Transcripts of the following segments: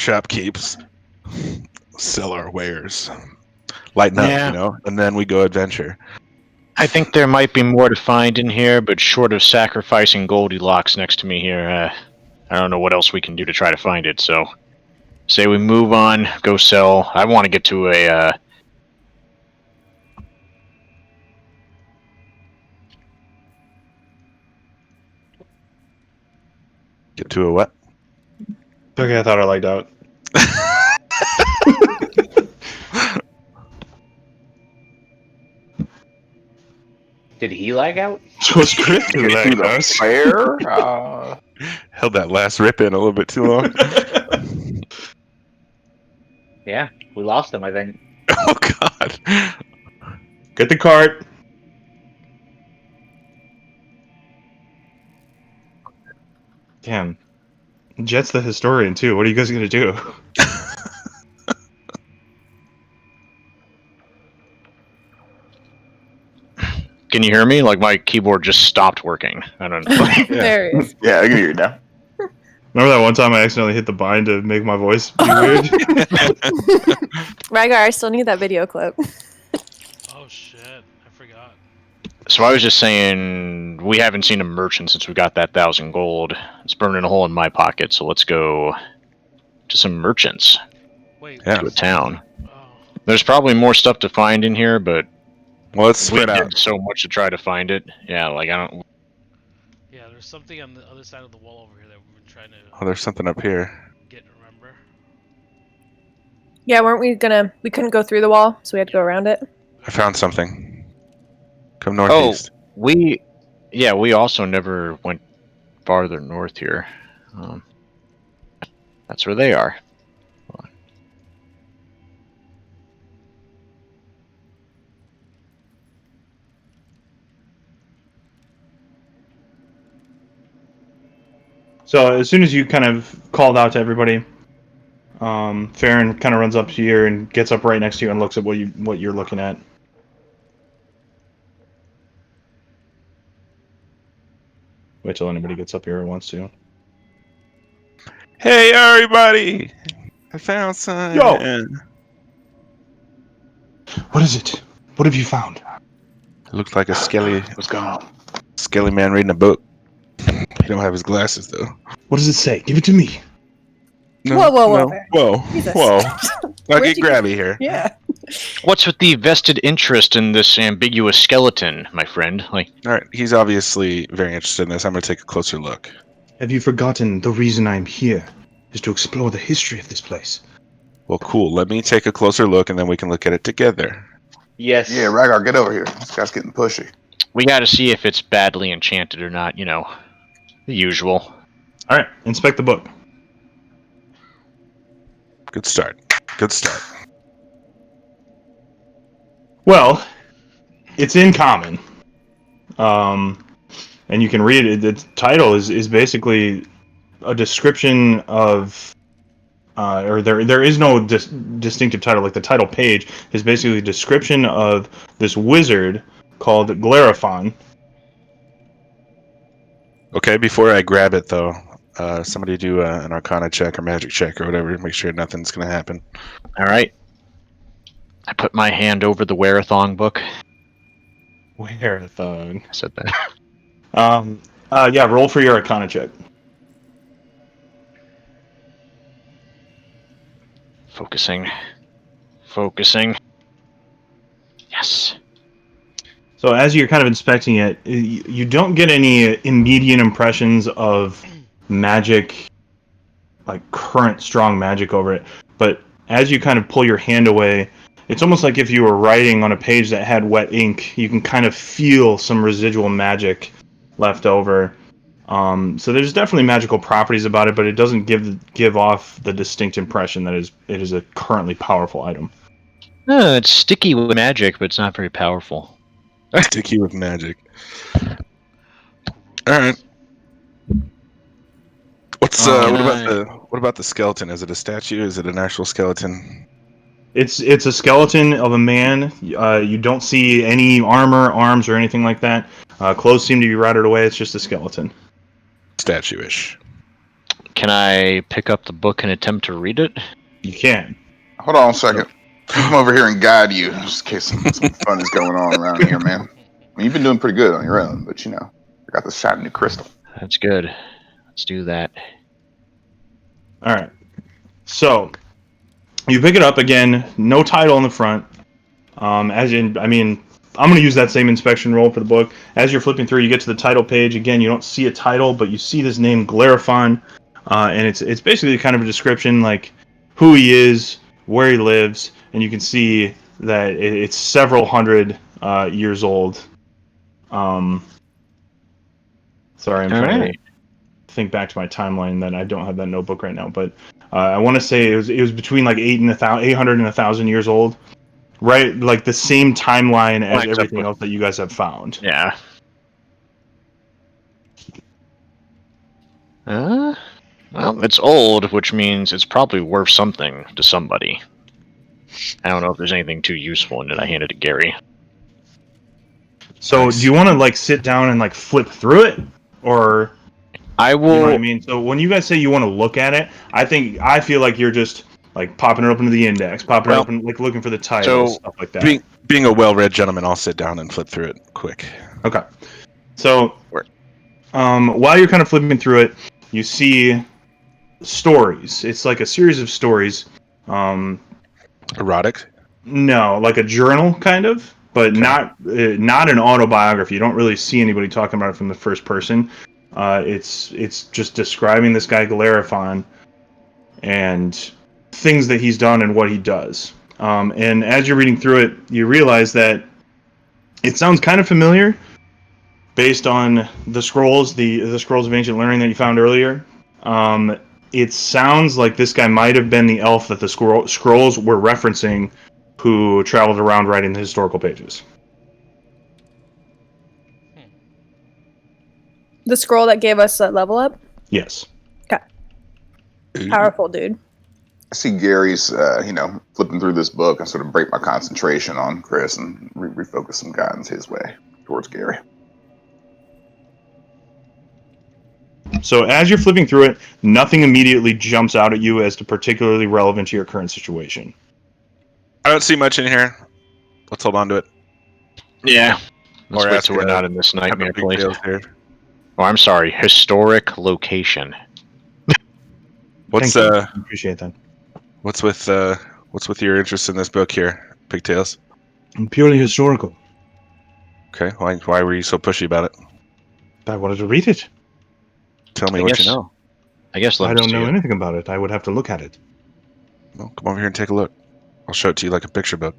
shop keeps, sell our wares, lighten up, and then we go adventure. I think there might be more to find in here, but short of sacrificing Goldilocks next to me here, I don't know what else we can do to try to find it. So, say we move on, go sell. I want to get to a. Get to a what? Okay, I thought I lagged out. Did he lag out? So script lagged out. Where? Held that last rip in a little bit too long. Yeah, we lost him, I think. Oh, God. Get the cart. Damn. Jet's the historian, too. What are you guys going to do? Can you hear me? Like, my keyboard just stopped working. I don't know. There he is. Yeah, I can hear you now. Remember that one time I accidentally hit the bind to make my voice be weird? Rygar, I still need that video clip. Oh shit, I forgot. So I was just saying, we haven't seen a merchant since we got that 1,000 gold. It's burning a hole in my pocket, so let's go to some merchants. Wait. Yeah. To a town. Oh. There's probably more stuff to find in here, but Well, let's we spread out. did so much to try to find it. Yeah, like, I don't... Yeah, there's something on the other side of the wall over here that we've been trying to Oh, there's something up here. remember. Yeah, weren't we gonna... We couldn't go through the wall, so we had to go around it? I found something. Come northeast. we also never went farther north here. That's where they are. So as soon as you kind of called out to everybody, Farron kind of runs up to you and gets up right next to you and looks at what you're looking at. Wait till anybody gets up here who wants to. Hey, everybody! I found something. Yo! What is it? What have you found? It looked like a skelly What's going on? man reading a book. He don't have his glasses, though. What does it say? Give it to me. No, Whoa, whoa, whoa, no. Bear. Whoa, Jesus. whoa. I'll Where'd get you grabby here. Yeah. What's with the vested interest in this ambiguous skeleton, my friend? Like, All right, he's obviously very interested in this. I'm going to take a closer look. Have you forgotten the reason I'm here is to explore the history of this place? Well, cool. Let me take a closer look, and then we can look at it together. Yes. Yeah, Rygar, get over here. This guy's getting pushy. we gotta see if it's badly enchanted or not, the usual. All right, inspect the book. Good start. Good start. Well, it's in common, and you can read it. The title is basically a description of, or there is no distinctive title. Like the title page is basically a description of this wizard called Glaraphon. Okay, before I grab it, though, somebody do an Arcana check or Magic check or whatever to make sure nothing's going to happen. All right. I put my hand over the Wearathon book. Wearathon. I said that. Yeah, roll for your Arcana check. Focusing. Yes. So as you're kind of inspecting it, you don't get any immediate impressions of magic, like current strong magic over it. But as you kind of pull your hand away, it's almost like if you were writing on a page that had wet ink. You can kind of feel some residual magic left over. So there's definitely magical properties about it, but it doesn't give off the distinct impression that it is a currently powerful item. It's sticky with magic, but it's not very powerful. Sticky with magic. All right. What's what about the skeleton? Is it a statue? Is it an actual skeleton? It's a skeleton of a man. You don't see any armor, arms, or anything like that. Clothes seem to be rotted away. It's just a skeleton. Statue-ish. Can I pick up the book and attempt to read it? You can. Hold on a second. Let me come over here and guide you, just in case some fun is going on around here, man. I mean, you've been doing pretty good on your own, but I got this shiny new crystal. That's good. Let's do that. All right. So you pick it up again. No title on the front. I'm going to use that same inspection roll for the book. As you're flipping through, you get to the title page. Again, you don't see a title, but you see this name, Glaraphon, and it's basically kind of a description, like who he is, where he lives, and you can see that it's several hundred years old. Sorry, I'm trying to think back to my timeline. That I don't have that notebook right now, but I want to say it was between like 800 and 1,000 years old. Right, like the same timeline as everything else that you guys have found. Yeah. Well, it's old, which means it's probably worth something to somebody. I don't know if there's anything too useful in it. I handed it to Gary. So, do you want to like sit down and like flip through it, or I will? You know what I mean? So when you guys say you want to look at it, I feel like you're just like popping it open to the index, popping it open, like looking for the title, stuff like that. Being a well-read gentleman, I'll sit down and flip through it quick. Okay. So, while you're kind of flipping through it, you see stories. It's like a series of stories. Erotic? No, like a journal, kind of, but not an autobiography. You don't really see anybody talking about it from the first person. It's just describing this guy Glaraphon and things that he's done and what he does. And as you're reading through it, you realize that it sounds kind of familiar based on the scrolls, the scrolls of ancient learning that you found earlier. It sounds like this guy might have been the elf that the scrolls were referencing, who traveled around writing the historical pages. The scroll that gave us that level up? Yes. Okay. Powerful, dude. I see Gary's, flipping through this book. I sort of break my concentration on Chris and refocus some guidance his way towards Gary. So as you're flipping through it, nothing immediately jumps out at you as to particularly relevant to your current situation. I don't see much in here. Let's hold on to it. Yeah. Let's Or wait ask till we're not in this nightmare place. Oh, I'm sorry. Historic location. Thank you. I appreciate that. What's with your interest in this book here, Pigtails? I'm purely historical. Okay. Why were you so pushy about it? I wanted to read it. Tell me what you know. I guess I don't know anything about it. I would have to look at it. Well, come over here and take a look. I'll show it to you like a picture book.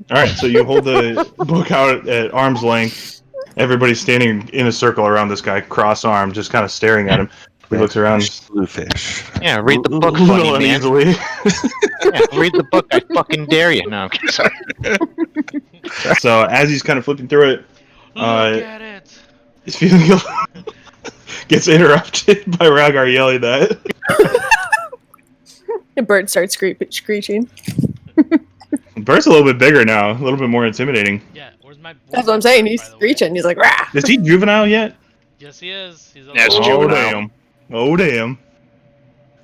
All right, so you hold the book out at arm's length. Everybody's standing in a circle around this guy, cross-armed, just kind of staring at him. He looks around. Bluefish. Yeah, read the book, funny man. Yeah, read the book. I fucking dare you. No, okay, sorry. So as he's kind of flipping through it, look at it. He's feeling gets interrupted by Ragar yelling that. The bird starts screeching. The bird's a little bit bigger now, a little bit more intimidating. Yeah, that's what I'm saying. He's screeching. He's like, rah! Is he juvenile yet? Yes, he is. He's juvenile. Damn. Oh, damn.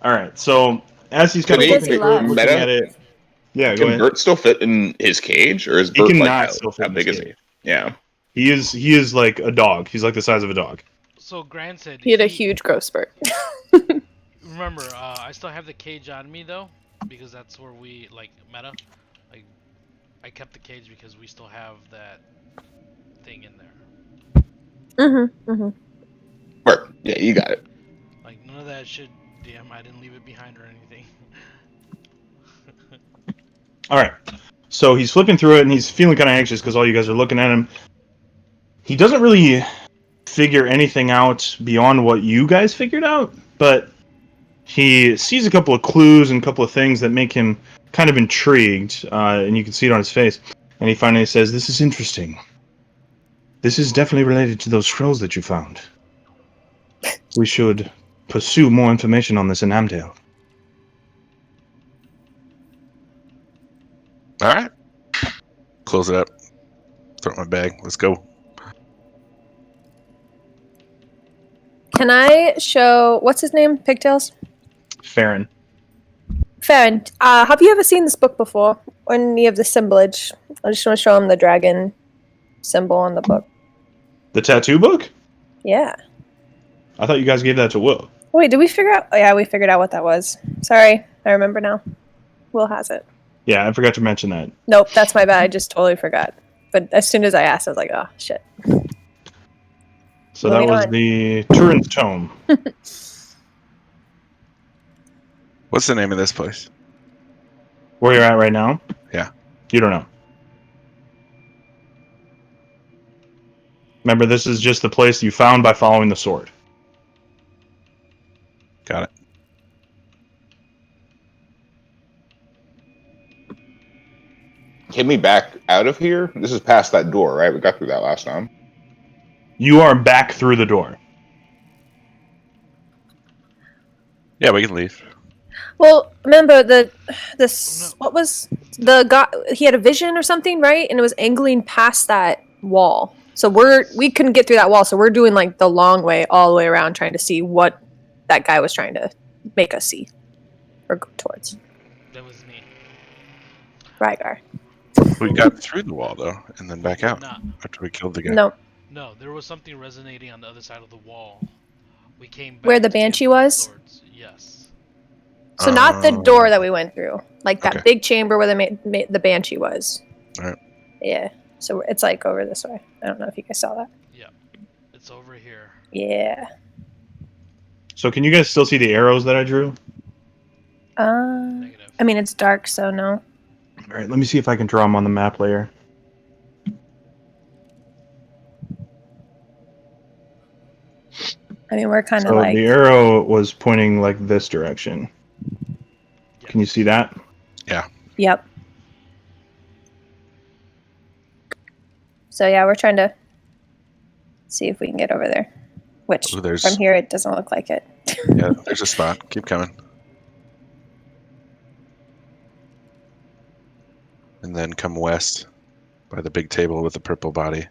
Alright, so as he's kind of looking at it. Yeah, go ahead. Can Bert still fit in his cage, or is Bert how big is he? Yeah. He is like a dog. He's like the size of a dog. So Grant said he had a huge growth spurt. Remember, I still have the cage on me though, because that's where we meta. I kept the cage because we still have that thing in there. Bert, yeah, you got it. Like none of that shit. Damn, I didn't leave it behind or anything. All right, so he's flipping through it and he's feeling kind of anxious because all you guys are looking at him. He doesn't really figure anything out beyond what you guys figured out, but he sees a couple of clues and a couple of things that make him kind of intrigued, and you can see it on his face. And he finally says, "This is interesting. This is definitely related to those scrolls that you found. We should pursue more information on this in Amdale." All right. Close it up. Throw it in my bag. Let's go. can I show... What's his name? Pigtails? Farron. Farron, have you ever seen this book before? Or any of the symbolage? I just want to show him the dragon symbol on the book. The tattoo book? Yeah. I thought you guys gave that to Will. Wait, did we figure out... Oh, yeah, we figured out what that was. Sorry, I remember now. Will has it. Yeah, I forgot to mention that. Nope, that's my bad. I just totally forgot. But as soon as I asked, I was like, oh, shit. So that was the Turin's Tome. What's the name of this place? Where you're at right now? Yeah. You don't know. Remember, this is just the place you found by following the sword. Got it. Get me back out of here? This is past that door, right? We got through that last time. You are back through the door. Yeah, we can leave. Well, remember what was the guy? He had a vision or something, right? And it was angling past that wall. So we couldn't get through that wall. So we're doing like the long way all the way around, trying to see what that guy was trying to make us see or go towards. That was me. Rygar. We got through the wall though, and then back out after we killed the guy. No, there was something resonating on the other side of the wall. We came back where the banshee was. Yes. So not the door that we went through, like that big chamber where the banshee was. All right. Yeah. So it's like over this way. I don't know if you guys saw that. Yeah. It's over here. Yeah. So can you guys still see the arrows that I drew? Negative. I mean, it's dark, so no. All right, let me see if I can draw them on the map layer. I mean, we're kind of So like... the arrow was pointing like this direction. Yes. Can you see that? Yeah. Yep. So yeah, we're trying to see if we can get over there. Which, from here, it doesn't look like it. Yeah, there's a spot. Keep coming. And then come west by the big table with the purple body.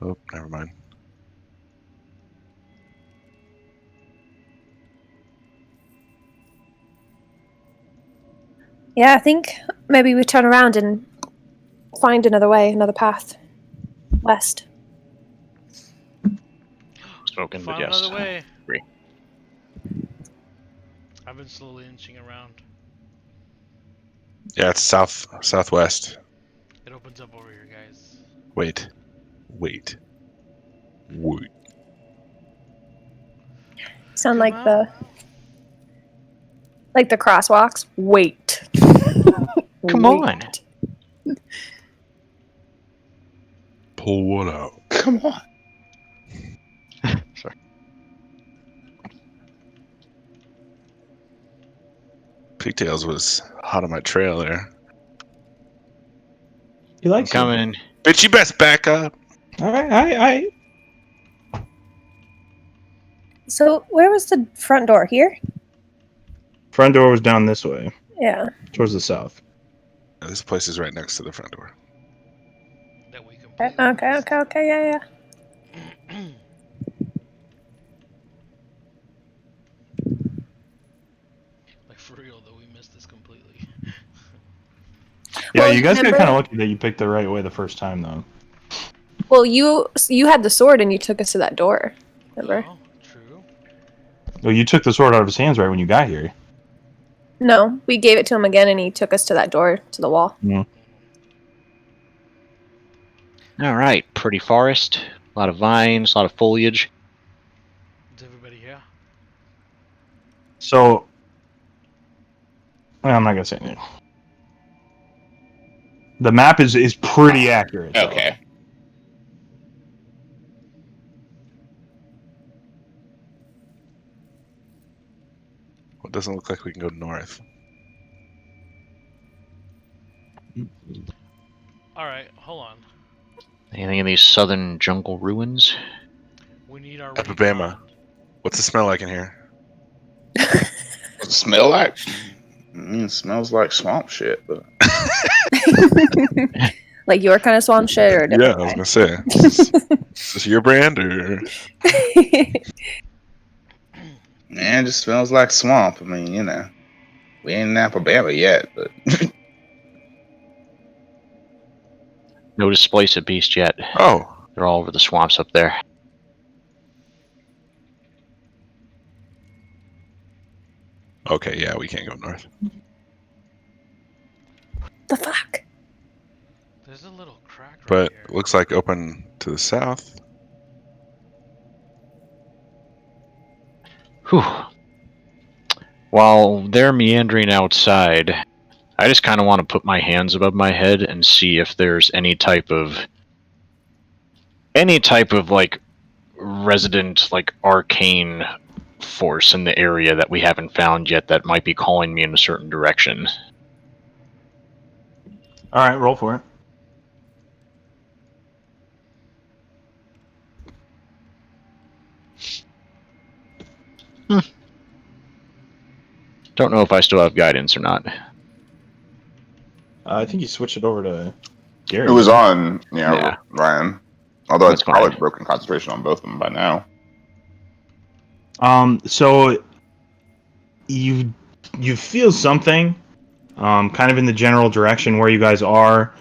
Oh, never mind. Yeah, I think maybe we turn around and find another way, another path. West. Spoken, but Find yes. another way. Agree. I've been slowly inching around. Yeah, it's southwest. It opens up over here, guys. Wait. Sound like the crosswalks. Wait. Come on. Pull what out? Come on. Sorry. Pigtails was hot on my trail there. He likes coming. Bitch, you best back up. All right. So where was the front door? Here? Front door was down this way. Yeah. Towards the south. This place is right next to the front door. That we can Okay, yeah. Like, for real, though, we missed this completely. Yeah, Well, you guys got remember- kind of lucky that you picked the right way the first time, though. Well, you had the sword and you took us to that door. Remember? Oh, true. Well, you took the sword out of his hands right when you got here. No, we gave it to him again and he took us to that door, to the wall. Yeah. All right, pretty forest. A lot of vines, a lot of foliage. Is everybody here? So, well, I'm not gonna say anything. The map is pretty accurate. Though. Okay. Well, it doesn't look like we can go north. Alright, hold on. Anything in these southern jungle ruins? We need our Alabama. recon. What's it smell like in here? What's it smell like? It smells like swamp shit. But... Like your kind of swamp shit or a Yeah, different I was gonna say. Is this your brand or? Man, it just smells like swamp. I mean, you know, we ain't in Alabama yet, but No displace of beast yet. Oh, They're all over the swamps up there. okay. Yeah, we can't go north. The fuck? There's a little crack right But here. it looks like open to the south. Whew. While they're meandering outside, I just kind of want to put my hands above my head and see if there's any type of like resident, like arcane force in the area that we haven't found yet that might be calling me in a certain direction. All right, roll for it. Don't know if I still have guidance or not. I think you switched it over to Gary. it was on, Yeah. Ryan. Although That's it's probably fine. broken concentration on both of them by now. So you feel something, kind of in the general direction where you guys are,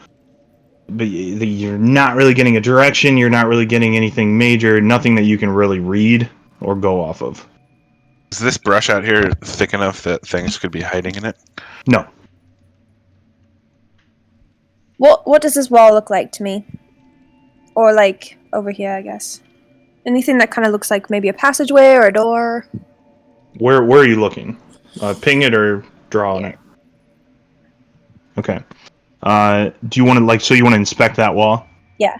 but you're not really getting a direction. You're not really getting anything major. Nothing that you can really read or go off of. Is this brush out here thick enough that things could be hiding in it? No. What does this wall look like to me? Or like over here, I guess. Anything that kind of looks like maybe a passageway or a door? Where are you looking? Ping it or draw on it. Okay. Do you want to so you want to inspect that wall? Yeah.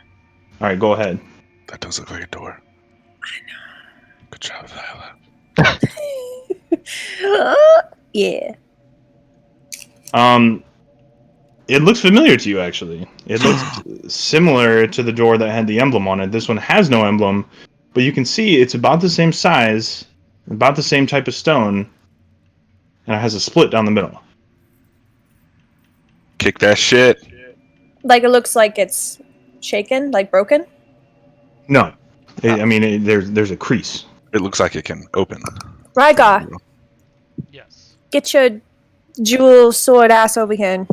All right, go ahead. That does look like a door. I know. Good job, Viola. Yeah. It looks familiar to you, actually. It looks similar to the door that had the emblem on it. This one has no emblem, but you can see it's about the same size, about the same type of stone, and it has a split down the middle. Kick that shit. Like it looks like it's shaken, like broken? No. There's a crease. It looks like it can open. Rygar, Yes. get your jewel sword ass over here and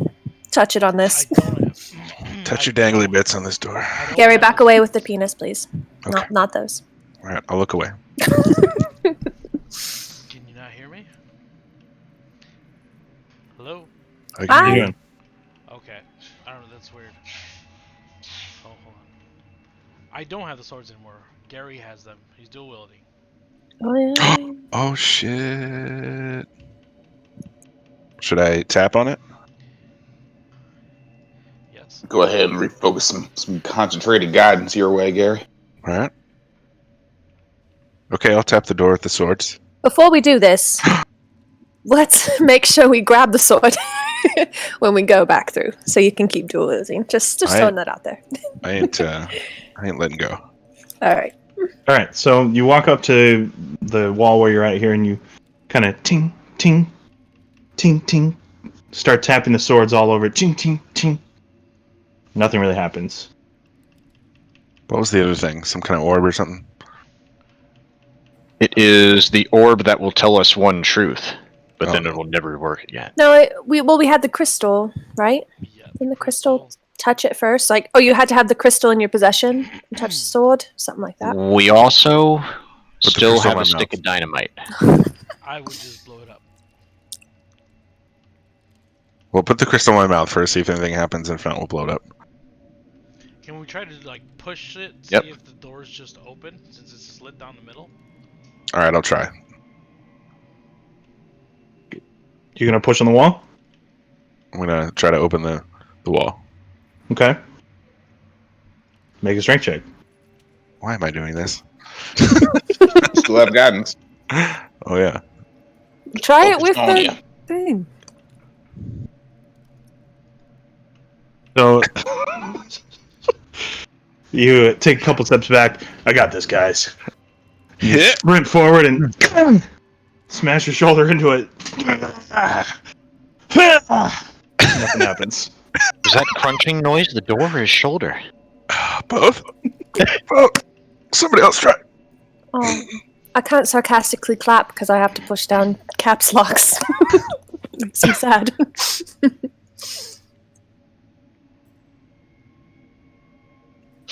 touch it on this. I don't have. Touch your dangly bits on this door. I don't Gary, have- back away with the penis, please. Okay. Not those. All right, I'll look away. Can you not hear me? Hello? I Bye. can hear you. Okay. I don't know. That's weird. Oh, hold on. I don't have the swords anymore. Gary has them. He's dual wielding. Oh, yeah. Oh shit. Should I tap on it? Yes. Go ahead and refocus some concentrated guidance your way, Gary. All right. Okay, I'll tap the door with the swords. Before we do this, let's make sure we grab the sword when we go back through, so you can keep dual wielding. Just throwing that out there. I ain't letting go. All right. All right, so you walk up to the wall where you're at here, and you kind of ting, ting, ting, ting, start tapping the swords all over. Ting, ting, ting. Nothing really happens. What was the other thing? Some kind of orb or something? It is the orb that will tell us one truth, but then Oh. it will never work again. No, we had the crystal, right? Yeah. Didn't the crystal touch it first? Like, oh, you had to have the crystal in your possession and touch the sword? Something like that. We also the still crystal have in a my stick mouth. of dynamite. I would just blow it up. Well, put the crystal in my mouth first, see if anything happens. If not, we'll blow it up. Can we try to like push it? Yep. See if the door's just open since it's slit down the middle. All right, I'll try. You gonna push on the wall? I'm gonna try to open the wall. Okay. Make a strength check. Why am I doing this? Still have guidance. Oh yeah. Try it with Focus on the ya. thing. So you take a couple steps back. I got this, guys. You Hit. sprint forward and smash your shoulder into it. Nothing happens. Was that crunching noise the door or his shoulder? Both. Both. Somebody else try. Oh, I can't sarcastically clap because I have to push down caps locks. Makes me sad.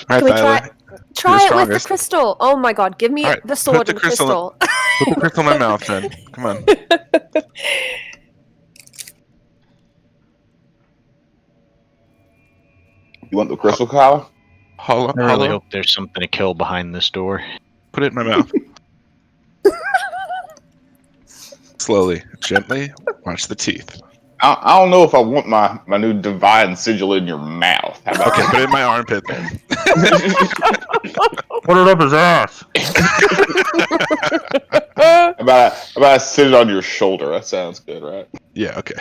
All Can right, we Thyla. try it with the strongest. crystal? Oh my god, give me All right, the sword put the and the crystal. Put the crystal in my mouth, then. Come on. You want the crystal, Kyle? Hollow. I really hope there's something to kill behind this door. Put it in my mouth. Slowly, gently. Watch the teeth. I don't know if I want my new divine sigil in your mouth. How about Okay, put it in my armpit then. Put it up his ass. How about I sit it on your shoulder? That sounds good, right? Yeah. Okay.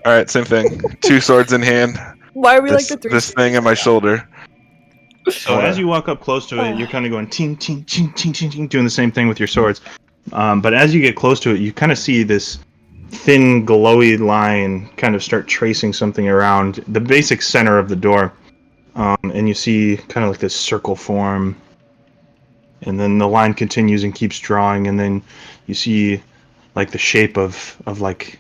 All right, same thing. 2 swords in hand. Why are we This, like the three? this thing in my shoulder. So as you walk up close to it, you're kind of going ting, ting, ting, ting, ting, ting, doing the same thing with your swords. But as you get close to it, you kind of see this thin, glowy line kind of start tracing something around the basic center of the door. And you see kind of like this circle form. And then the line continues and keeps drawing. And then you see like the shape of like,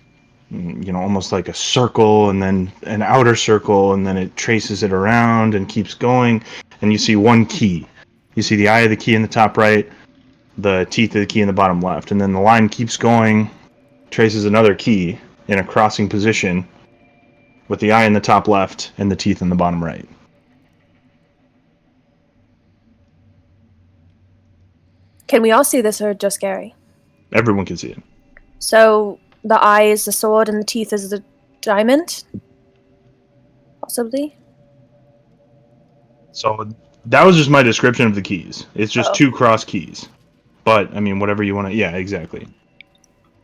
almost like a circle, and then an outer circle, and then it traces it around and keeps going. And you see one key. You see the eye of the key in the top right, the teeth of the key in the bottom left. And then the line keeps going, traces another key in a crossing position with the eye in the top left and the teeth in the bottom right. Can we all see this or just Gary? Everyone can see it. So the eye is the sword and the teeth is the diamond? Possibly? So that was just my description of the keys. It's just 2 cross keys. But, I mean, whatever you want to... Yeah, exactly.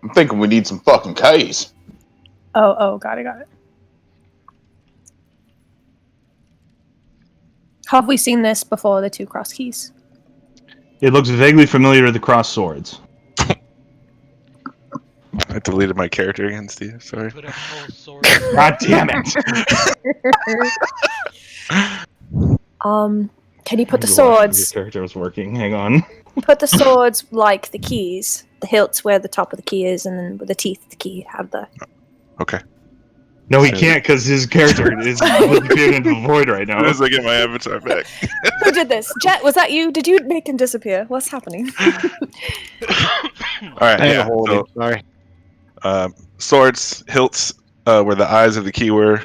I'm thinking we need some fucking keys. Oh, got it. Have we seen this before, the 2 cross keys? It looks vaguely familiar to the cross swords. I deleted my character again, Steve. Sorry. Put a full sword. God damn it! Can you put the Your swords... character was working. Hang on. Put the swords like the keys. The hilts where the top of the key is, and then with the teeth of the key have the... Okay. No, he can't because his character is disappearing into the void right now. As I get my avatar back. Who did this? Jet, was that you? Did you make him disappear? What's happening? All right. Yeah. So, Sorry. swords, hilts, where the eyes of the key were,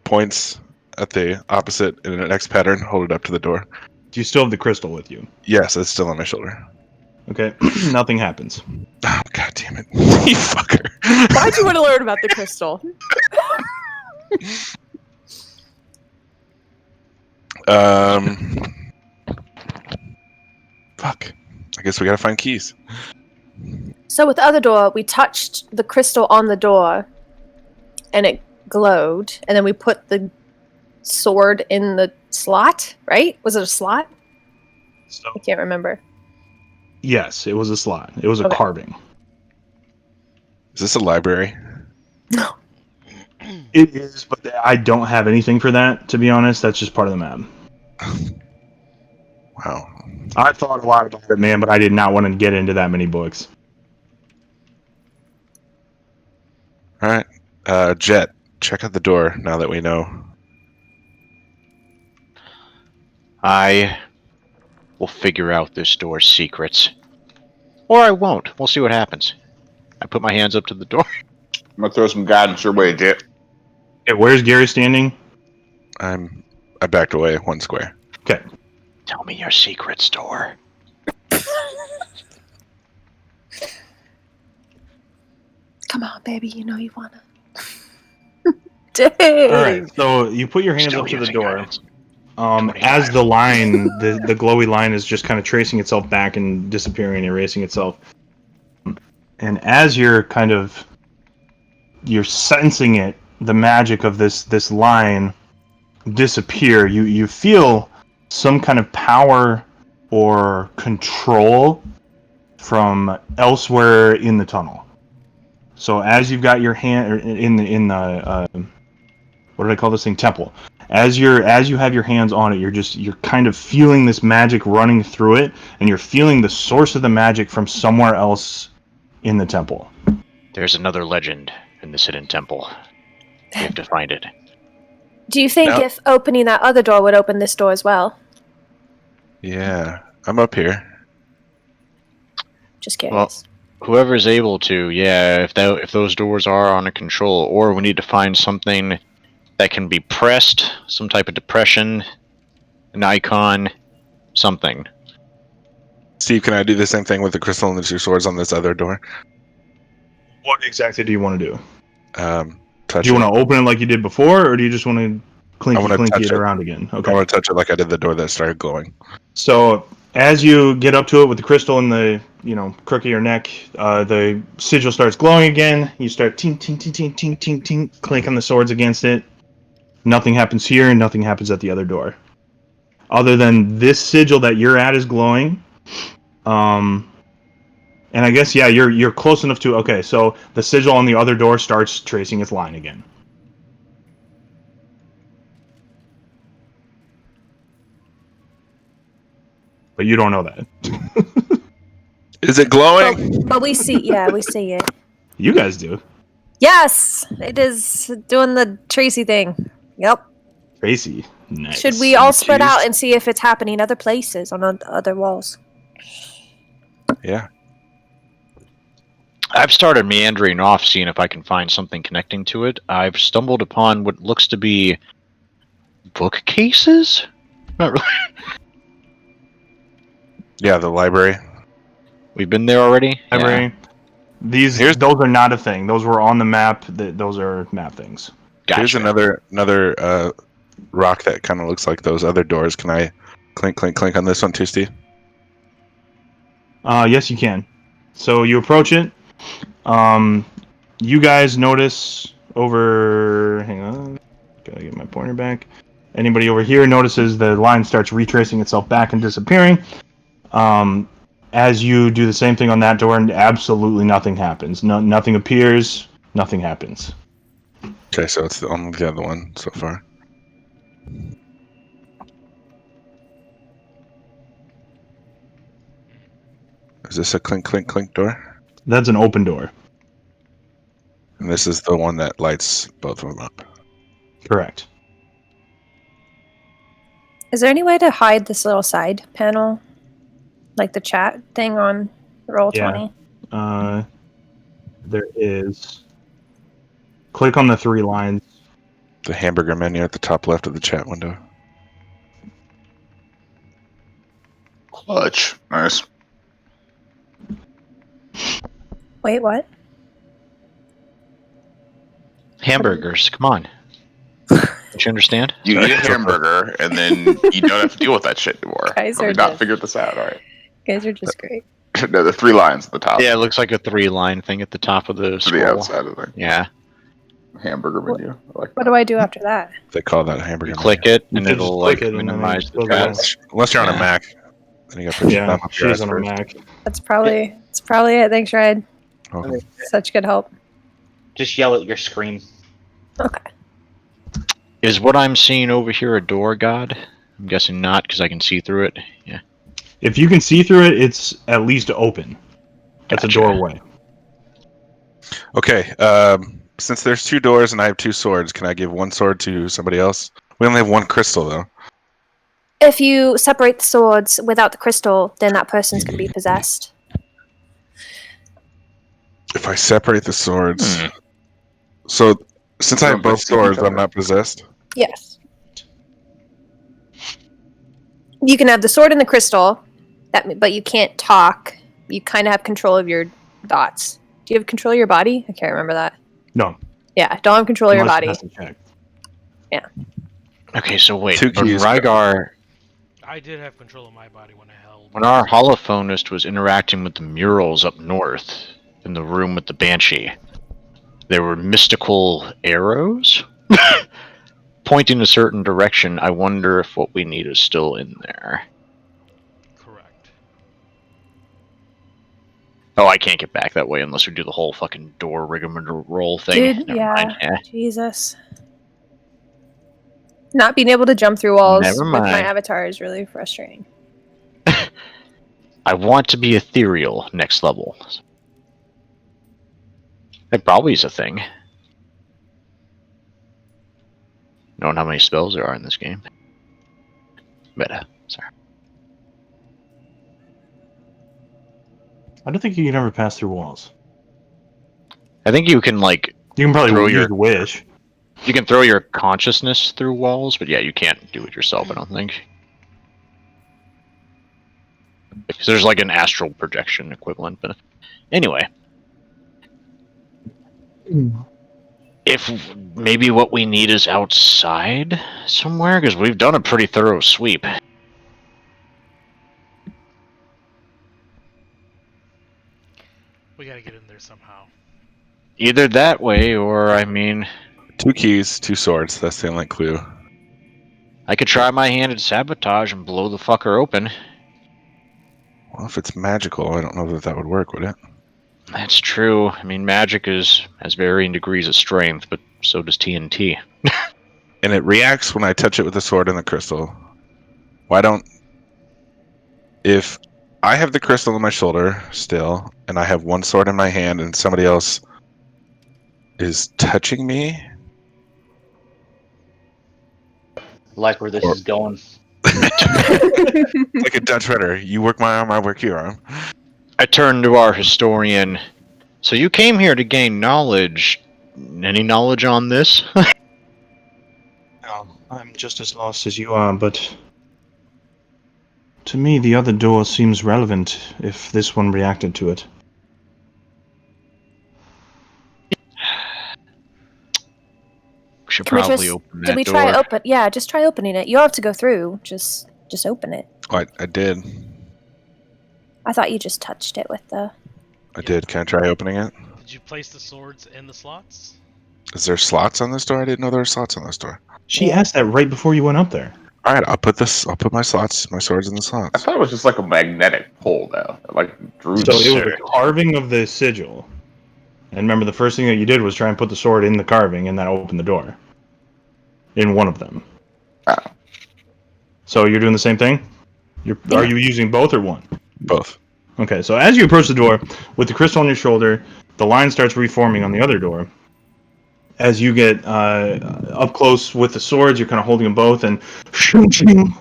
points at the opposite in an X pattern. Hold it up to the door. Do you still have the crystal with you? Yes, it's still on my shoulder. Okay. Nothing happens. Oh, God damn it. You fucker. Why'd you want to learn about the crystal? Fuck. I guess we gotta find keys. So with the other door, we touched the crystal on the door, and it glowed, and then we put the sword in the slot, right? Was it a slot? So, I can't remember. yes, it was a slot. It was a carving. Is this a library? No. It is, but I don't have anything for that, to be honest. That's just part of the map. Wow. I thought a lot about it, man, but I did not want to get into that many books. Alright. Jet, check out the door now that we know. I will figure out this door's secrets. Or I won't. We'll see what happens. I put my hands up to the door. I'm gonna throw some guidance your way, Jet. Okay, where's Gary standing? I backed away 1 square. Okay. Tell me your secrets, door. Come on, baby. You know you wanna. Dang. All right. So you put your hands Still up to the using door. guidance. As the line, the glowy line is just kind of tracing itself back and disappearing, erasing itself. And as you're sensing it, the magic of this line disappear, you feel some kind of power or control from elsewhere in the tunnel. So as you've got your hand in the what did I call this thing? Temple. As you have your hands on it, you're kind of feeling this magic running through it, and you're feeling the source of the magic from somewhere else in the temple. There's another legend in this hidden temple. We have to find it. Do you think if opening that other door would open this door as well? Yeah, I'm up here. Just curious. Well, whoever's able to, yeah, if those doors are under control, or we need to find something that can be pressed, some type of depression, an icon, something. Steve, can I do the same thing with the crystal and the 2 swords on this other door? What exactly do you want to do? Touch do you it. want to open it like you did before, or do you just want to clinky touch it around again? Okay. I want to touch it like I did the door that started glowing. So as you get up to it with the crystal in the crook of your neck, the sigil starts glowing again. You start ting ting ting ting ting ting ting clinking the swords against it. Nothing happens here, and nothing happens at the other door. Other than this sigil that you're at is glowing. And I guess, yeah, you're close enough to... Okay, so the sigil on the other door starts tracing its line again. But you don't know that. Is it glowing? But we see, we see it. You guys do. Yes, it is doing the Tracy thing. Yep. Tracy, nice. Should we all spread out and see if it's happening other places on other walls? Yeah. I've started meandering off, seeing if I can find something connecting to it. I've stumbled upon what looks to be bookcases? Not really. Yeah, the library. We've been there already? Library. Yeah. Those are not a thing. Those were on the map. Those are map things. Gotcha. Here's another rock that kind of looks like those other doors. Can I clink, clink, clink on this one too, Steve? Yes, you can. So you approach it. You guys notice over... Hang on. Gotta get my pointer back. Anybody over here notices the line starts retracing itself back and disappearing. As you do the same thing on that door, and absolutely nothing happens. Nothing appears. Nothing happens. Okay, so it's only the other one so far. Is this a clink, clink, clink door? That's an open door. And this is the one that lights both of them up. Correct. Is there any way to hide this little side panel? Like the chat thing on Roll20? There is. Click on the 3 lines. The hamburger menu at the top left of the chat window. Clutch. Nice. Wait, what? Hamburgers, come on. Don't you understand? You eat a hamburger, and then you don't have to deal with that shit anymore. Guys Have are we not just- figured this out, all right? You guys are just great. No, the 3 lines at the top. Yeah, it looks like a 3-line thing at the top of the To scroll. the outside of the Yeah. hamburger menu. I like What that. do I do after that? They call that a hamburger You menu. click it, You and can it'll just click like it and then minimize it the goes chat. away. Unless you're on a Yeah. Mac. Then you gotta put your Yeah, thumb up your she's ass on a first. Mac. That's probably it. Thanks, Ryan. Okay. Such good help. Just yell at your screen. Okay. Is what I'm seeing over here a door, God? I'm guessing not, because I can see through it. Yeah. If you can see through it, it's at least open. That's Gotcha. a doorway. Okay, since there's 2 doors and I have 2 swords, can I give 1 sword to somebody else? We only have 1 crystal, though. If you separate the swords without the crystal, then that person's going to be possessed. If I separate the swords... So, since I have both swords, I'm not possessed? Yes. You can have the sword and the crystal, but you can't talk. You kind of have control of your thoughts. Do you have control of your body? I can't remember that. No. Yeah, don't have control of your Unless body. it has to check. Yeah. Okay, so wait. 2 But keys. Rygar, I did have control of my body when I held. when our holophonist was interacting with the murals up north in the room with the Banshee, there were mystical arrows pointing a certain direction. I wonder if what we need is still in there. Correct. Oh, I can't get back that way unless we do the whole fucking door rigmarole thing. Dude, Never yeah. mind. Yeah. Jesus. Not being able to jump through walls Never with my mind. avatar is really frustrating. I want to be ethereal next level. That probably is a thing. Knowing how many spells there are in this game. Meta. Sorry. I don't think you can ever pass through walls. I think you can like You can probably throw use your wish. You can throw your consciousness through walls, but yeah, you can't do it yourself, I don't think. Because there's like an astral projection equivalent, but anyway. If maybe what we need is outside somewhere, because we've done a pretty thorough sweep. We gotta get in there somehow. Either that way, or I mean, 2 keys, 2 swords. That's the only clue. I could try my hand at sabotage and blow the fucker open. Well, if it's magical, I don't know that would work, would it? That's true. I mean, magic has varying degrees of strength, but so does TNT. And it reacts when I touch it with the sword and the crystal. Why don't... If I have the crystal on my shoulder still, and I have one sword in my hand, and somebody else is touching me... Like where this is going. Like a Dutch rudder. You work my arm, I work your arm. I turn to our historian. So you came here to gain knowledge. Any knowledge on this? No, I'm just as lost as you are, but to me the other door seems relevant if this one reacted to it. We should Can we probably just, open that did we door. try open? Yeah, just try opening it. You don't have to go through. Just open it. Oh, I did. I thought you just touched it with the. I did. Can I try opening it? Did you place the swords in the slots? Is there slots on this door? I didn't know there were slots on this door. She asked that right before you went up there. All right, I'll put my swords in the I slots. thought it was just like a magnetic pull, though. Like drew. So it was a carving of the sigil. And remember, the first thing that you did was try and put the sword in the carving, and that opened the door. In one of them. Oh. So you're doing the same thing? Are you using both or one? Both. Okay, so as you approach the door, with the crystal on your shoulder, the line starts reforming on the other door. As you get up close with the swords, you're kind of holding them both, and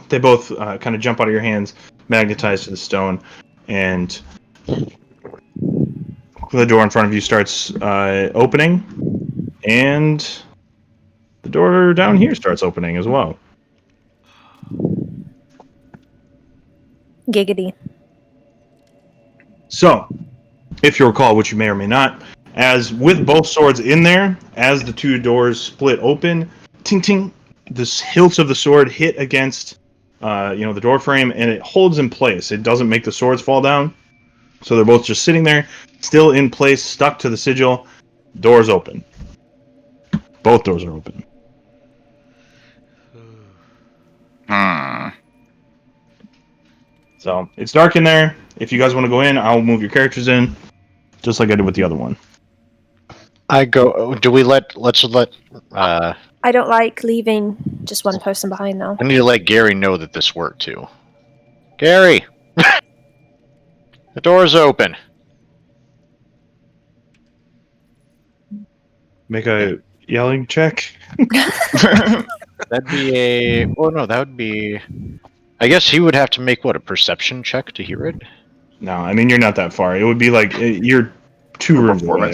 they both kind of jump out of your hands, magnetized to the stone, and the door in front of you starts opening, and the door down here starts opening as well. Giggity. So, if you recall, which you may or may not, as with both swords in there, as the two doors split open, ting ting, the hilts of the sword hit against, the door frame, and it holds in place. It doesn't make the swords fall down, so they're both just sitting there, still in place, stuck to the sigil. Doors open. Both doors are open. So it's dark in there. If you guys want to go in, I'll move your characters in, just like I did with the other one. I go. Do we let's let? I don't like leaving just one person behind, though. I need to let Gary know that this worked too. Gary, the door's open. Make a yelling check. That'd be a. Oh no, that would be. I guess he would have to make what, a perception check to hear it. No, I mean you're not that far. It would be like you're 2 rooms away.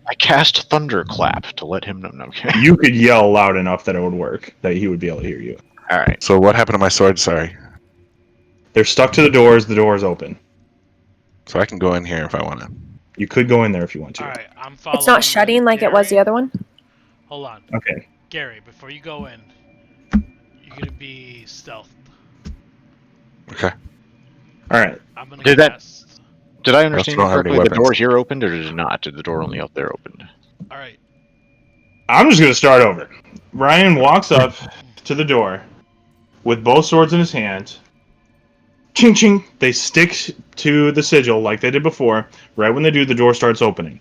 I cast Thunderclap to let him know. No, okay. You could yell loud enough that it would work, that he would be able to hear you. All right. So what happened to my sword? Sorry. They're stuck to the doors. The door is open. So I can go in here if I want to. You could go in there if you want to. Alright, I'm following. It's not shutting like it was the other one. Hold on. Okay. Gary, before you go in, you're gonna be stealth. Okay. All right. I'm gonna Did I understand don't have any correctly? The weapons. door here opened, or did it not? Did the door only up there opened? Alright. I'm just gonna start over. Ryan walks up to the door with both swords in his hand. Ching ching. They stick to the sigil like they did before. Right when they do, the door starts opening.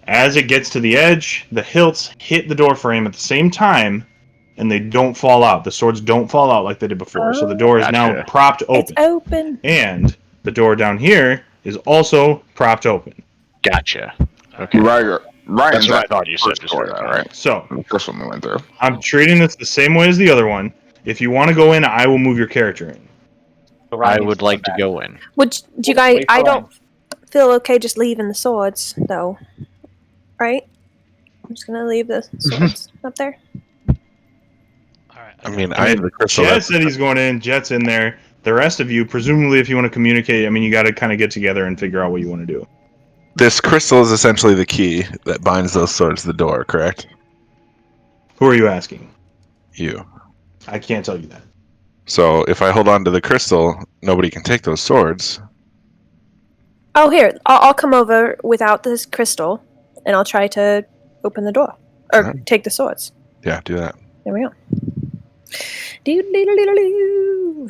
As it gets to the edge, the hilts hit the door frame at the same time, and they don't fall out. The swords don't fall out like they did before. So the door is now Gotcha. propped open. It's open. And the door down here is also propped open. Gotcha. Okay. Right. That's what I thought you said. First door, though, right? So The first one we went through. I'm treating this the same way as the other one. If you want to go in, I will move your character in. So Ryan I needs would like to come go in. Would you guys? Wait for I Ryan. don't feel okay just leaving the swords, though. Right? I'm just gonna leave the swords up there. Alright. I mean, I have the crystal. Jet said he's going in. Jet's in there. The rest of you, presumably, if you want to communicate, I mean, you got to kind of get together and figure out what you want to do. This crystal is essentially the key that binds those swords to the door, correct? Who are you asking? You. I can't tell you that. So if I hold on to the crystal, nobody can take those swords. Oh, here. I'll come over without this crystal, and I'll try to open the door or Alright. take the swords. Yeah, do that. There we go. Doo-doo-doo-doo-doo.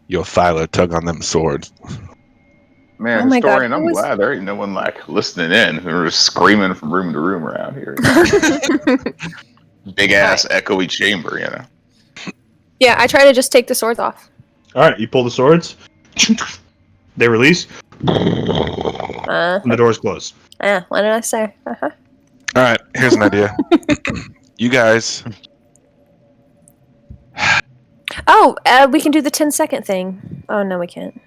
Yo, Thyla, tug on them swords. Man, Oh my God, historian, I'm who was- glad there ain't no one like listening in who are screaming from room to room around here. Big ass echoey chamber, you know. Yeah, I try to just take the swords off. All right, you pull the swords. They release, and the door's closed. What did I say? Uh-huh. All right, here's an idea. You guys, Oh, we can do the 10-second thing. Oh, no, we can't.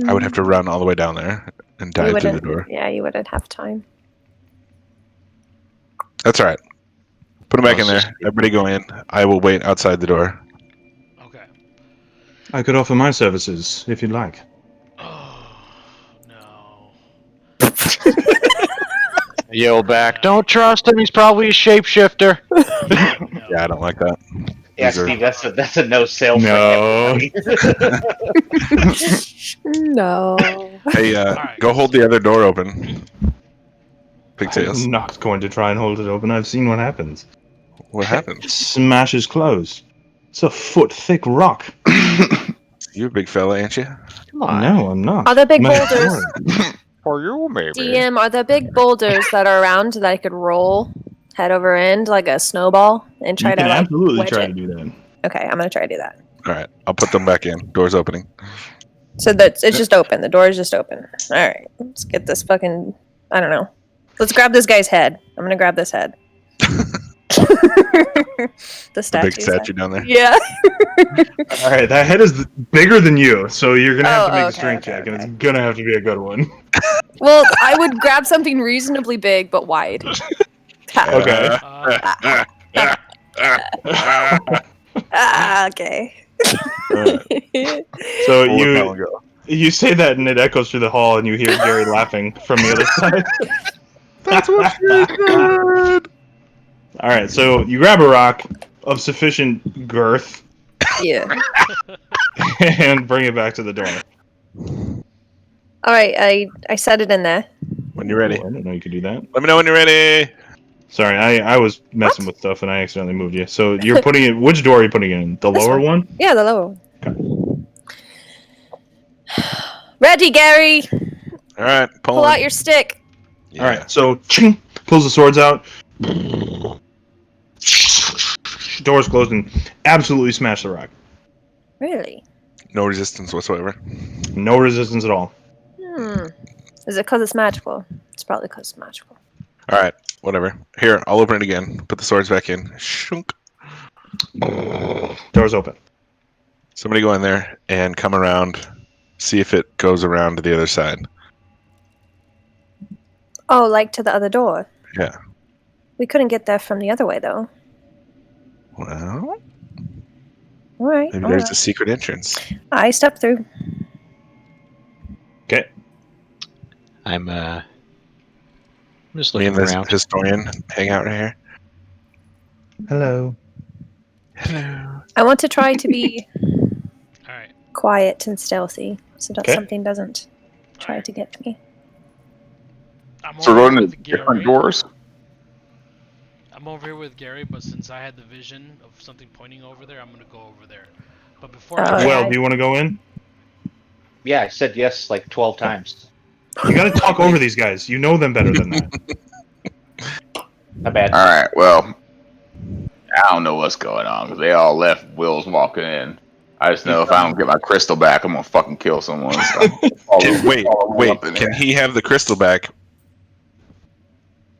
I would have to run all the way down there and You dive through the wouldn't- door. Yeah, you wouldn't have time. That's all right. Put them back in Let's there. Everybody go in. I will wait outside the door. Okay. I could offer my services if you'd like. Oh no. Yell back. Don't trust him. He's probably a shapeshifter. No. Yeah, I don't like that. Yeah, These are- Steve, that's a no sale. No. No. Hey, Alright. go hold the other door open. Pigtails. I'm not going to try and hold it open. I've seen what happens. What It happened? smashes closed. It's a foot thick rock. You're a big fella, ain't you? Come on. No, I'm not. Are there big My boulders? sword. For you, maybe. DM, are there big boulders that are around that I could roll head over end like a snowball and try You to can like, absolutely wedge try it? to do that. Okay, I'm gonna try to do that. All right, I'll put them back in. Door's opening. So that's it's just open. The door is just open. All right, let's get this fucking. I don't know. Let's grab this guy's head. I'm gonna grab this head. The The statue. big statue down there. Yeah. All right, that head is bigger than you, so you're gonna have to Oh, make a okay, strength okay, check, and okay. it's gonna have to be a good one. Well, I would grab something reasonably big but wide. Ha. Okay. Okay. So We'll let that one go. you say that, and it echoes through the hall, and you hear Gary laughing from the other side. That's what she said. All right, so you grab a rock of sufficient girth Yeah. and bring it back to the door. All right, I set it in there. When you're ready. Oh, I didn't know you could do that. Let me know when you're ready. Sorry, I was messing with stuff and I accidentally moved you. So you're putting it. Which door are you putting it in? The This lower one. one? Yeah, the lower one. Ready, Gary. All right, Pull out your stick. Yeah. All right. So ching, pulls the swords out. Doors closed and absolutely smash the rock. Really? No resistance whatsoever. No resistance at all. Is it because it's magical? It's probably because it's magical. All right, whatever. Here, I'll open it again. Put the swords back in. Shunk. Doors open. Somebody go in there and come around. See if it goes around to the other side. Oh, like to the other door. Yeah. We couldn't get there from the other way, though. Well, All right. maybe all there's right. a secret entrance. I stepped through. Okay. I'm just Me looking and this around. historian hang out right here. Hello. Hello. I want to try to be Alright. quiet and stealthy, so that Okay. something doesn't try to get me. I'm So over we're here going to with different Gary. doors. I'm over here with Gary, but since I had the vision of something pointing over there, I'm gonna go over there. But before Oh, I yeah. Well, do you want to go in? Yeah, I said yes like 12 times. You got to talk over these guys. You know them better than that. Not bad. All right. Well, I don't know what's going on because they all left. Will's walking in. I just know if I don't get my crystal back, I'm gonna fucking kill someone. So Wait. up in Can there. he have the crystal back?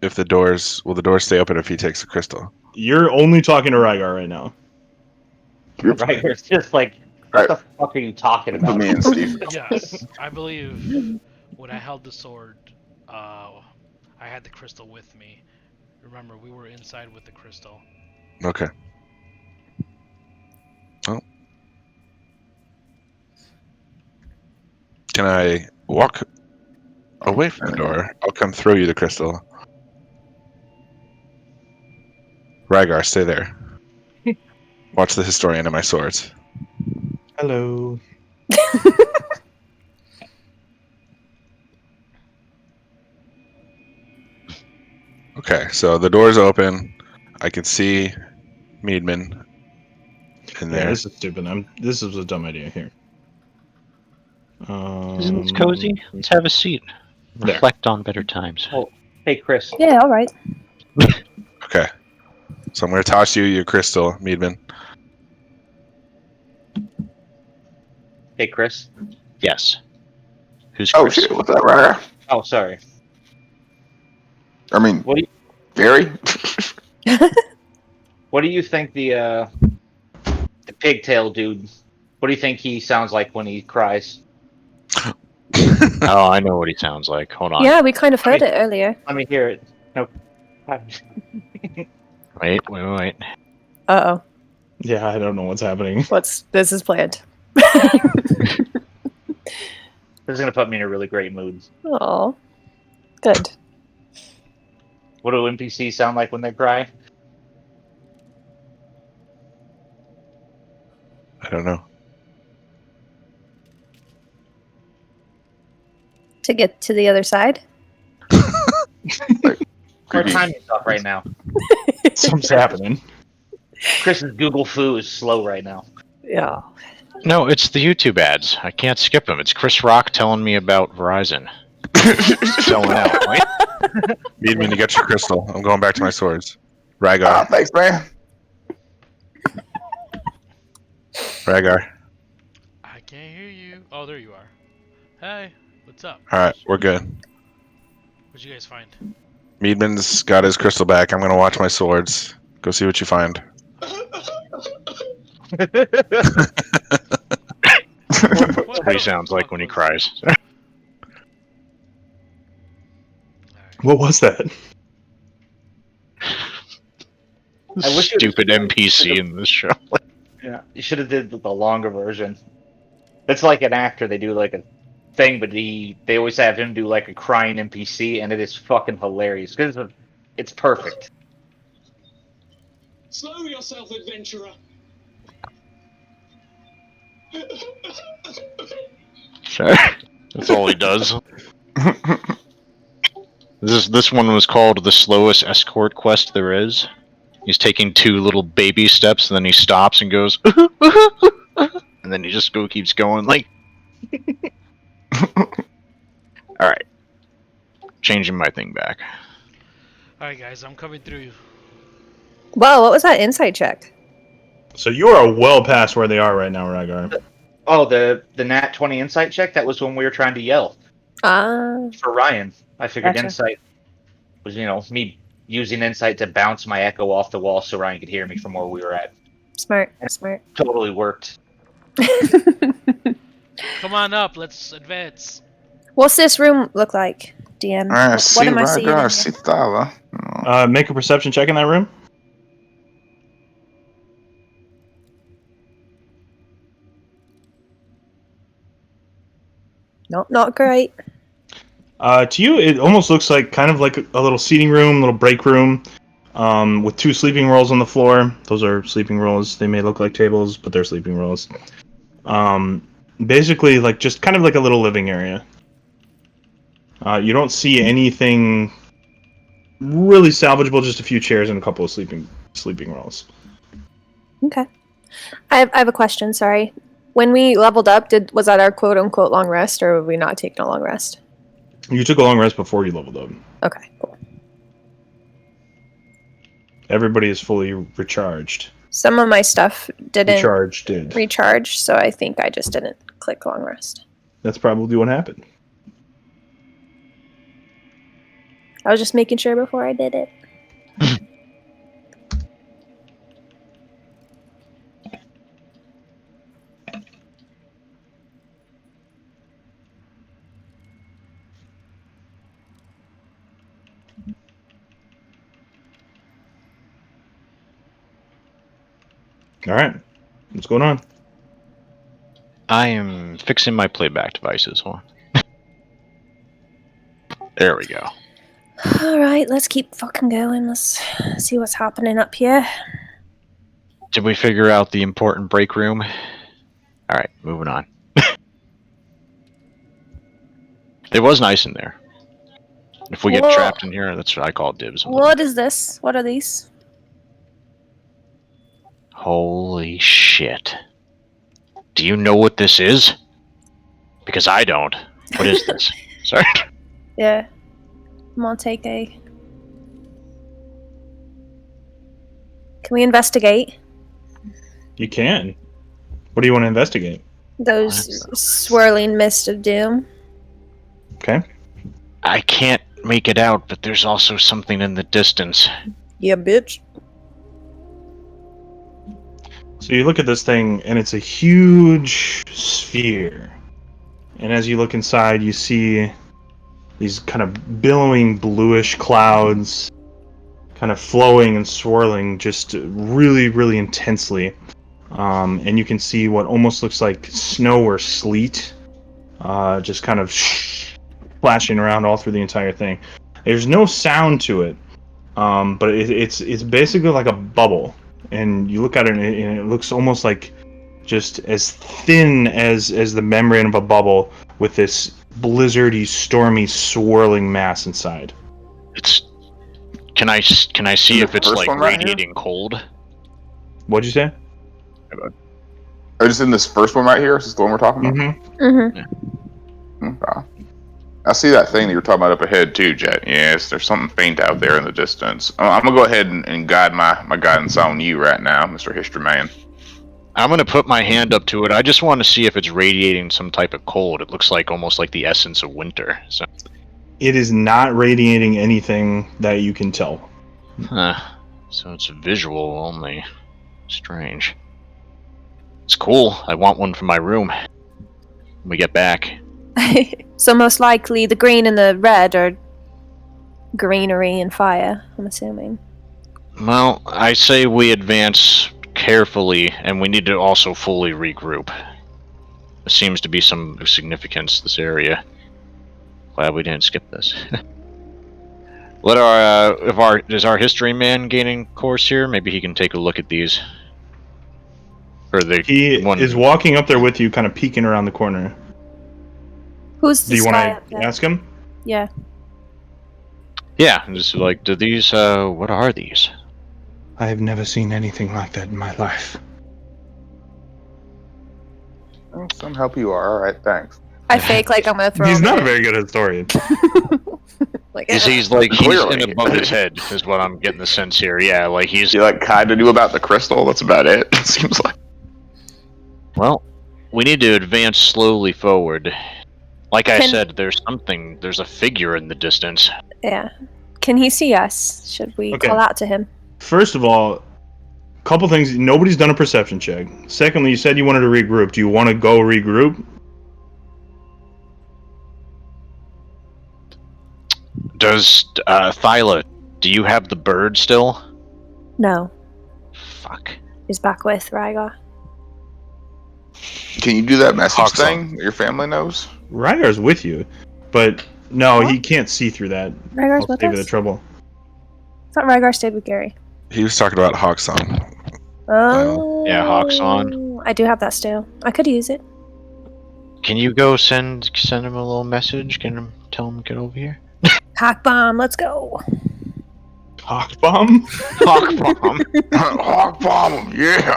If the doors will the doors stay open if he takes the crystal? You're only talking to Rygar right now. Right, it's just like, what the fuck are you talking Put about? me in, Steve. Yes, I believe when I held the sword, I had the crystal with me. Remember, we were inside with the crystal. Okay. Oh. Can I walk away from the door? I'll come throw you the crystal. Rygar, stay there. Watch the historian of my swords. Hello. Okay, so the door's open. I can see Meadman in Yeah, there. this is stupid. This is a dumb idea here. Isn't this cozy? Let's have a seat. Reflect on better times. Oh, hey, Chris. Yeah, all right. Okay. So I'm going to toss you your crystal, Meadman. Hey, Chris. Yes. Who's Oh Chris? shit! What's up, Ryder? Oh, sorry. I mean, What do you, Gary. what do you think the pigtail dude? What do you think he sounds like when he cries? Oh, I know what he sounds like. Hold on. Yeah, we kind of heard it earlier. Let me hear it. No. Wait. Uh oh. Yeah, I don't know what's happening. This is planned. This is gonna put me in a really great mood. Oh, good. What do NPCs sound like when they cry? I don't know. To get to the other side. We're timing stuff right now. Something's happening. Chris's Google Foo is slow right now. Yeah. No, it's the YouTube ads. I can't skip them. It's Chris Rock telling me about Verizon. Selling out, right? Meadman, you got your crystal. I'm going back to my swords. Rygar. Thanks, man. Rygar. I can't hear you. Oh, there you are. Hey, what's up? Alright, we're good. What'd you guys find? Meadman's got his crystal back. I'm going to watch my swords. Go see what you find. What he sounds like when he cries. What was that? I wish it Stupid NPC in this show. Yeah, you should have did the longer version. It's like an actor; they do like a thing, but they always have him do like a crying NPC, and it is fucking hilarious because it's perfect. Slow yourself, adventurer. That's all he does. This one was called the slowest escort quest there is. He's taking 2 little baby steps, and then he stops and goes, and then he just keeps going like. All right, changing my thing back. All right, guys, I'm coming through. Whoa, what was that insight check? So you are well past where they are right now, Rygar. Oh, the Nat 20 insight check. That was when we were trying to yell for Ryan. I figured Gotcha. insight was me using insight to bounce my echo off the wall so Ryan could hear me from where we were at. Smart. Totally worked. Come on up, let's advance. What's this room look like, DM? What am I seeing? in here? Make a perception check in that room. No, not great. To you, it almost looks like kind of like a little seating room, little break room, with 2 sleeping rolls on the floor. Those are sleeping rolls. They may look like tables, but they're sleeping rolls. Basically, like just kind of like a little living area. You don't see anything really salvageable. Just a few chairs and a couple of sleeping rolls. Okay. I have a question. Sorry. When we leveled up, was that our quote unquote long rest, or were we not taking a long rest? You took a long rest before you leveled up. Okay, cool. Everybody is fully recharged. Some of my stuff didn't did. recharge, so I think I just didn't click long rest. That's probably what happened. I was just making sure before I did it. All right. What's going on? I am fixing my playback devices. Hold on. There we go. Alright, let's keep fucking going. Let's see what's happening up here. Did we figure out the important break room? Alright, moving on. It was nice in there. If we get trapped in here, that's what I call dibs. What is this? What are these? Holy shit. Do you know what this is? Because I don't. What is this? Sorry. Yeah. I'm gonna take a... Can we investigate? You can. What do you want to investigate? Those swirling mist of doom. Okay. I can't make it out, but there's also something in the distance. Yeah, bitch. So you look at this thing, and it's a huge sphere. And as you look inside, you see these kind of billowing bluish clouds kind of flowing and swirling just really, really intensely. And you can see what almost looks like snow or sleet just kind of flashing around all through the entire thing. There's no sound to it, but it's basically like a bubble. And you look at it, and it looks almost like just as thin as the membrane of a bubble with this blizzardy, stormy, swirling mass inside. Can I see if it's like radiating cold? What'd you say? Or just in this first one right here? Is this the one we're talking about? Mm-hmm. Okay. I see that thing that you were talking about up ahead too, Jet. Yes, there's something faint out there in the distance. I'm gonna go ahead and guide my guidance on you right now, Mr. History Man. I'm gonna put my hand up to it. I just want to see if it's radiating some type of cold. It looks like almost like the essence of winter. So it is not radiating anything that you can tell. Huh. So it's visual only. Strange. It's cool. I want one for my room when we get back. So most likely the green and the red are greenery and fire, I'm assuming. Well, I say we advance carefully, and we need to also fully regroup. There seems to be some significance to this area. Glad we didn't skip this. Is our history man gaining course here? Maybe he can take a look at these. He is walking up there with you, kind of peeking around the corner. Who's Do you want to ask him? Yeah. Yeah, just like, do these, what are these? I have never seen anything like that in my life. Well, some help you are. All right, thanks. I fake like I'm gonna throw. He's not a very good historian. Like, he's in above his head, is what I'm getting the sense here. Yeah, like he's. He like kind of knew about the crystal. That's about it. It seems like. Well, we need to advance slowly forward. Like I said, there's a figure in the distance. Yeah. Can he see us? Should we call out to him? First of all, a couple things. Nobody's done a perception check. Secondly, you said you wanted to regroup. Do you want to go regroup? Does, Thyla, do you have the bird still? No. Fuck. He's back with Rygar. Can you do that message thing that your family knows? Rygar's with you, but no, he can't see through that. Rygar's with us? The trouble. I thought Rygar stayed with Gary. He was talking about Hawksong. Oh. Yeah, Hawksong. I do have that still. I could use it. Can you go send him a little message? Tell him to get over here? Hawk bomb, let's go. Hawk bomb? Hawk bomb. Hawk bomb, yeah.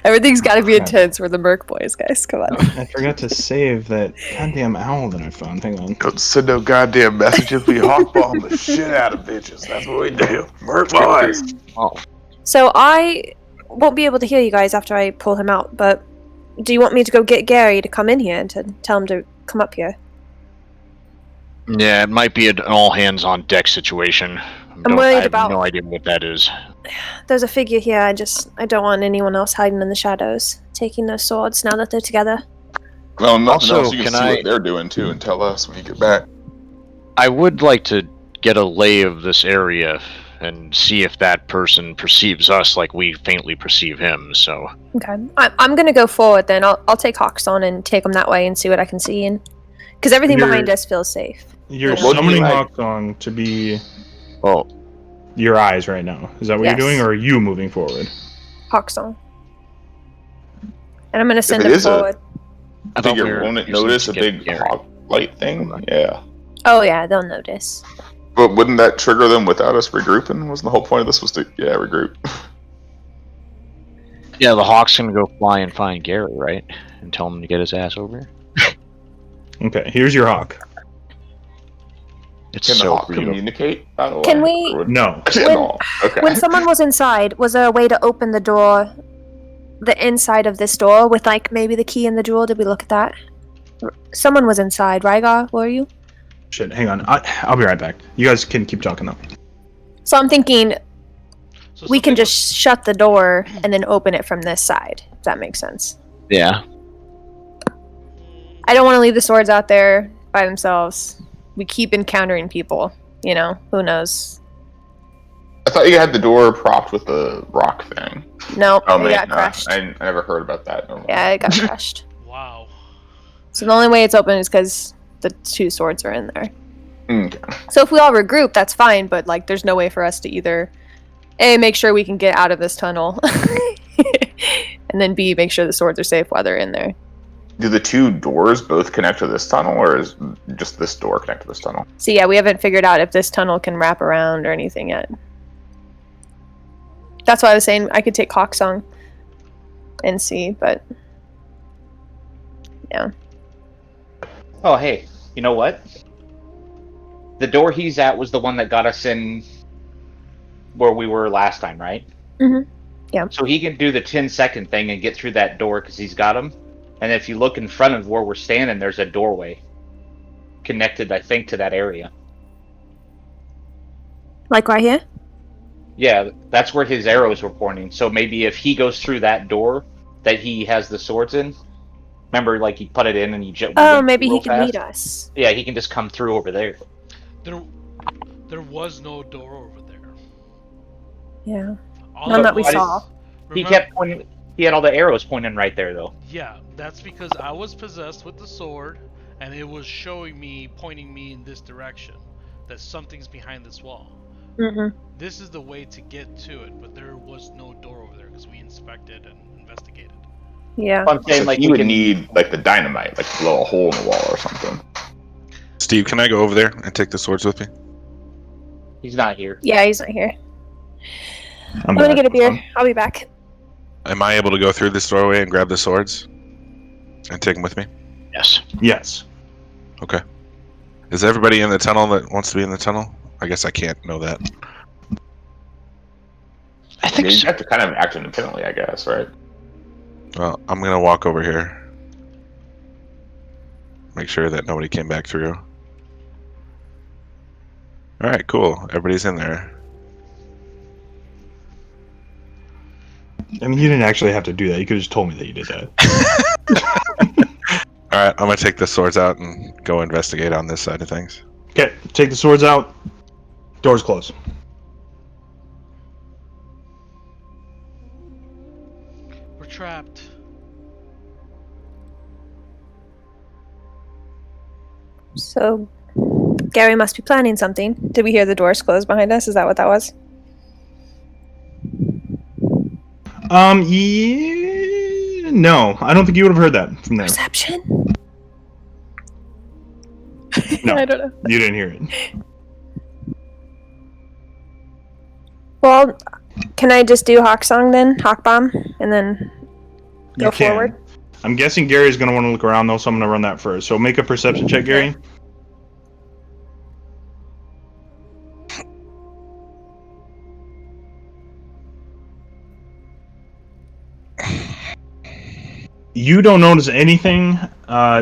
Everything's got to be intense. We're the Merc boys, guys. Come on. I forgot to save that goddamn owl that I found. Hang on. Don't send no goddamn messages. We hawkbomb the shit out of bitches. That's what we do. Merc boys. Oh, So I won't be able to hear you guys after I pull him out, but do you want me to go get Gary to come in here and to tell him to come up here? yeah, it might be an all hands on deck situation. worried I have about- no idea what that is. There's a figure here. I don't want anyone else hiding in the shadows, taking those swords now that they're together. Well, nothing Also, else. You can can see I- what they're doing too, and tell us when you get back. I would like to get a lay of this area and see if that person perceives us like we faintly perceive him. So Okay, I'm gonna go forward then. I'll take Hawks on and take them that way and see what I can see in, because everything You're- behind us feels safe. You're What summoning do you- Hawksong to be oh, your eyes right now. Is that what Yes. you're doing, or are you moving forward? Hawks on, and I'm gonna send it him is a- forward. I thought we Figure were won't it using notice to a get big Gary. hawk light thing? Yeah. Oh yeah, they'll notice. But wouldn't that trigger them without us regrouping? Wasn't the whole point of this was to regroup? Yeah, the Hawk's gonna go fly and find Gary, right? And tell him to get his ass over here. Okay, here's your hawk. It's Can the so hawk beautiful. communicate? By the way? Can we- Or would- No. Actually, When- no. Okay. When someone was inside, was there a way to open the door, the inside of this door, with like maybe the key in the jewel? Did we look at that? Someone was inside. Rygar, were you? Shit, hang on. I'll be right back. You guys can keep talking though. So I'm thinking So we can something just shut the door and then open it from this side. If that makes sense. Yeah. I don't want to leave the swords out there by themselves. We keep encountering people. You know, who knows? I thought you had the door propped with the rock thing. Nope, Oh it man, got no, crushed. I never heard about that. Never mind. Yeah, it got crushed. Wow. So the only way it's open is because the two swords are in there. Okay. So if we all regroup, that's fine, but like there's no way for us to either A, make sure we can get out of this tunnel and then B, make sure the swords are safe while they're in there. Do the two doors both connect to this tunnel, or is just this door connect to this tunnel? So yeah, we haven't figured out if this tunnel can wrap around or anything yet. That's why I was saying I could take Hawksong and see, but yeah. Oh, hey, you know what? The door he's at was the one that got us in where we were last time, right? Mhm. Yeah. So he can do the 10-second thing and get through that door because he's got him. And if you look in front of where we're standing, there's a doorway connected, I think, to that area. Like right here? Yeah, that's where his arrows were pointing. So maybe if he goes through that door that he has the swords in, remember, like he put it in and he just Oh, maybe he can lead us. Yeah, he can just come through over there. There was no door over there. Yeah. All None it that we was- saw. He remember- kept pointing. He had all the arrows pointing right there, though. Yeah, that's because I was possessed with the sword, and it was showing me, pointing me in this direction, that something's behind this wall. Mm-hmm. This is the way to get to it, but there was no door over there because we inspected and investigated. Yeah. I'm saying, So like, you we would can need like the dynamite, like blow a hole in the wall or something. Steve, can I go over there and take the swords with me? He's not here. Yeah, he's not here. I'm back. gonna get a beer. I'll be back. Am I able to go through this doorway and grab the swords and take them with me? Yes. Yes. Okay. Is everybody in the tunnel that wants to be in the tunnel? I guess I can't know that. I I think mean, you so. have to kind of act independently, I guess, right? Well, I'm gonna walk over here. Make sure that nobody came back through. Alright, cool. Everybody's in there. I mean, you didn't actually have to do that. You could have just told me that you did that. Alright, I'm gonna take the swords out and go investigate on this side of things. Okay, take the swords out. Doors closed. We're trapped. So Gary must be planning something. Did we hear the doors close behind us? Is that what that was? Yeah, no, I don't think you would have heard that from there. Perception? No. I don't know. You didn't hear it. Well, can I just do Hawk Song then? Hawk Bomb? And then go forward? I'm guessing Gary's going to want to look around, though, so I'm going to run that first. So make a perception check, Gary. You don't notice anything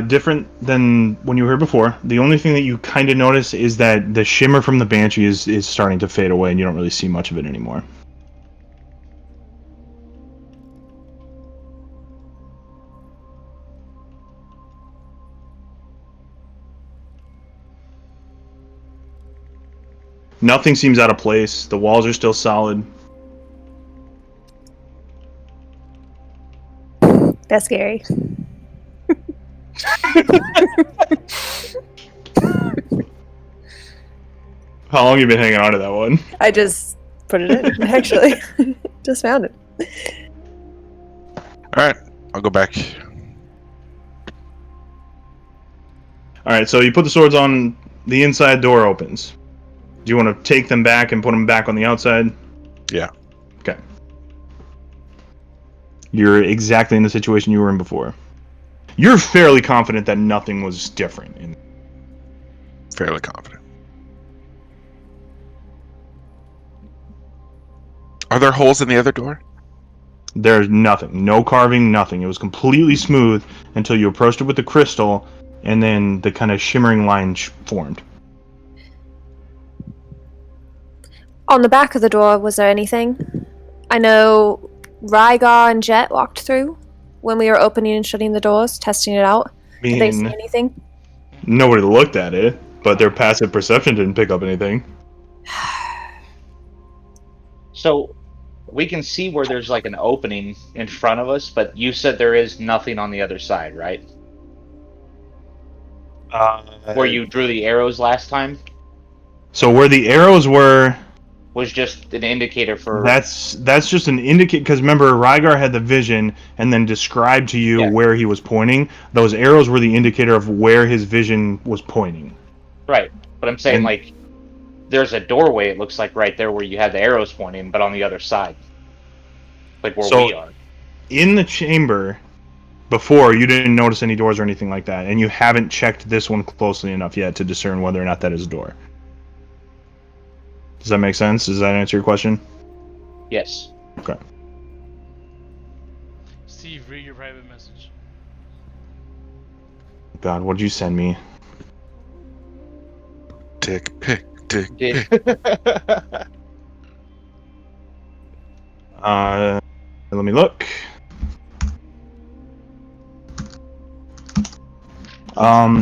different than when you were here before. The only thing that you kind of notice is that the shimmer from the Banshee is starting to fade away, and you don't really see much of it anymore. Nothing seems out of place. The walls are still solid. That's scary. How long have you been hanging on to that one? I just put it in, actually. Just found it. Alright, I'll go back. Alright, so you put the swords on, the inside door opens. Do you want to take them back and put them back on the outside? Yeah. Okay. You're exactly in the situation you were in before. You're fairly confident that nothing was different. Fairly confident. Are there holes in the other door? There's nothing. No carving, nothing. It was completely smooth until you approached it with the crystal, and then the kind of shimmering line formed. On the back of the door, was there anything? I know Rygar and Jet walked through when we were opening and shutting the doors, testing it out. Did they see anything? Nobody looked at it, but their passive perception didn't pick up anything. So we can see where there's like an opening in front of us, but you said there is nothing on the other side, right? Where you drew the arrows last time? So where the arrows were was just an indicator for... That's just an indicator, because remember, Rygar had the vision and then described to you where he was pointing. Those arrows were the indicator of where his vision was pointing. Right, but I'm saying, like, there's a doorway, it looks like, right there where you had the arrows pointing, but on the other side. Like where we are. In the chamber, before, you didn't notice any doors or anything like that, and you haven't checked this one closely enough yet to discern whether or not that is a door. Does that make sense? Does that answer your question? Yes. Okay. Steve, read your private message. God, what did you send me? Dick pic, dick pic. Let me look.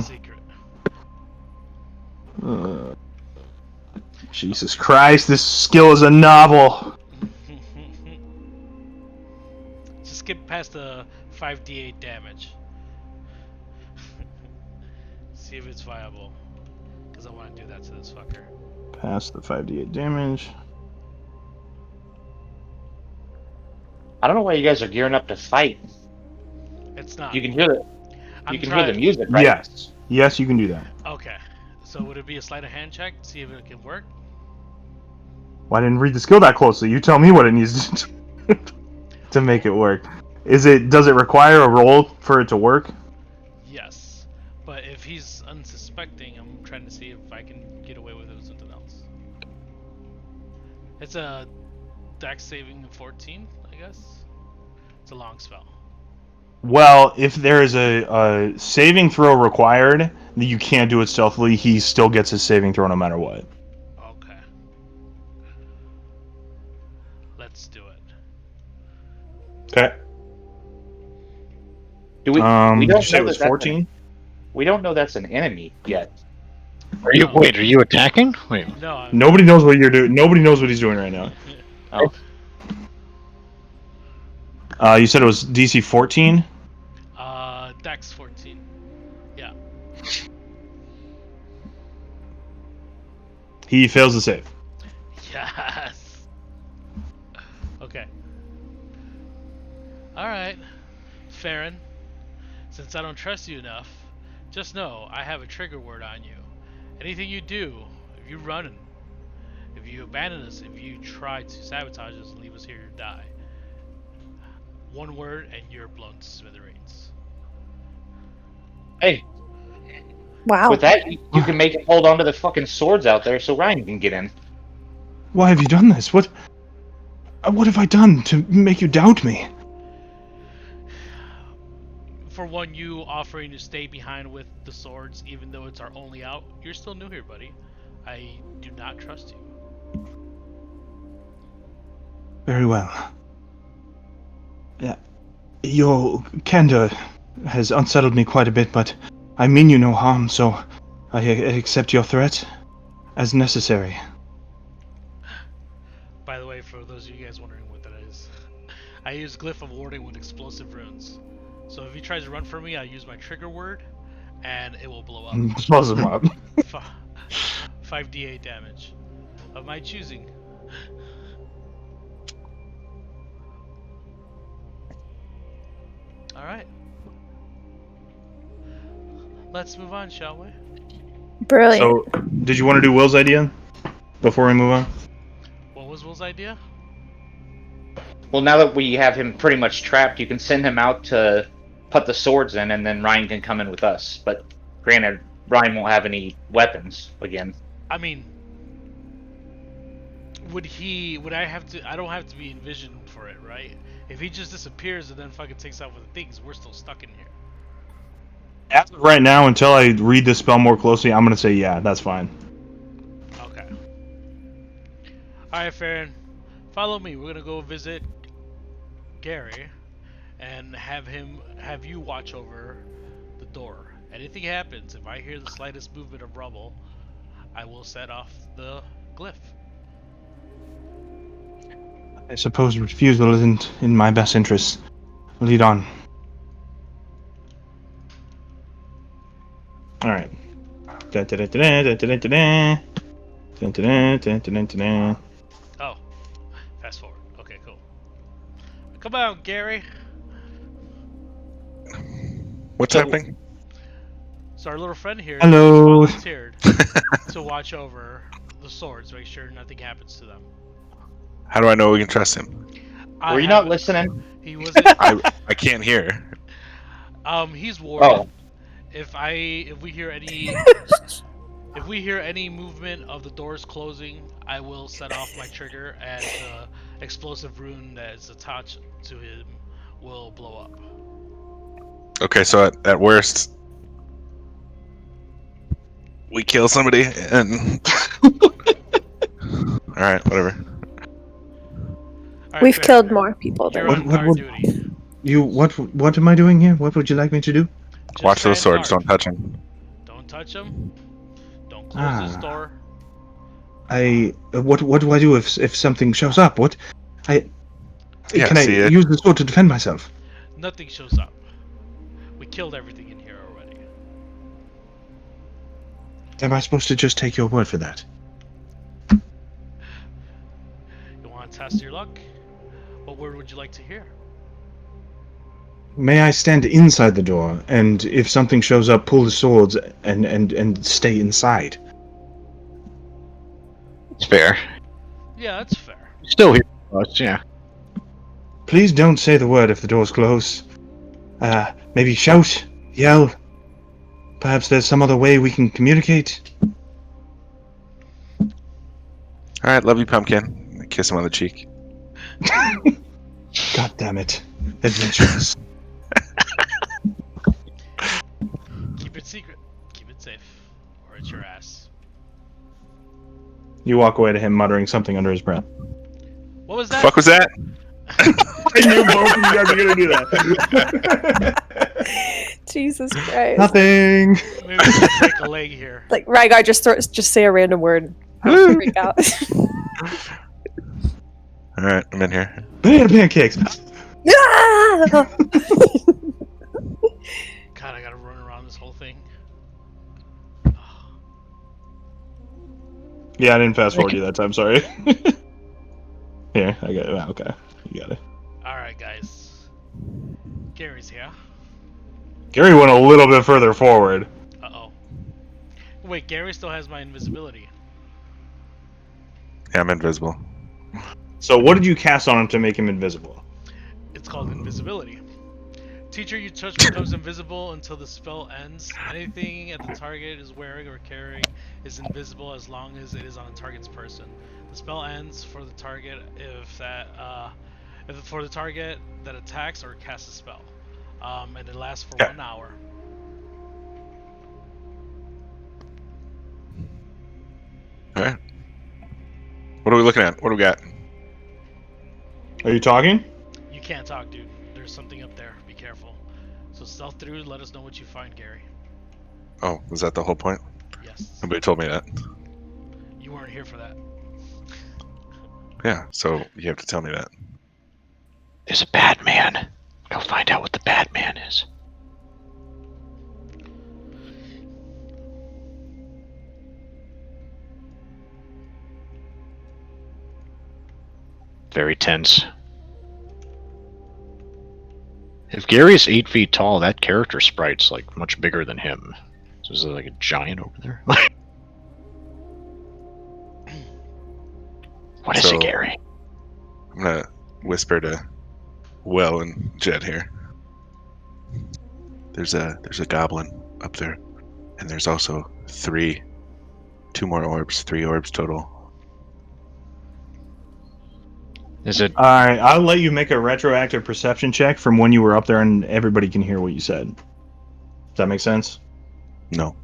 Secret. Jesus Christ, this skill is a novel. Just skip past the 5d8 damage. See if it's viable. Because I want to do that to this fucker. Past the 5d8 damage. I don't know why you guys are gearing up to fight. It's not. You can hear it. You can hear the music, right? Yes. Yes, you can do that. Okay. So would it be a sleight of hand check to see if it can work? Well, I didn't read the skill that closely. You tell me what it needs to do to make it work. Does it require a roll for it to work? Yes. But if he's unsuspecting, I'm trying to see if I can get away with it with something else. It's a dex saving 14, I guess. It's a long spell. Well, if there is a saving throw required, that you can't do it stealthily, he still gets his saving throw no matter what. Okay. Let's do it. Okay. Do we? We did don't you say know it was that 14? We don't know that's an enemy yet. Are you? Wait, are you attacking? Wait. No. Nobody knows what you're doing. Nobody knows what he's doing right now. Oh. You said it was DC 14? Dex 14. Yeah. He fails the save. Yes. Okay. Alright. Farron, since I don't trust you enough, just know I have a trigger word on you. Anything you do, if you run, if you abandon us, if you try to sabotage us and leave us here to die, One word, and you're blown to smithereens. Hey, Wow. with that, you can make it hold on to the fucking swords out there so Ryan can get in. Why have you done this? What have I done to make you doubt me? For one, you offering to stay behind with the swords, even though it's our only out, you're still new here, buddy. I do not trust you. Very well. Yeah, your candor has unsettled me quite a bit, but I mean you no harm, so I accept your threat as necessary. By the way, for those of you guys wondering what that is, I use Glyph of Warding with explosive runes. So if he tries to run for me, I use my trigger word, and it will blow up. Blows him up. 5d8 damage of my choosing. Alright. Let's move on, shall we? Brilliant. So, did you want to do Will's idea before we move on? What was Will's idea? Well, now that we have him pretty much trapped, you can send him out to put the swords in, and then Ryan can come in with us. But granted, Ryan won't have any weapons again. I mean, would I have to? I don't have to be envisioned for it, right? If he just disappears and then fucking takes off with the things, we're still stuck in here. As of right now, until I read this spell more closely, I'm gonna say yeah, that's fine. Okay. Alright, Farron. Follow me. We're gonna go visit Gary and have you watch over the door. Anything happens, if I hear the slightest movement of rubble, I will set off the glyph. I suppose refusal isn't in my best interest. Lead on. Alright. Oh, fast forward. Okay, cool. Come on, Gary. What's happening? So our little friend here Hello. volunteered to watch over the swords, make sure nothing happens to them. How do I know we can trust him? Were you not listening? He wasn't. I can't hear. He's warded. Oh. If we hear any movement of the doors closing, I will set off my trigger, and the explosive rune that is attached to him will blow up. Okay, so at worst, we kill somebody and. All right, whatever. All right, We've fair. killed more people You're than on What guard would- duty. What am I doing here? What would you like me to do? Just Watch those stand swords. guard. Don't touch them. Don't touch them. Don't close this door. What do I do if something shows up? Yeah, Can I see it. use the sword to defend myself? Nothing shows up. We killed everything in here already. Am I supposed to just take your word for that? You want to test your luck? What word would you like to hear? May I stand inside the door, and if something shows up, pull the swords and stay inside? It's fair. Yeah, that's fair. Still here for us, yeah. Please don't say the word if the door's closed. Maybe shout, yell. Perhaps there's some other way we can communicate. All right, love you, pumpkin. I kiss him on the cheek. God damn it. Adventurous. Keep it secret. Keep it safe. Or it's your ass. You walk away to him muttering something under his breath. What was that? Fuck was that? I knew both of you guys were gonna do that. Jesus Christ. Nothing. Maybe we should break a leg here. Like Rygar, just say a random word. I'll freak out. All right, I'm in here. Banana pancakes. Ah! God, I gotta run around this whole thing. Yeah, I didn't fast forward you that time. Sorry. Here, I got it. Okay, you got it. Alright, guys. Gary's here. Gary went a little bit further forward. Uh-oh. Wait, Gary still has my invisibility. Yeah, I'm invisible. So what did you cast on him to make him invisible? It's called invisibility. Teacher you touch becomes invisible until the spell ends. Anything at the target is wearing or carrying is invisible as long as it is on the target's person. The spell ends for the target if for the target that attacks or casts a spell, and it lasts for 1 hour. All right. What are we looking at? What do we got? Are you talking? You can't talk, dude. There's something up there. Be careful. So stealth through. Let us know what you find, Gary. Oh, was that the whole point? Yes. Nobody told me that. You weren't here for that. Yeah, so you have to tell me that. There's a bad man. Go find out what the bad man is. Very tense. If Gary's 8 feet tall, that character sprite's like much bigger than him. So is there like a giant over there? What is it, Gary? I'm gonna whisper to Will and Jed here. There's a goblin up there, and there's also 2 more orbs, 3 orbs total. Is it? Alright, I'll let you make a retroactive perception check from when you were up there and everybody can hear what you said. Does that make sense? No.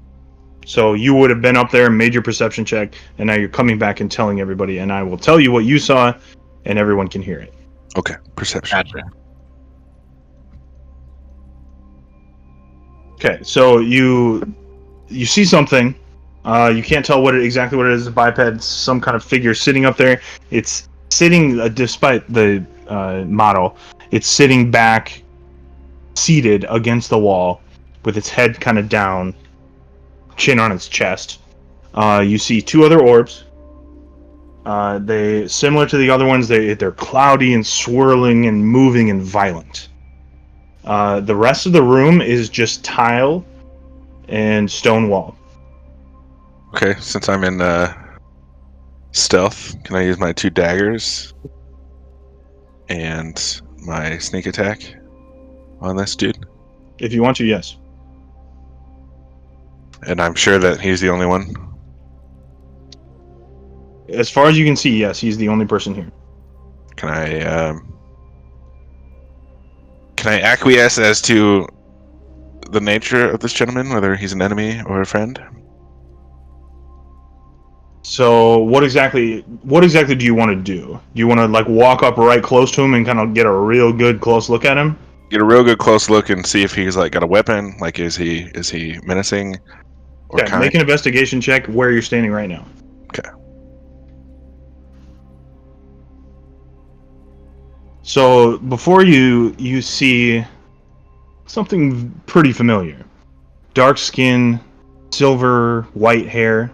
So you would have been up there and made your perception check, and now you're coming back and telling everybody, and I will tell you what you saw, and everyone can hear it. Okay, perception. Gotcha. Okay, so you see something. You can't tell exactly what it is. A biped, some kind of figure sitting up there. It's sitting, despite the model, it's sitting back, seated against the wall, with its head kind of down, chin on its chest. You see 2 other orbs. They similar to the other ones. They're cloudy and swirling and moving and violent. The rest of the room is just tile and stone wall. Okay, since I'm in stealth, can I use my 2 daggers and my sneak attack on this dude? If you want to, yes. And I'm sure that he's the only one. As far as you can see, yes, he's the only person here. Can I acquiesce as to the nature of this gentleman, whether he's an enemy or a friend? So, what exactly do you want to do? Do you want to like walk up right close to him and kind of get a real good close look at him? Get a real good close look and see if he's like got a weapon. Like, is he menacing? Or Okay, make an investigation check where you're standing right now. Okay. So before you see something pretty familiar. Dark skin, silver white hair.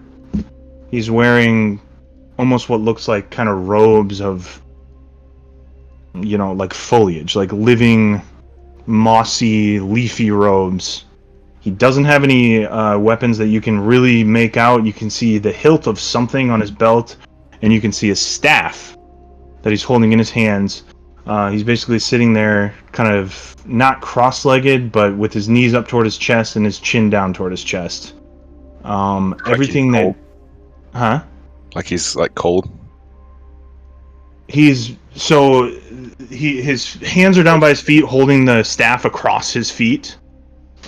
He's wearing almost what looks like kind of robes of, like foliage, like living, mossy, leafy robes. He doesn't have any weapons that you can really make out. You can see the hilt of something on his belt, and you can see a staff that he's holding in his hands. He's basically sitting there, kind of not cross-legged, but with his knees up toward his chest and his chin down toward his chest. Everything that, like he's like cold. His hands are down by his feet, holding the staff across his feet.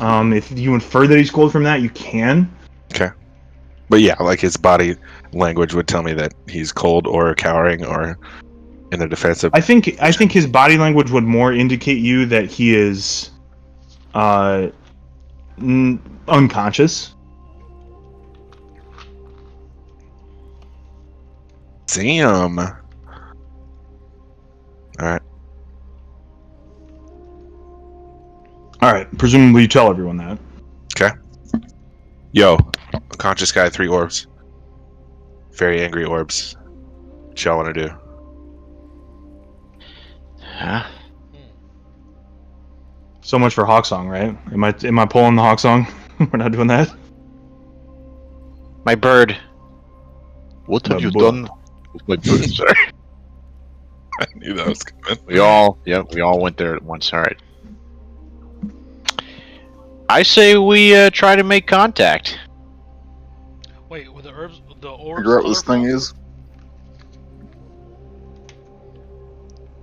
If you infer that he's cold from that, you can. Okay. But yeah, like his body language would tell me that he's cold or cowering or in a defensive. I think his body language would more indicate you that he is unconscious. Damn. All right. All right. Presumably, you tell everyone that. Okay. Yo, unconscious guy, 3 orbs. Very angry orbs. What y'all want to do? Huh? So much for Hawksong, right? Am I pulling the Hawksong? We're not doing that. My bird. What have you done with my bird, sir? I knew that was coming. We all went there at once. All right. I say we try to make contact. Wait, were the orbs Figure out what this thing colorful? is.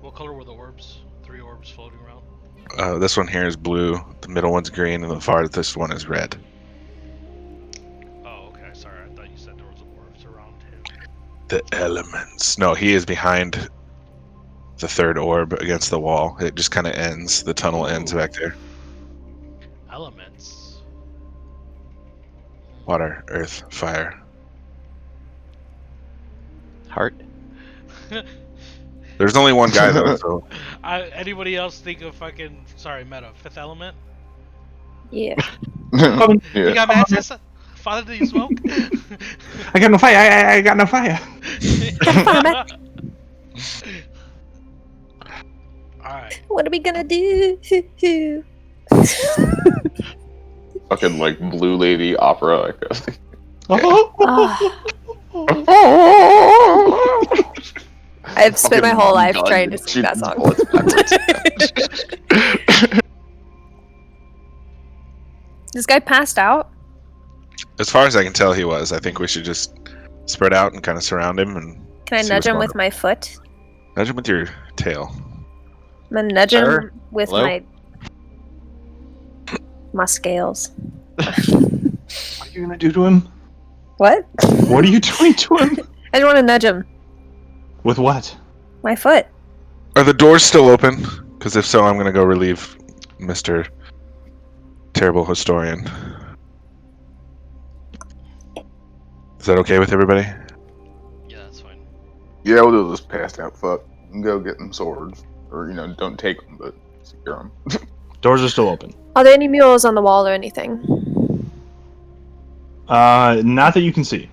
What color were the orbs? 3 orbs floating around. This one here is blue. The middle one's green, and the farthest one is red. Oh, okay. Sorry, I thought you said there was orbs around him. The elements. No, he is behind the third orb against the wall. It just kind of ends. The tunnel ends back there. Elements. Water, earth, fire. Heart. There's only one guy though, so Anybody else think of fucking meta 5th element? Yeah. You Yeah. got matches? Father, do you smoke? I got no fire. I got no fire. Alright. What are we gonna do? Fucking like Blue Lady opera. I guess. I've spent my whole life trying to sing that song. This guy passed out? as far as I can tell, he was. I think we should just spread out and kind of surround him and. Can I see nudge what's him going with on. my foot? Nudge him with your tail. I'm gonna nudge Sir? him with Hello? my scales. What are you gonna do to him? What? What are you doing to him? I just want to nudge him. With what? My foot. Are the doors still open? Because if so, I'm gonna go relieve Mr. Terrible Historian. Is that okay with everybody? Yeah, that's fine. Yeah, we'll do this passed out fuck. And go get them swords. Or, don't take them, but secure them. Doors are still open. Are there any murals on the wall or anything? Not that you can see.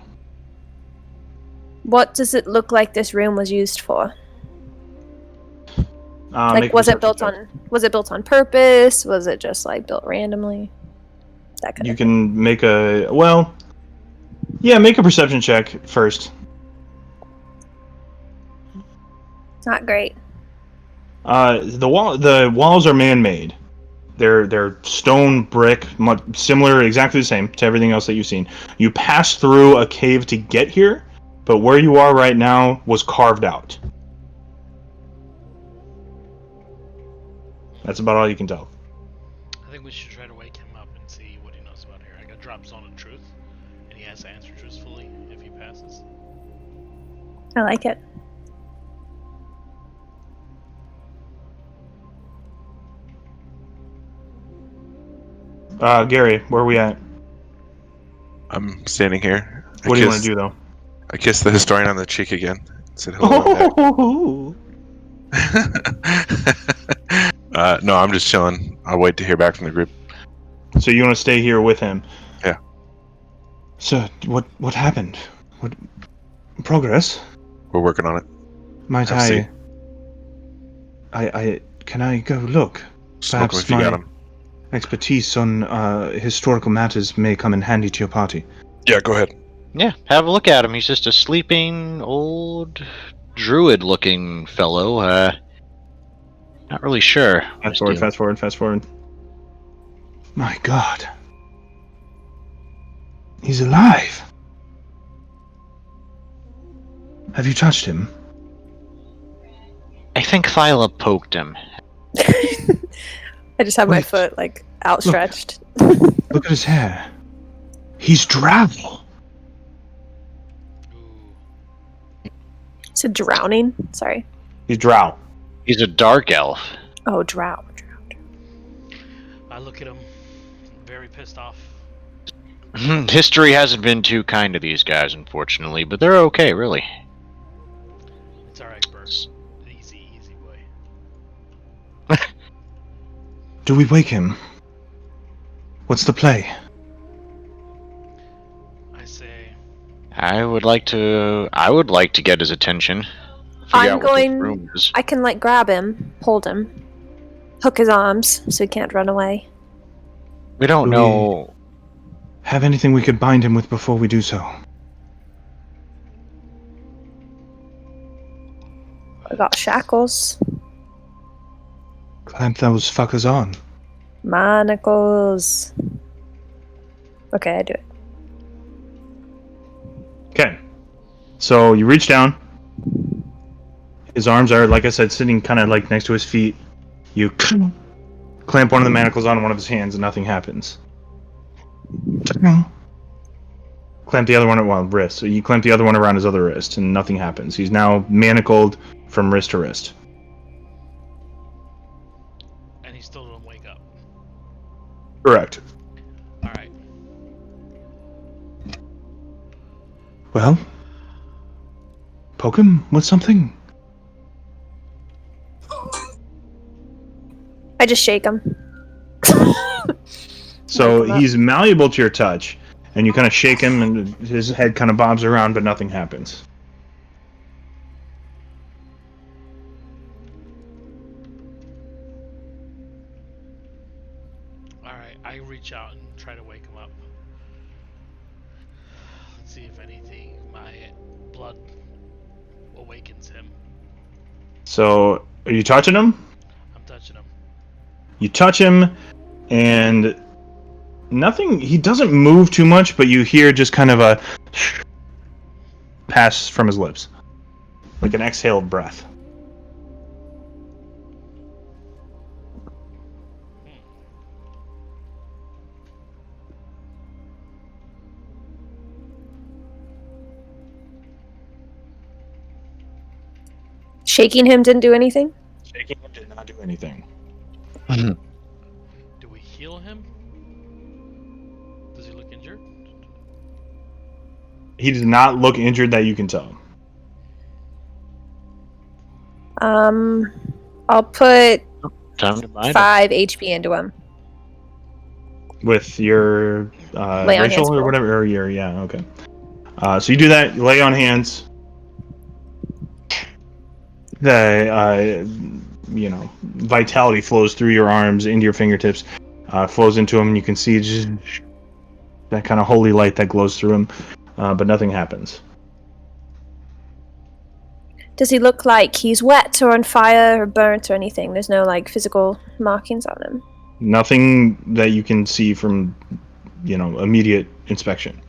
What does it look like this room was used for? Make Like, a was it perception check. built on purpose? Was it just like built randomly? That kind You of can make make a perception check first. not great. The walls are man-made. They're stone, brick, similar, exactly the same to everything else that you've seen. You pass through a cave to get here, but where you are right now was carved out. That's about all you can tell. I think we should try to wake him up and see what he knows about here. I got drop zone of truth, and he has to answer truthfully if he passes. I like it. Gary, where are we at? I'm standing here. What do you want to do, though? I kissed the historian on the cheek again. Said hello. No, I'm just chilling. I'll wait to hear back from the group. So you want to stay here with him? Yeah. So what happened? What progress? We're working on it. Might Have a seat. I can I go look? Smoke 'em Perhaps if you got my 'em. expertise on historical matters may come in handy to your party. Yeah, go ahead. Yeah, have a look at him. He's just a sleeping, old, druid-looking fellow. Not really sure. Fast forward. My God. He's alive. Have you touched him? I think Thyla poked him. I just have my Wait. foot like outstretched. Look at his hair. He's drow. Ooh. So drowning? Sorry. He's drow. He's a dark elf. Oh, drow. I look at him, very pissed off. History hasn't been too kind to these guys, unfortunately, but they're okay, really. It's alright, Bert. Easy boy. Do we wake him? What's the play? I say, I would like to get his attention. Figure I'm out what this going- room is. I can like grab him, hold him, hook his arms so he can't run away. We don't Do know. Have anything we could bind him with before we do so? I got shackles. Clamp those fuckers on. Manacles. Okay, I do it. Okay. So you reach down. His arms are, like I said, sitting kind of like next to his feet. You clamp one of the manacles on one of his hands and nothing happens. Clamp the other one at wrist. So you clamp the other one around his other wrist and nothing happens. He's now manacled from wrist to wrist. And he still don't wake up. Correct. Alright. Well, poke him with something. I just shake him. So he's malleable to your touch, and you kind of shake him, and his head kind of bobs around, but nothing happens. Alright, I reach out and try to wake him up. Let's see if anything, my blood awakens him. So, are you touching him? I'm touching him. You touch him, and nothing. He doesn't move too much, but you hear just kind of a pass from his lips, like an exhaled breath. Shaking him didn't do anything? Shaking him did not do anything. Do we heal him? Does he look injured? He does not look injured that you can tell. I'll put Time to buy 5 HP into him. With your Lay on hands Rachel or roll. whatever, or your, yeah, okay. So you do that, you lay on hands. The vitality flows through your arms into your fingertips, flows into him, and you can see just that kind of holy light that glows through him, but nothing happens. Does he look like he's wet or on fire or burnt or anything? There's no like physical markings on him. Nothing that you can see from, immediate inspection.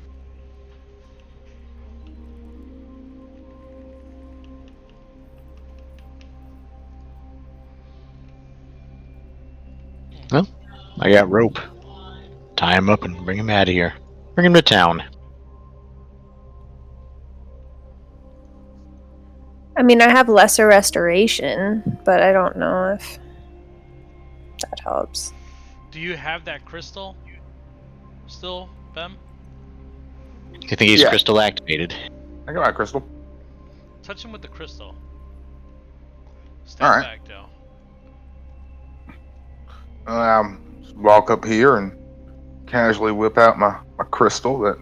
Well, I got rope. Tie him up and bring him out of here. Bring him to town. I mean, I have lesser restoration, but I don't know if that helps. Do you have that crystal still, Bem? You think he's crystal activated? I got my crystal. Touch him with the crystal. Step All right. back, Joe. Walk up here and casually whip out my crystal that I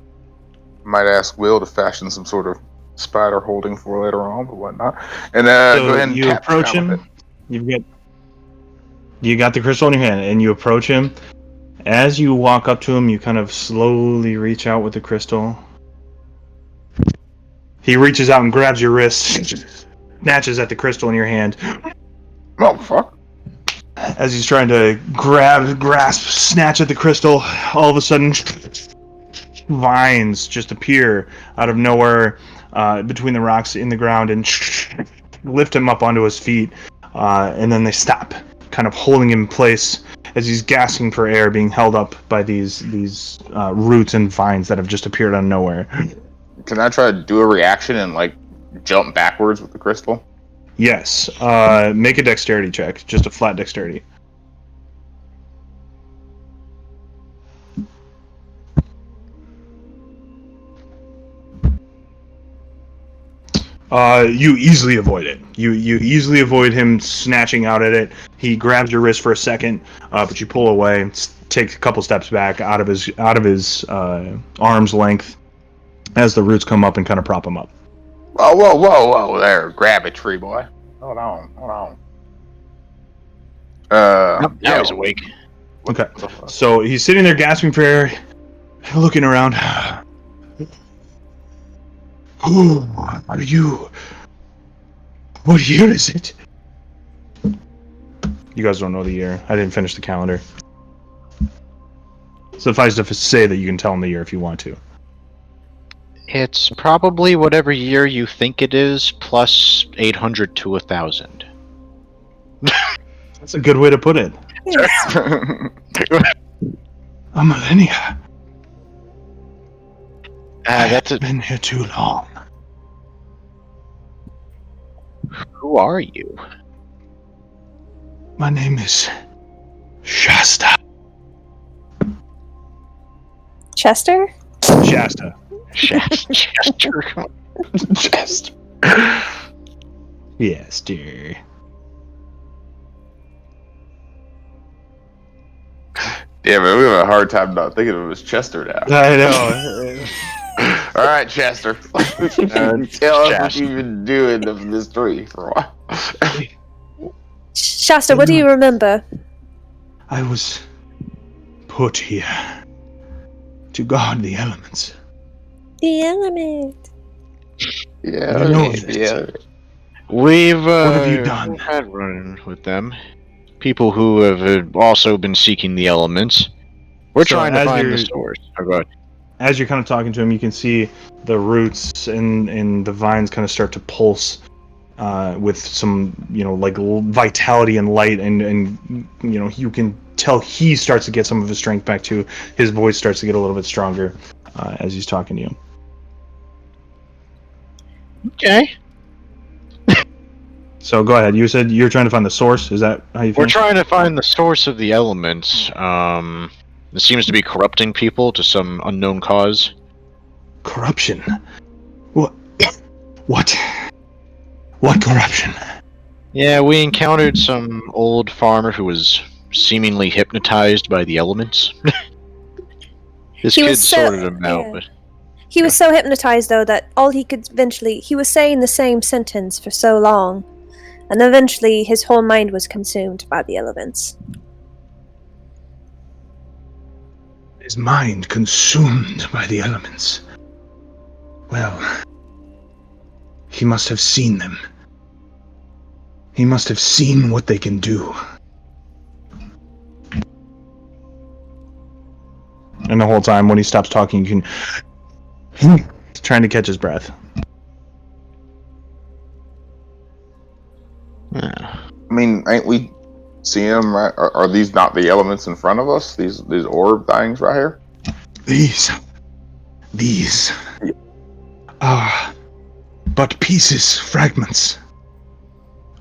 might ask Will to fashion some sort of spider holding for later on, but whatnot. And So go ahead and you tap approach down with him. You got the crystal in your hand, and you approach him. As you walk up to him, you kind of slowly reach out with the crystal. He reaches out and grabs your wrist, snatches at the crystal in your hand. Oh, fuck. As he's trying to grasp, snatch at the crystal, all of a sudden, vines just appear out of nowhere between the rocks in the ground and lift him up onto his feet. And then they stop, kind of holding him in place as he's gasping for air, being held up by these roots and vines that have just appeared out of nowhere. Can I try to do a reaction and jump backwards with the crystal? Yes. Make a dexterity check, just a flat dexterity. You easily avoid it. You easily avoid him snatching out at it. He grabs your wrist for a second, but you pull away, take a couple steps back out of his arm's length as the roots come up and kind of prop him up. Whoa there, grab it, tree boy. Hold on. Now he's awake. Okay, so he's sitting there gasping for air, looking around. Who are you? What year is it? You guys don't know the year. I didn't finish the calendar. Suffice to say that you can tell them the year if you want to. It's probably whatever year you think it is, plus 800 to 1,000. That's a good way to put it. Yes. A millennia. That's I've been here too long. Who are you? My name is Shasta. Chester? Shasta. Chester. Chest. Yes, dear. Yeah, man, we have a hard time not thinking of him as Chester now. I know. All right, Chester. Tell us what you've been doing of this tree for a while. Shasta, what do you remember? I was put here to guard the elements. The element. Yeah, You know of it. yeah. We've What have you done? we've had run with them. People who have also been seeking the elements. We're So trying to as find the you're- source. Oh, go ahead. As you're kind of talking to him, you can see the roots and the vines kind of start to pulse with some, like vitality and light, and you can tell he starts to get some of his strength back too. His voice starts to get a little bit stronger as he's talking to you. Okay. So go ahead. You said you're trying to find the source. Is that how you feel? We're trying to find the source of the elements. It seems to be corrupting people to some unknown cause. Corruption. What? What? What corruption? Yeah, we encountered some old farmer who was seemingly hypnotized by the elements. His He was kids so- sorted him out, yeah. but He was so hypnotized, though, that all he could eventually... He was saying the same sentence for so long, and eventually his whole mind was consumed by the elements. His mind consumed by the elements. Well, he must have seen them. He must have seen what they can do. And the whole time, when he stops talking, you can... He's trying to catch his breath. yeah. I mean, ain't we seeing them, right? Are these not the elements in front of us? These orb things right here? These are but pieces, fragments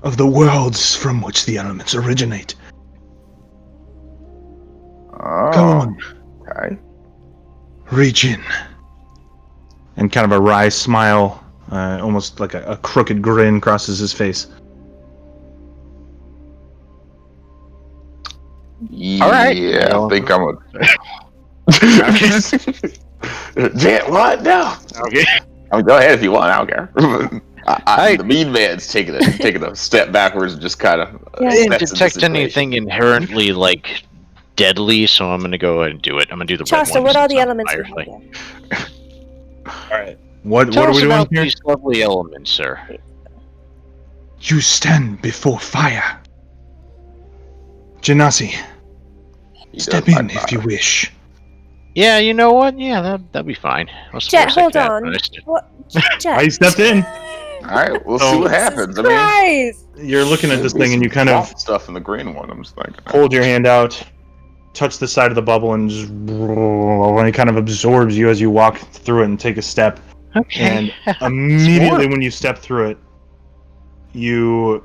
of the worlds from which the elements originate. Oh, Come on, okay. reach in. And kind of a wry smile, almost like a crooked grin crosses his face. Yeah, All right. I think I'm a... Jet, what? No. Okay. I mean, go ahead if you want. I don't care. Hey. The mean man's taking a step backwards and just kind of. Yeah. I didn't detect anything inherently deadly, so I'm gonna go ahead and do it. I'm gonna do the Shasta, red one. what are the since I'm elements? fire we flame. have there? Alright. What Tell are us we doing about here? these lovely elements, sir. You stand before fire. Genasi, step in if you wish. Yeah, you know what? Yeah, that'd be fine. What's the Jet, worst that hold could on. happen? What? Jet. I stepped in. All right, we'll see Oh. what happens. I mean, Christ! You're looking at this there'll be thing and you some kind of soft stuff in the green one. I'm just thinking. hold your hand out, touch the side of the bubble, and just and it kind of absorbs you as you walk through it and take a step. Okay. And immediately when you step through it, you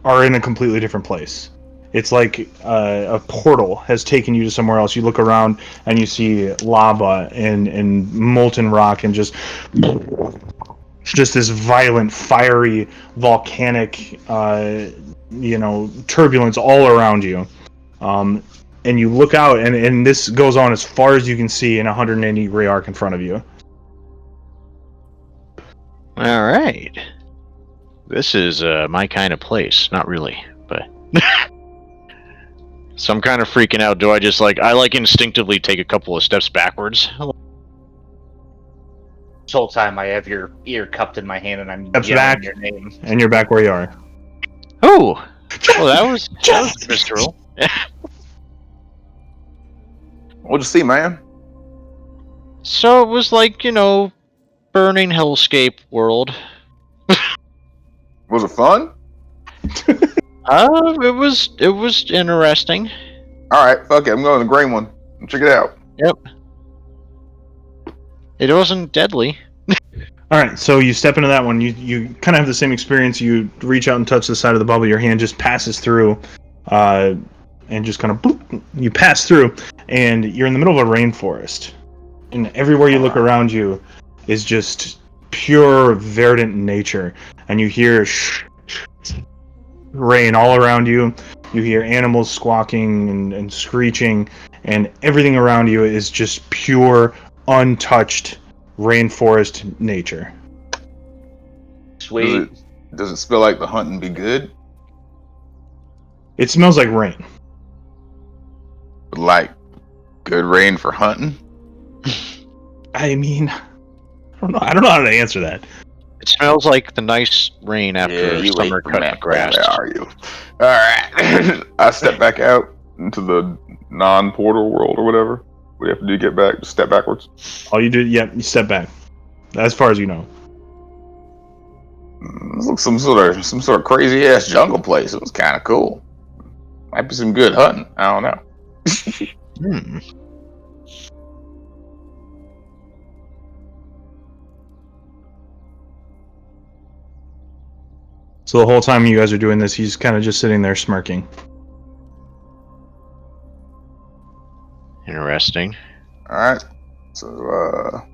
are in a completely different place. It's like a portal has taken you to somewhere else. You look around and you see lava and molten rock and just this violent, fiery, volcanic, turbulence all around you. And you look out, and this goes on as far as you can see in a 180-degree arc in front of you. All right. This is my kind of place. Not really, but so I'm kind of freaking out. Do I just I instinctively take a couple of steps backwards? This whole time I have your ear cupped in my hand and I'm Steps yelling back. your name. And you're back where you are. Oh, well, that was visceral. What'd you see, man? So it was like, burning hellscape world. Was it fun? It was interesting. All right, fuck it. I'm going to the green one. Check it out. Yep. It wasn't deadly. All right, so you step into that one. You kind of have the same experience. You reach out and touch the side of the bubble. Your hand just passes through, and just kind of bloop, you pass through, and you're in the middle of a rainforest. And everywhere you look around you is just pure verdant nature, and you hear rain all around you. You hear animals squawking and screeching, and everything around you is just pure, untouched rainforest nature. Sweet. Does it smell like the hunting be good? It smells like rain. Like good rain for hunting? I mean, I don't know how to answer that. It smells like the nice rain after summer cut grass. Where are you? All right. I step back out into the non-portal world or whatever. What do you have to do to get back? Just step backwards? All you do, you step back. As far as you know. This looks some sort of crazy ass jungle place. It was kind of cool. Might be some good hunting. I don't know. So the whole time you guys are doing this, he's kind of just sitting there smirking. Interesting. All right. So,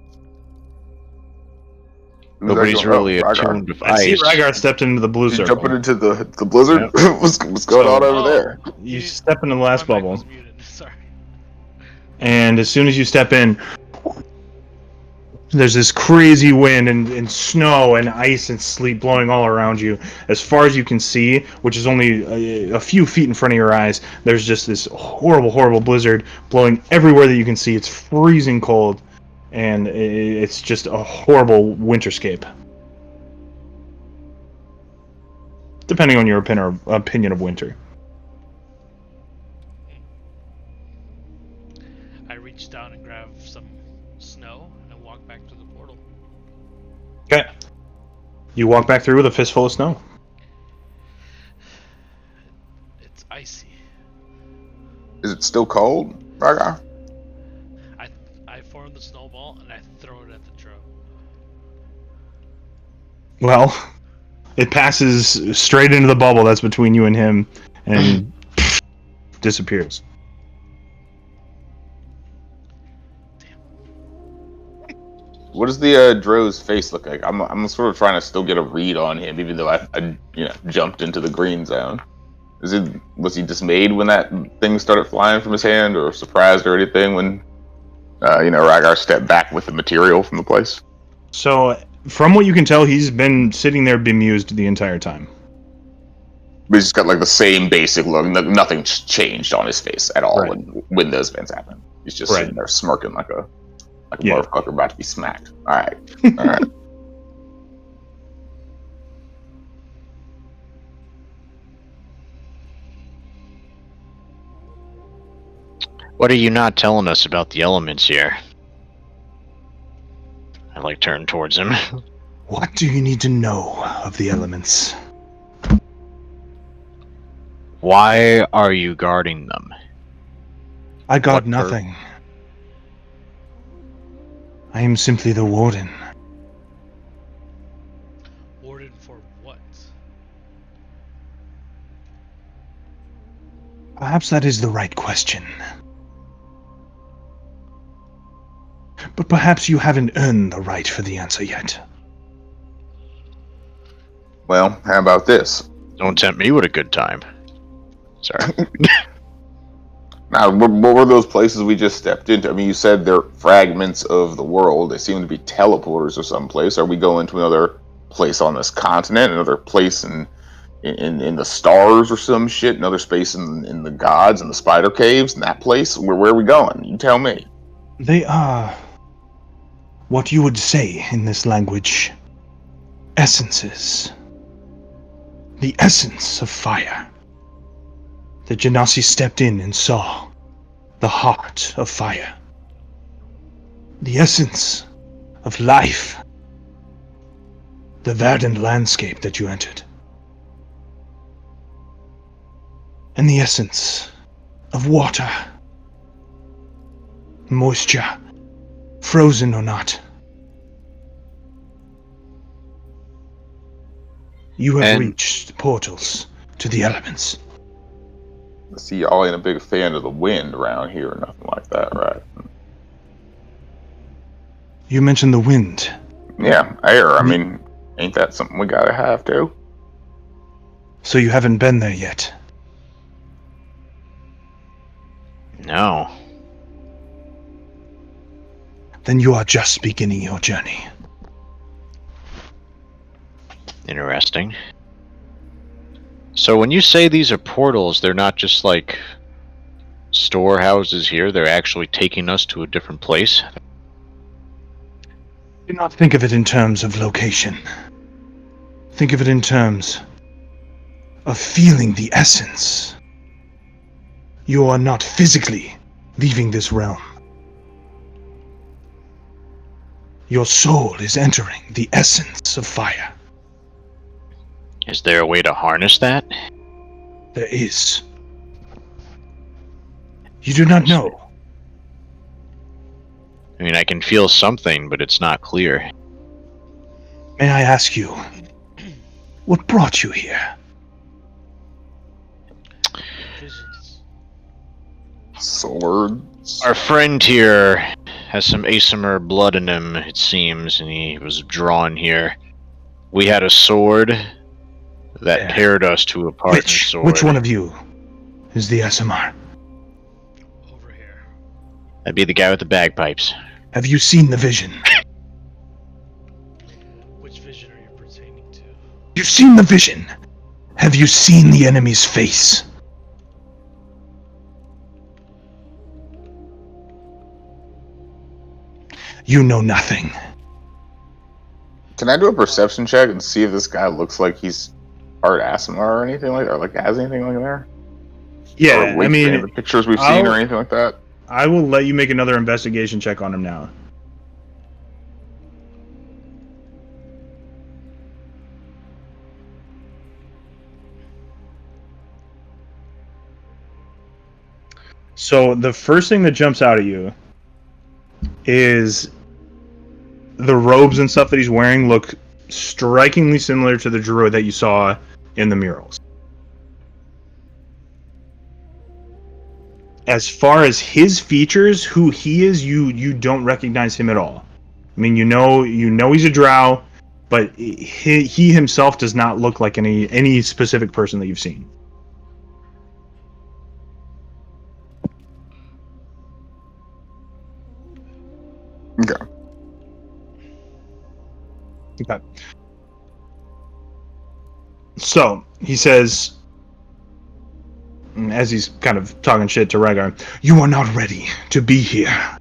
nobody's really attuned with ice. I see Rygar stepped into the blue circle. Jumping into the blizzard? Yep. What's going on over there? You step in the last bubble. Sorry. And as soon as you step in, there's this crazy wind and snow and ice and sleet blowing all around you. As far as you can see, which is only a few feet in front of your eyes, there's just this horrible, horrible blizzard blowing everywhere that you can see. It's freezing cold, and it's just a horrible winterscape. Depending on your opinion of winter. I reach down and grab some snow and walk back to the portal. Okay. You walk back through with a fistful of snow. It's icy. Is it still cold, Rygar? I form the snowball and I throw it at the Drow. Well, it passes straight into the bubble that's between you and him and disappears. What does the Drow's face look like? I'm sort of trying to still get a read on him, even though I jumped into the green zone. Was he dismayed when that thing started flying from his hand, or surprised or anything when Rygar stepped back with the material from the place? So, from what you can tell, he's been sitting there bemused the entire time. But he's got like the same basic look. Nothing's changed on his face at all when those events happen. He's just sitting there smirking like a motherfucker about to be smacked. All right. All right. What are you not telling us about the elements here? I turn towards him. What do you need to know of the elements? Why are you guarding them? I guard nothing. I am simply the warden. Warden for what? Perhaps that is the right question. But perhaps you haven't earned the right for the answer yet. Well, how about this? Don't tempt me with a good time. Sorry. Now, what were those places we just stepped into? I mean, you said they're fragments of the world. They seem to be teleporters or someplace. Are we going to another place on this continent? Another place in the stars or some shit? Another space in the gods and the spider caves? In that place? Where are we going? You tell me. They are what you would say in this language, essences. The essence of fire. The Genasi stepped in and saw the heart of fire. The essence of life. The verdant landscape that you entered. And the essence of water. Moisture, frozen or not. You have reached portals to the elements. I see y'all ain't a big fan of the wind around here or nothing like that, right? You mentioned the wind. Yeah, air. I mean, ain't that something we gotta have too? So you haven't been there yet? No. Then you are just beginning your journey. Interesting. So when you say these are portals, they're not just like storehouses here, they're actually taking us to a different place? Do not think of it in terms of location. Think of it in terms of feeling the essence. You are not physically leaving this realm. Your soul is entering the essence of fire. Is there a way to harness that? There is. You do not know. I mean, I can feel something, but it's not clear. May I ask you, what brought you here? Visions. Swords. Our friend here has some Asimir blood in him, it seems, and he was drawn here. We had a sword that paired us to a partner sword. Which one of you is the SMR? Over here. That'd be the guy with the bagpipes. Have you seen the vision? Which vision are you pertaining to? You've seen the vision. Have you seen the enemy's face? You know nothing. Can I do a perception check and see if this guy looks like he's part Asimar or anything like that, or like has anything like that? Yeah, or I mean, any of the pictures we've seen or anything like that. I will let you make another investigation check on him now. So the first thing that jumps out at you is the robes and stuff that he's wearing look strikingly similar to the druid that you saw in the murals. As far as his features, who he is, you don't recognize him at all. I mean, you know he's a drow, but he himself does not look like any specific person that you've seen. Okay. Okay. So he says, as he's kind of talking shit to Rhaegar, "You are not ready to be here.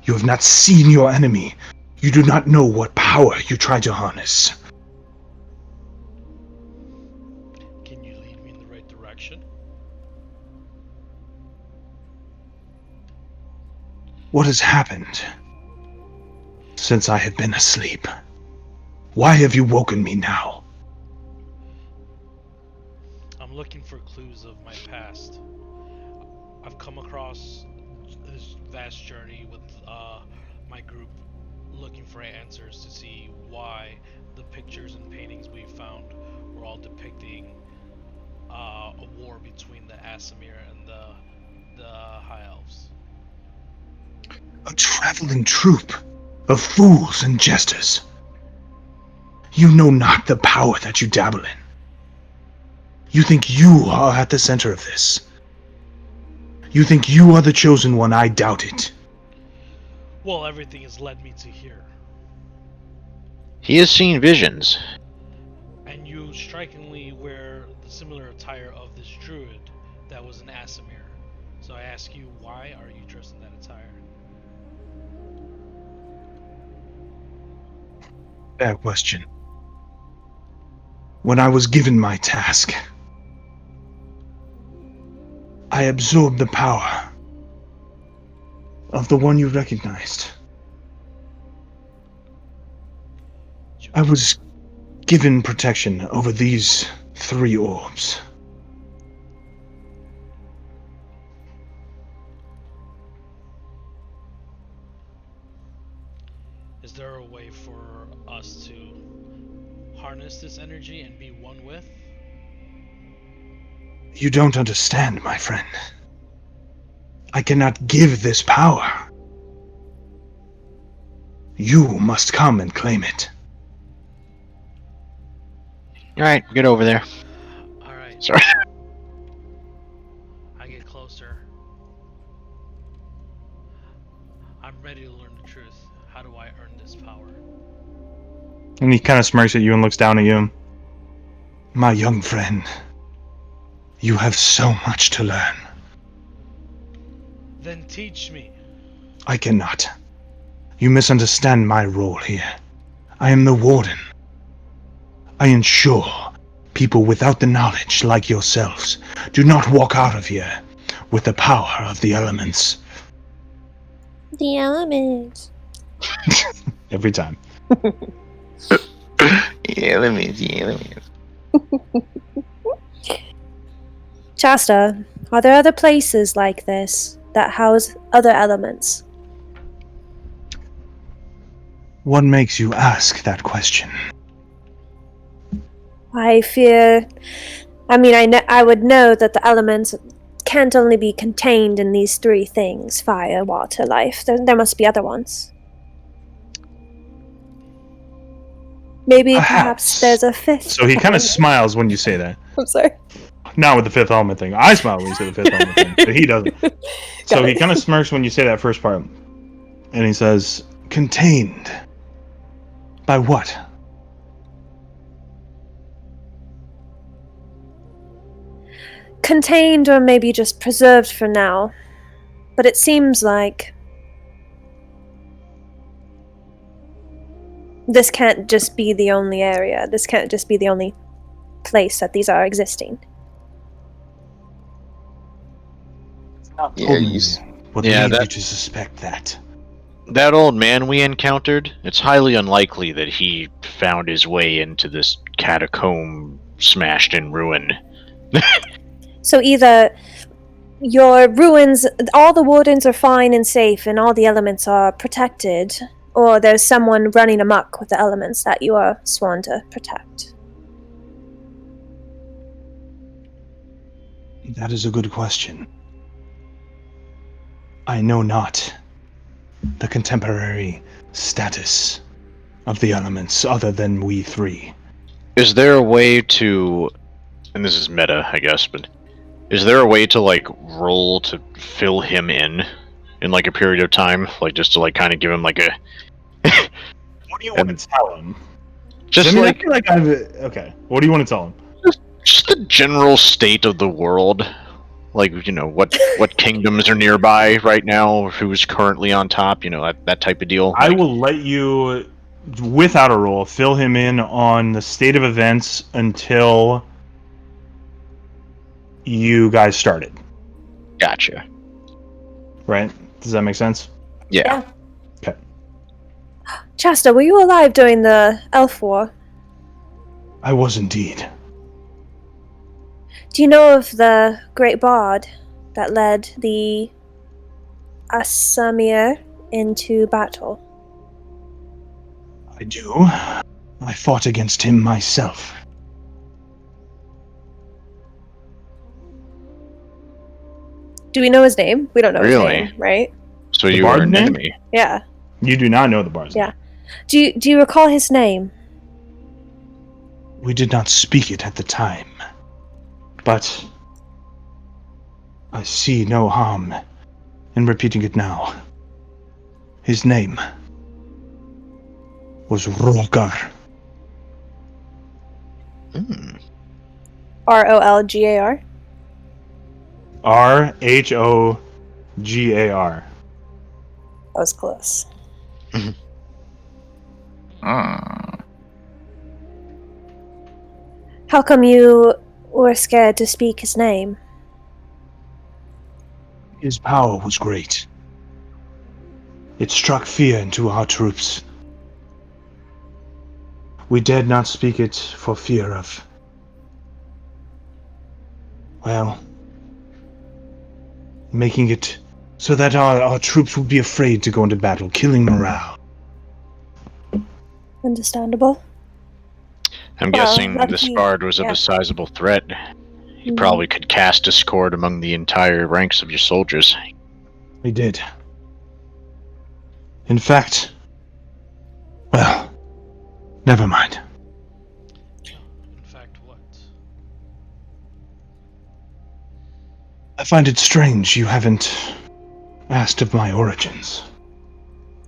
You have not seen your enemy. You do not know what power you try to harness." Can you lead me in the right direction? What has happened since I have been asleep? Why have you woken me now? I'm looking for clues of my past. I've come across this vast journey with my group looking for answers to see why the pictures and paintings we found were all depicting a war between the Asimir and the High Elves. A traveling troupe of fools and jesters. You know not the power that you dabble in. You think you are at the center of this. You think you are the chosen one. I doubt it. Well, everything has led me to here. He has seen visions. And you strikingly wear the similar attire of this druid that was an Asimir. So I ask you, why are you dressed in that attire? Fair question. When I was given my task, I absorbed the power of the one you recognized. I was given protection over these 3 orbs. Is there a way for us to harness this energy and be one with? You don't understand, my friend. I cannot give this power. You must come and claim it. Alright, get over there. Alright. Sorry. I get closer. I'm ready to learn the truth. How do I earn this power? And he kind of smirks at you and looks down at you. My young friend, you have so much to learn. Then teach me. I cannot. You misunderstand my role here. I am the warden. I ensure people without the knowledge, like yourselves, do not walk out of here with the power of the elements. The elements. Every time. Elements. Shasta, are there other places like this that house other elements? What makes you ask that question? I fear. I would know that the elements can't only be contained in these 3 things: fire, water, life. There must be other ones. Maybe perhaps there's a 5th. So he kind of smiles when you say that. I'm sorry. Not with the 5th element thing. I smile when you say the 5th element thing, but he doesn't. So he kind of smirks when you say that first part. And he says, Contained. By what? Contained, or maybe just preserved for now. But it seems like this can't just be the only area. This can't just be the only place that these are existing. Yeah, What Yeah, leads that- you to suspect that? That old man we encountered, it's highly unlikely that he found his way into this catacomb smashed in ruin. So either your ruins, all the wardens are fine and safe and all the elements are protected, or there's someone running amok with the elements that you are sworn to protect. That is a good question. I know not the contemporary status of the elements other than we 3. Is there a way to, and this is meta, I guess, but is there a way to like roll to fill him in like a period of time, like just to like kind of give him like a what do you want to tell him? just I mean, like I feel like okay. What do you want to tell him? just the general state of the world, like what kingdoms are nearby right now, who's currently on top, that type of deal. I will let you, without a roll, fill him in on the state of events until you guys started. Gotcha. Right? Does that make sense? Yeah. Okay. Shasta, were you alive during the Elf War? I was indeed. Do you know of the great bard that led the Asamir into battle? I do. I fought against him myself. Do we know his name? We don't know Really? his name, right? So The you are bard's an name? enemy. Yeah. You do not know the bard's Yeah. Do you recall his name? We did not speak it at the time, but I see no harm in repeating it now. His name was Rogar. Hmm. Rolgar. Rhogar. That was close. Mm. How come you were scared to speak his name? His power was great. It struck fear into our troops. We dared not speak it for fear of, well, making it so that our troops would be afraid to go into battle, killing morale. Understandable. I'm Well, guessing lucky- this bard was of yeah. a sizable threat. He Mhm. probably could cast discord among the entire ranks of your soldiers. We did. In fact, well, never mind. In fact, what? I find it strange you haven't asked of my origins.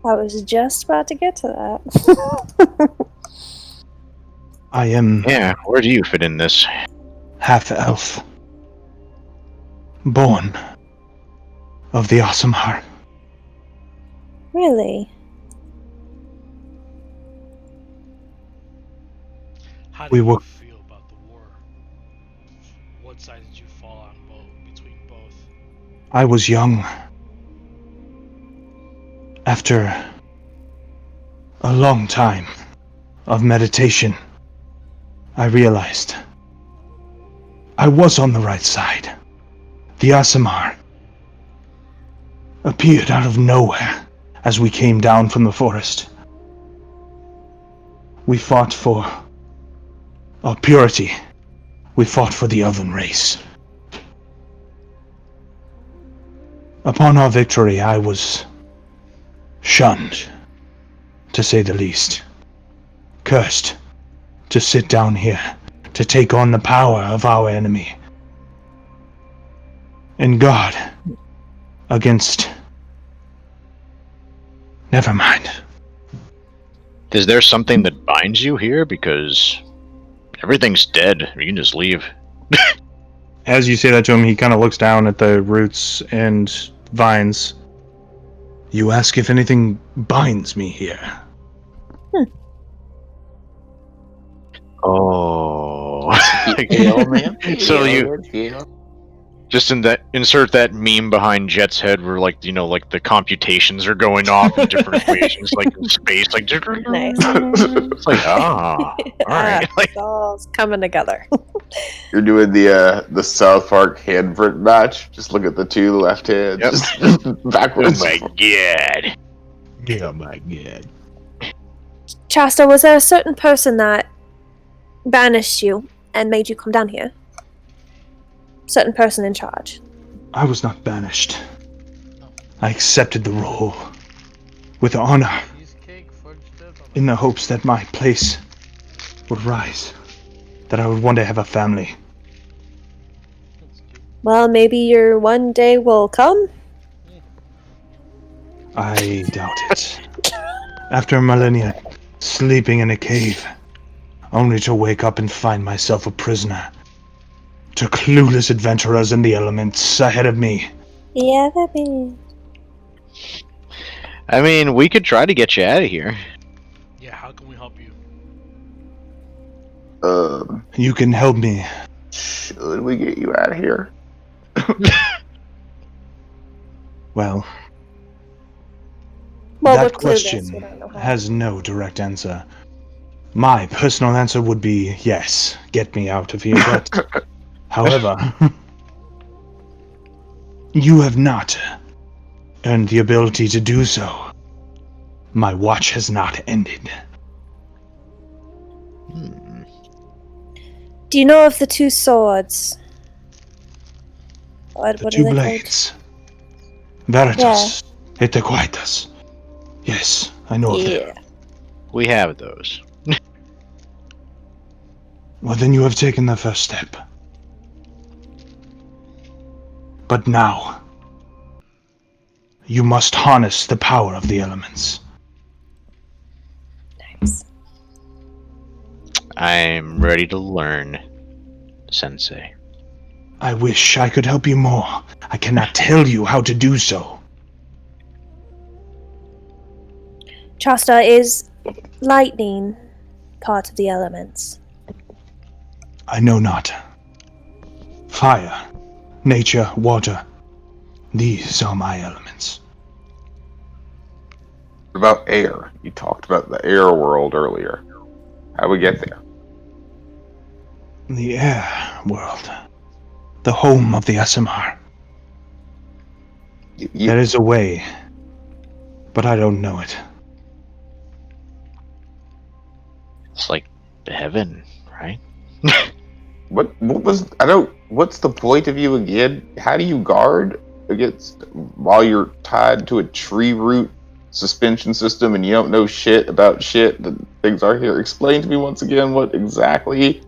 I was just about to get to that. I am Yeah, where do you fit in this? half-elf, born of the Aasimar. Really? How do We you were- feel about the war? What side did you fall on between both? I was young. After a long time of meditation, I realized I was on the right side. The Aasimar appeared out of nowhere as we came down from the forest. We fought for our purity. We fought for the elven race. Upon our victory, I was shunned, to say the least. Cursed to sit down here, to take on the power of our enemy. And God against... Never mind. Is there something that binds you here? Because everything's dead. You can just leave. As you say that to him, he kind of looks down at the roots and vines. You ask if anything binds me here. Oh. So you just insert that meme behind Jet's head where like the computations are going off in different equations like in space like Nice. it's like all right. It's all coming together. You're doing the South Park handprint match. Just look at the two left hands, Yep. just Oh backwards. my god. Oh my god. Chasta, was there a certain person that banished you and made you come down here? Certain person in charge. I was not banished. I accepted the role with honor Cheesecake, fudge dip, in the hopes that my place would rise, that I would one day have a family. That's cute. Well, maybe your one day will come. I doubt it. After millennia, sleeping in a cave, only to wake up and find myself a prisoner to clueless adventurers in the elements ahead of me. Yeah, that be. I mean, we could try to get you out of here. Yeah, how can we help you? You can help me. Should we get you out of here? Well, Well, that we're clueless. question We don't know how. has no direct answer. My personal answer would be yes, get me out of here, but however, you have not earned the ability to do so. My watch has not ended. Do you know of the two swords? What The are two they blades. Veritas, Etequitas. Yes, I know called? of Yeah. them. We have those. Well, then you have taken the first step. But now, you must harness the power of the elements. Nice. I'm ready to learn, Sensei. I wish I could help you more. I cannot tell you how to do so. Chasta, is lightning part of the elements? I know not. Fire, nature, water. These are my elements. What about air? You talked about the air world earlier. How do we get there? The air world. The home of the Asimar. There is a way, but I don't know it. It's like heaven, right? What was I don't what's the point of you again? How do you guard against while you're tied to a tree root suspension system and you don't know shit about shit that things are here? Explain to me once again what exactly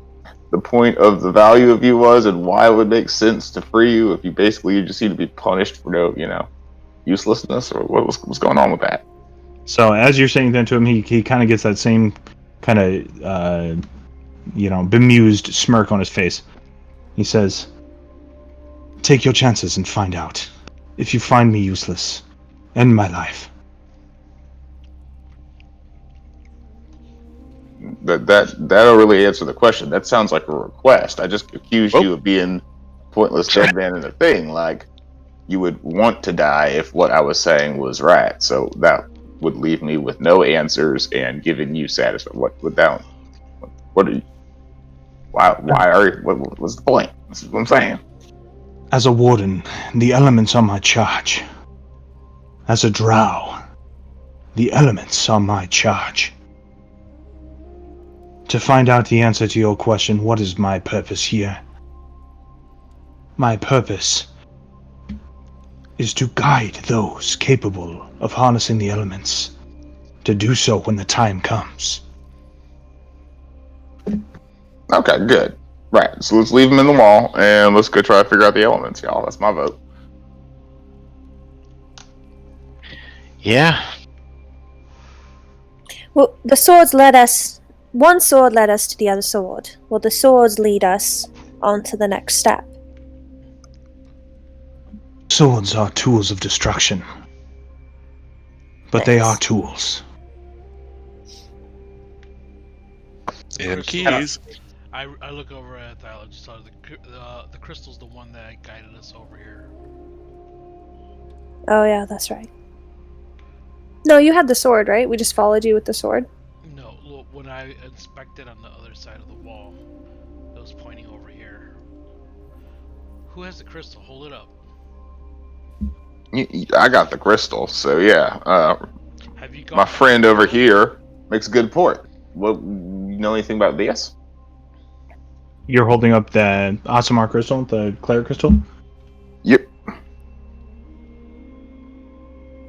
the point of the value of you was and why it would make sense to free you if you basically just need to be punished for no, uselessness, or what's going on with that? So as you're saying that to him, he kind of gets that same kind of bemused smirk on his face. He says, "Take your chances and find out. If you find me useless, end my life." That'll really answer the question. That sounds like a request. I just accused you of being pointless dead man in a thing. Like, you would want to die if what I was saying was right. So that would leave me with no answers and giving you satisfaction. What are you? Why are you? What's the point? That's what I'm saying. As a warden, the elements are my charge. As a drow, the elements are my charge. To find out the answer to your question, what is my purpose here? My purpose is to guide those capable of harnessing the elements, to do so when the time comes. Okay, good. Right. So let's leave them in the wall and let's go try to figure out the elements, y'all. That's my vote. Yeah. Well, the swords led us. One sword led us to the other sword. Will the swords lead us on to the next step? Swords are tools of destruction. But they are tools. And keys. I look over at Tyler. Just saw the crystal's the one that guided us over here. Oh yeah, that's right. No, you had the sword, right? We just followed you with the sword. No, look, when I inspected on the other side of the wall, it was pointing over here. Who has the crystal? Hold it up. I got the crystal, so yeah. Have you got My friend over here makes a good point. What, you know anything about this? You're holding up the Asimar crystal, the Claire crystal? Yep.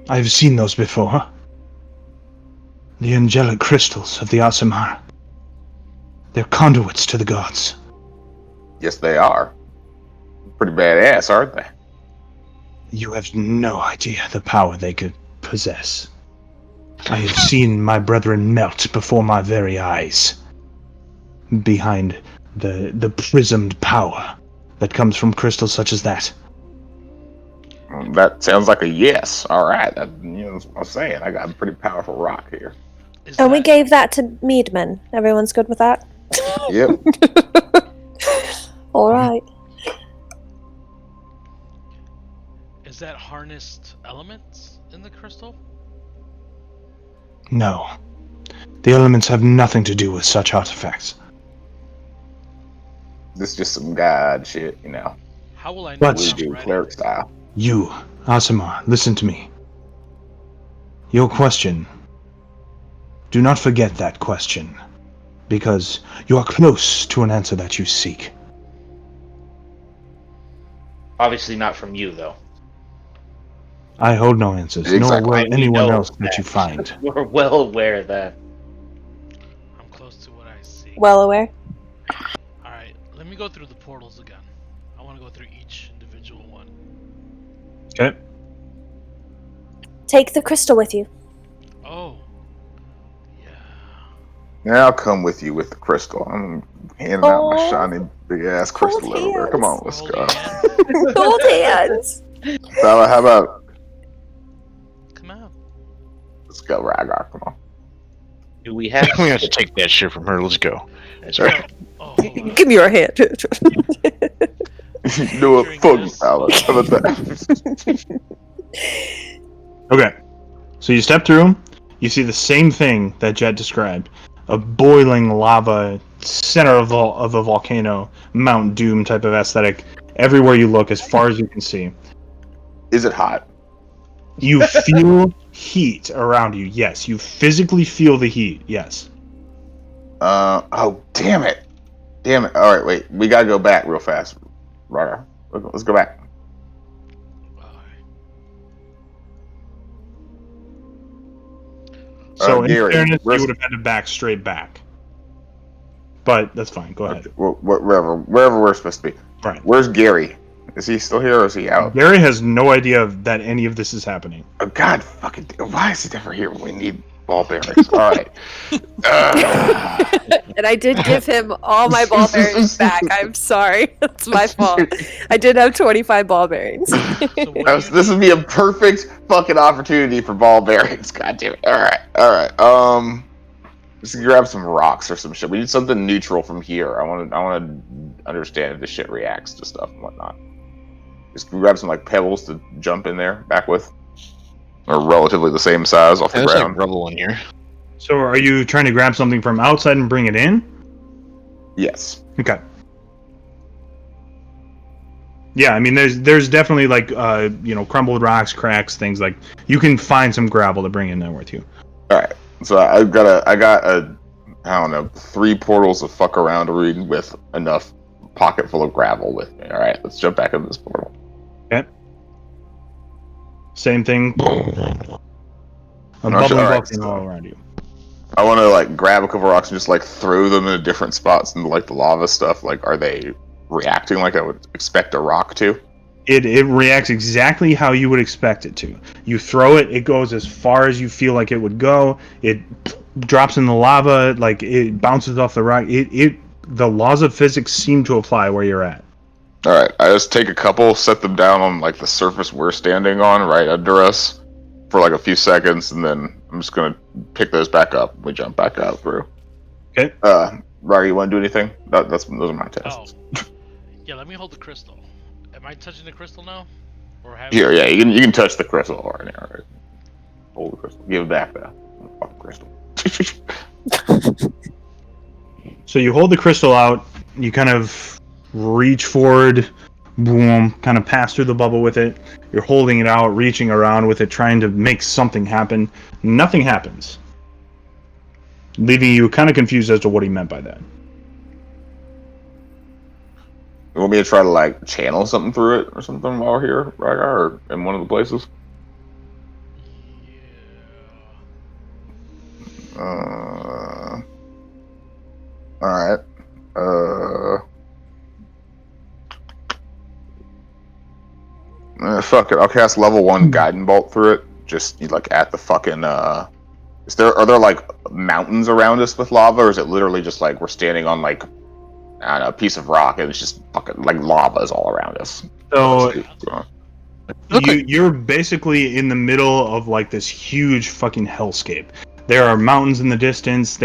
I've seen those before. The angelic crystals of the Asimar. They're conduits to the gods. Yes, they are. Pretty badass, aren't they? You have no idea the power they could possess. I have seen my brethren melt before my very eyes. Behind the prismed power that comes from crystals such as that. That sounds like a yes. All right. That's what I'm saying. I got a pretty powerful rock here. And we gave that to Meadman. Everyone's good with that? Yep. All right. Is that harnessed elements in the crystal? No. The elements have nothing to do with such artifacts. This is just some god shit, How will I know But when we I'm do ready? cleric style. You, Asimar, listen to me. Your question. Do not forget that question, because you are close to an answer that you seek. Obviously not from you, though. I hold no answers, Exactly. nor will We anyone know else that you find. We're well aware of that. I'm close to what I see. Well aware. Alright, let me go through the portals again. I want to go through each individual one. Okay. Take the crystal with you. Oh. Yeah, I'll come with you with the crystal. I'm handing out my shiny big ass crystal over there. Come on, let's go. Gold hands. Fella, how about? Come on. Let's go, Rygar. Come on. Do we have? We have to take that shit from her. Let's go. Sorry. Oh, hold on. Give me your hand. Do a Picturing fuck this. ballad. How about that? Okay. So you step through. You see the same thing that Jet described: a boiling lava center of a volcano, Mount Doom type of aesthetic. Everywhere you look, as far as you can see, Is it hot? you feel heat around you. Yes, you physically feel the heat. Yes. Oh, damn it. Damn it. All right, wait. We gotta go back real fast. Right. Let's go back. So in Gary, fairness, you where's- would have had to back straight back. But that's fine. Go ahead. Okay, wherever we're supposed to be. Right. Where's Gary? Is he still here or is he out? Gary has no idea that any of this is happening. Oh, God fucking. Why is he never here when we need ball bearings? All right. And I did give him all my ball bearings back. I'm sorry. It's my fault. I did have 25 ball bearings. So what do you This would be a perfect fucking opportunity for ball bearings. God damn it. All right. Let's grab some rocks or some shit. We need something neutral from here. I want to understand if this shit reacts to stuff and whatnot. Just grab some like pebbles to jump in there back with, or relatively the same size off the There's ground. like rubble in here. So are you trying to grab something from outside and bring it in? Yes. Okay. Yeah, I mean, there's definitely like crumbled rocks, cracks, things like you can find some gravel to bring in there with you. All right. So I got a I don't know 3 portals to fuck around with enough pocket full of gravel with me. All right. Let's jump back into this portal. Okay. Same thing. A bubbling All right, volcano all around you. I want to like grab a couple rocks and just like throw them in different spots into like the lava stuff. Like, are they reacting like I would expect a rock to? It reacts exactly how you would expect it to. You throw it, it goes as far as you feel like it would go. It drops in the lava, like it bounces off the rock. The laws of physics seem to apply where you're at. All right, I just take a couple, set them down on like the surface we're standing on, right under us, for like a few seconds, and then I'm just gonna pick those back up. We jump back out through. Okay. Rory, you want to do anything? Those are my tests. Oh. Yeah, let me hold the crystal. Am I touching the crystal now? Or have Here, yeah, you can touch the crystal. All right. Hold the crystal. Give it back there. Fucking crystal. So you hold the crystal out, you kind of reach forward, boom, kind of pass through the bubble with it. You're holding it out, reaching around with it, trying to make something happen. Nothing happens. Leaving you kind of confused as to what he meant by that. You want me to try to like channel something through it or something while we're here, right? Or in one of the places? Alright. Fuck it. I'll cast level 1 guiding bolt through it. Just like at the fucking are there like mountains around us with lava, or is it literally just like we're standing on like I don't know, a piece of rock and it's just fucking like lava is all around us? So you're basically in the middle of like this huge fucking hellscape. There are mountains in the distance.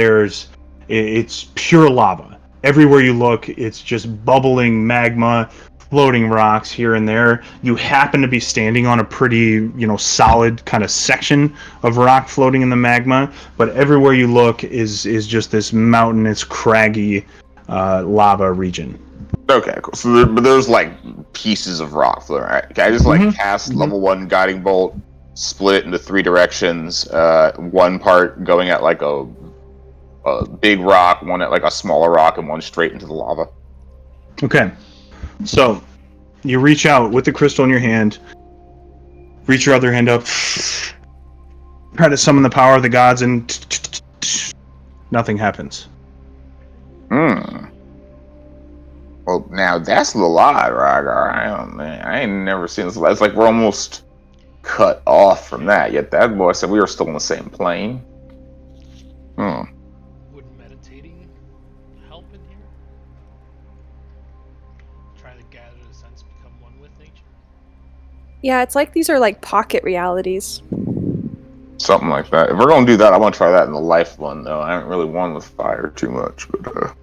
It's pure lava. Everywhere you look, it's just bubbling magma, floating rocks here and there. You happen to be standing on a pretty, solid kind of section of rock floating in the magma, but everywhere you look is just this mountainous, craggy lava region. Okay, cool. So there's like pieces of rock floating. Right? Can I just like cast level 1 guiding bolt, split it into 3 directions? One part going at like a big rock, one at like a smaller rock, and one straight into the lava. Okay, so you reach out with the crystal in your hand. Reach your other hand up. Try to summon the power of the gods, and nothing happens. Well, now that's a little odd, Ragar. I ain't never seen this. It's like we're almost cut off from that. Yet that boy said we were still on the same plane. Would meditating help in here? Try to gather the sense, become one with nature? Yeah, it's like these are like pocket realities. Something like that. If we're gonna do that, I want to try that in the life one though. I haven't really won with fire too much, but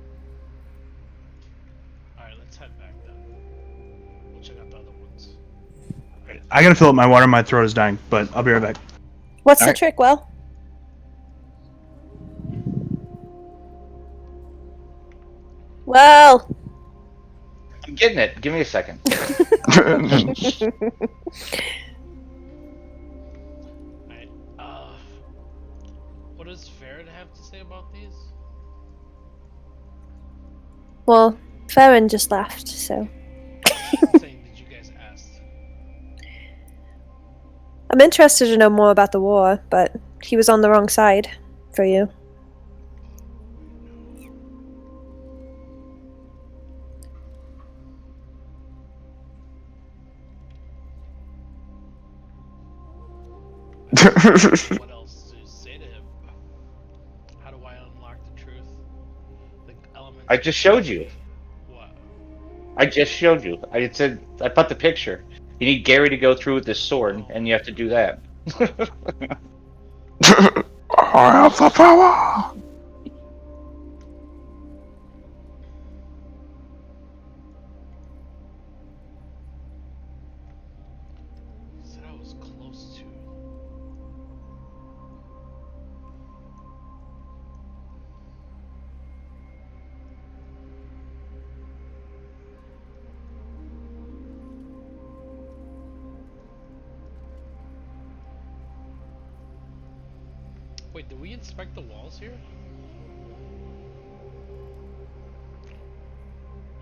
I gotta fill up my water. My throat is dying, but I'll be right back. What's All the right. trick, Will? Well. I'm getting it. Give me a second. Alright, what does Farron have to say about these? Well, Farron just left, so. I'm saying, did you guys ask? I'm interested to know more about the war, but he was on the wrong side for you. What else to say to him? How do I unlock the truth? The elements. I just showed you. What? I just showed you. I said I put the picture. You need Gary to go through with this sword, and you have to do that. I have the power. Said I was close to. Wait, did we inspect the walls here?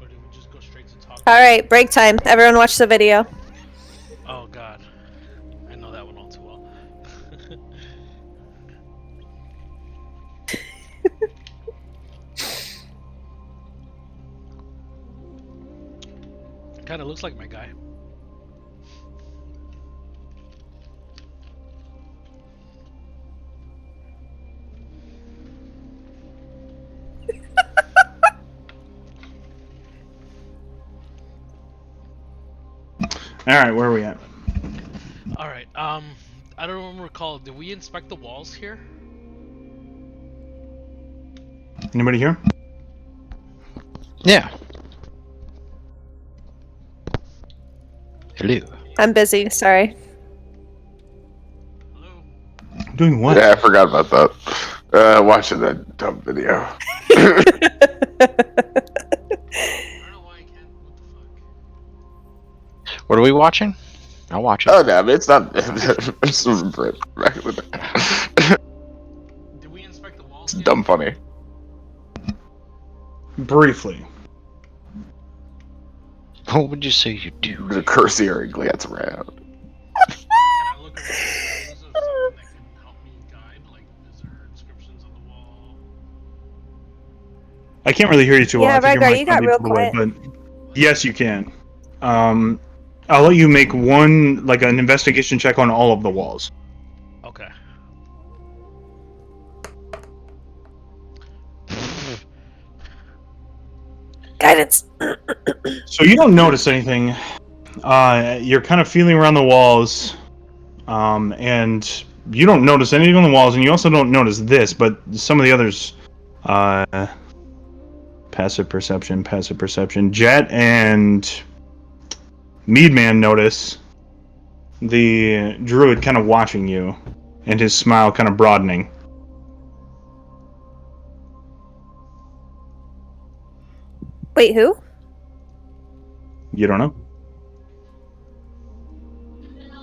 Or did we just go straight to talk? Alright, break time. Everyone watch the video. Oh god. I know that one all too well. Kinda looks like my guy. All right, where are we at? Alright, I don't recall. Did we inspect the walls here? Anybody here? Yeah. Hello. I'm busy, sorry. Hello? Doing what? Yeah, I forgot about that. Watching that dumb video. I don't know why I can't. What the fuck? What are we watching? I'll watch it. Oh, damn, it's not. It's back in the day. Did we inspect the walls It's here? dumb funny. Briefly. What would you say you do? The cursory glance around. Can I look around the walls of something that can help me guide? Like, is there inscriptions on the wall? I can't really hear you too well. Yeah, I think your Rygar, mic you might got be real pulled away, quiet. but yes, you can. I'll let you make one, like an investigation check on all of the walls. Okay. Guidance! So you don't notice anything. You're kind of feeling around the walls, and you don't notice anything on the walls, and you also don't notice this, but some of the others, passive perception. Jet and Meadman notice the druid kind of watching you, and his smile kind of broadening. Wait, who? You don't know?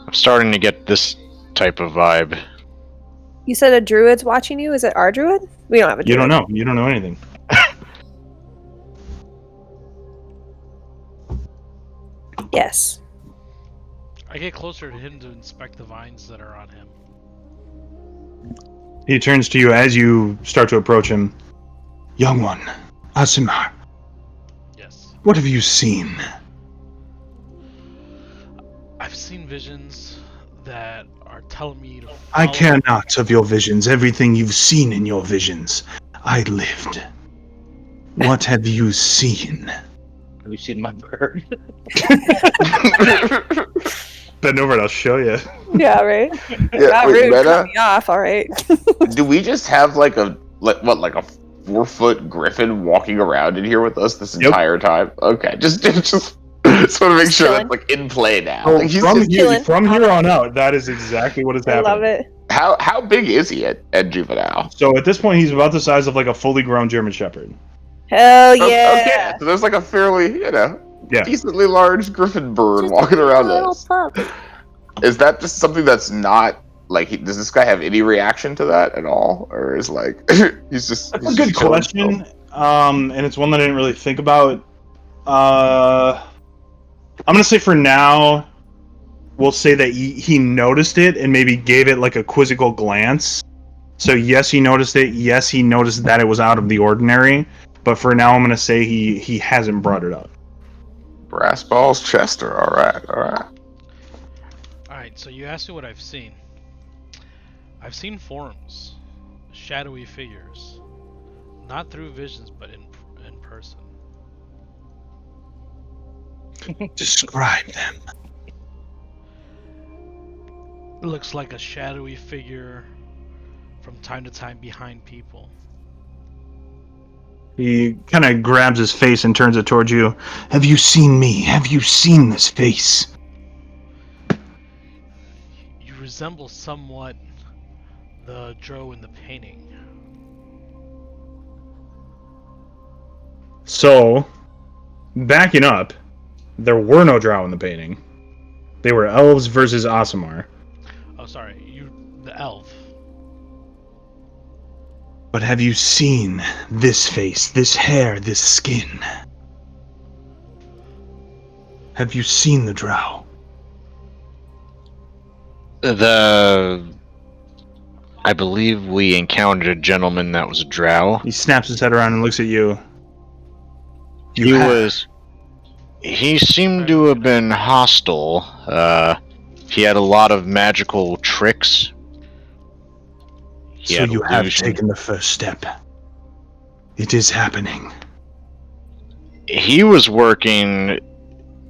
I'm starting to get this type of vibe. You said a druid's watching you? Is it our druid? We don't have a druid. You don't know. You don't know anything. Yes. I get closer to him to inspect the vines that are on him. He turns to you as you start to approach him. Young one, Asimar, Yes. what have you seen? I've seen visions that are telling me to I follow- care not of your visions, everything you've seen in your visions. I lived. What have you seen? Have you seen my bird? Bend over and I'll show you. Yeah, right? Yeah, Not wait, rude, Meta? cut me off, alright. Do we just have like a 4-foot griffin walking around in here with us this Yep. entire time? Okay, just Just want to make sure chilling. that's like in play now. Oh, Like, he's from just, chilling. here on out, that is exactly what is I happening. love it. how big is he at juvenile? So at this point, he's about the size of like a fully grown German Shepherd. Hell Oh, yeah! okay, so there's like a fairly, Yeah. decently large griffin bird Just walking a around little us. pup. Is that just something that's not like? Does this guy have any reaction to that at all, or is like he's just? That's he's a just good chilling? question. And it's one that I didn't really think about. I'm gonna say for now, we'll say that he noticed it and maybe gave it like a quizzical glance. So yes, he noticed it. Yes, he noticed that it was out of the ordinary. But for now, I'm gonna say he hasn't brought it up. Brass balls, Chester. All right. Alright, so you asked me what I've seen. I've seen forms, shadowy figures. Not through visions, but in person. Describe them. It looks like a shadowy figure from time to time behind people. He kind of grabs his face and turns it towards you. Have you seen me? Have you seen this face? You resemble somewhat the drow in the painting. So, backing up, there were no drow in the painting. They were elves versus Aasimar. Oh, sorry, the elf. But have you seen this face, this hair, this skin? Have you seen the drow? I believe we encountered a gentleman that was a drow. He snaps his head around and looks at you. He seemed to have been hostile. He had a lot of magical tricks. So you have taken the first step. It is happening. He was working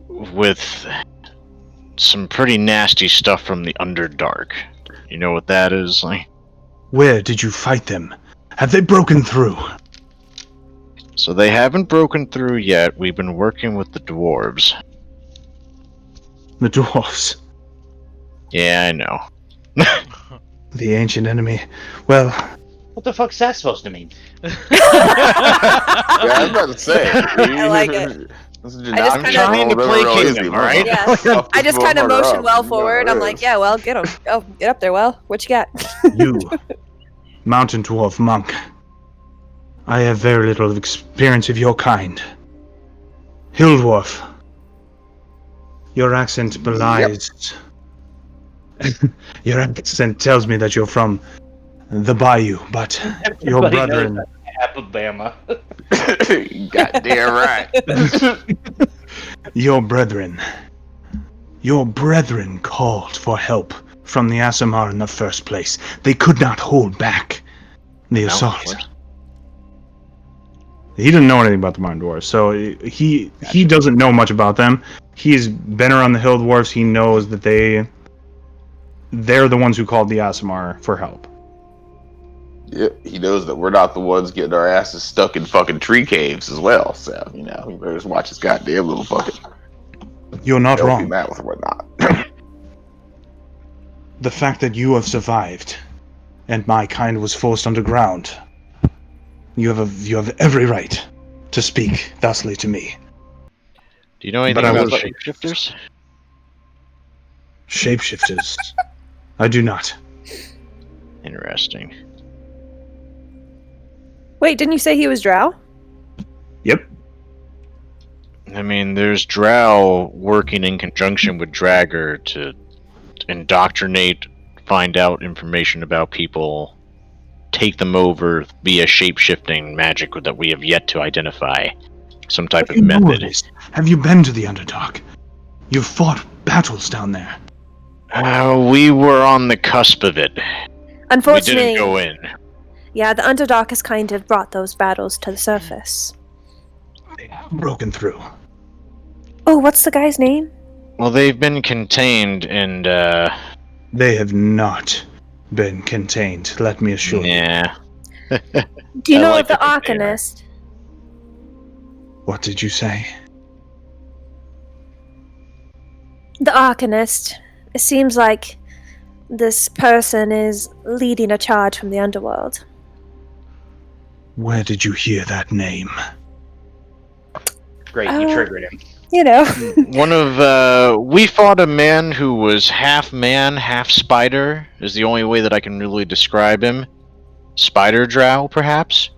with some pretty nasty stuff from the Underdark. You know what that is? Like, where did you fight them? Have they broken through? So they haven't broken through yet. We've been working with the dwarves. The dwarves. Yeah, I know. The ancient enemy. Well, What the fuck's that supposed to mean? Yeah, I was about to say. I like it. I'm trying to placate them, all right? Yes. I just kind of motion well forward. I'm like, yeah, well, get him. Oh, get up there, well. What you got? you, mountain dwarf monk. I have very little experience of your kind. Hill dwarf. Your accent belies. Your accent tells me that you're from the bayou, but your Everybody knows brethren. Alabama. Goddamn right. Your brethren called for help from the Aasimar in the first place. They could not hold back the assault. He didn't know anything about the Mountain Dwarves, so he doesn't know much about them. He's been around the Hill Dwarves. He knows that they're the ones who called the Aasimar for help. Yep, he knows that we're not the ones getting our asses stuck in fucking tree caves as well. So he better just watch his goddamn little fucking. You're not wrong. That with whatnot. The fact that you have survived, and my kind was forced underground. You have every right to speak thusly to me. Do you know anything about shapeshifters? Shapeshifters? I do not. Interesting. Wait, didn't you say he was drow? Yep. I mean, there's drow working in conjunction with Dragger to indoctrinate, find out information about people, take them over via shape-shifting magic that we have yet to identify. Some type of method. Have you been to the Underdark? You've fought battles down there. We were on the cusp of it. Unfortunately, we didn't go in. Yeah, the Underdark has kind of brought those battles to the surface. They have broken through. Oh, what's the guy's name? Well, they've been contained and, They have not been contained, let me assure you. Yeah. Do you know of the Arcanist? What did you say? The Arcanist. It seems like this person is leading a charge from the underworld. Where did you hear that name? Great, you triggered him. You know. One of we fought a man who was half man, half spider. Is the only way that I can really describe him. Spider drow, perhaps.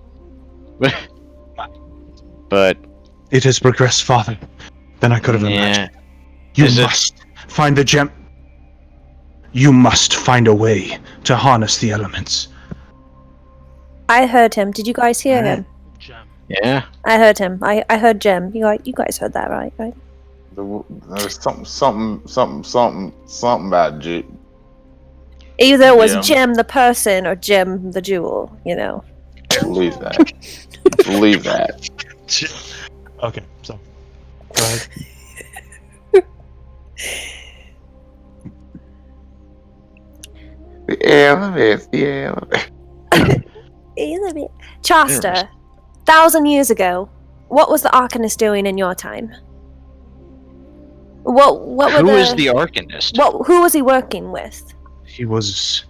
But It has progressed farther than I could have imagined. You must find the gem. You must find a way to harness the elements. I heard him. Did you guys hear him? Gem. Yeah. I heard him. I heard Gem. You guys heard that, right? There's something about G. Either it was Yeah. Gem the person or Gem the jewel, you know. Believe that. Believe that. Okay, so go ahead. Chasta, 1,000 years ago, what was the Arcanist doing in your time? What were Who is the Arcanist? Who was he working with? He was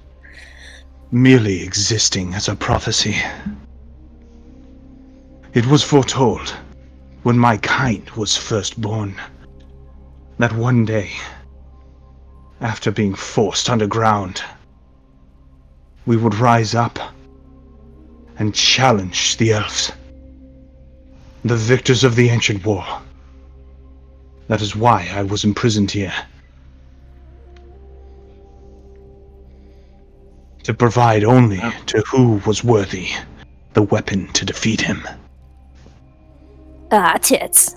merely existing as a prophecy. It was foretold when my kind was first born that one day, after being forced underground, we would rise up and challenge the elves, the victors of the ancient war. That is why I was imprisoned here. To provide only to who was worthy the weapon to defeat him. Ah, tits.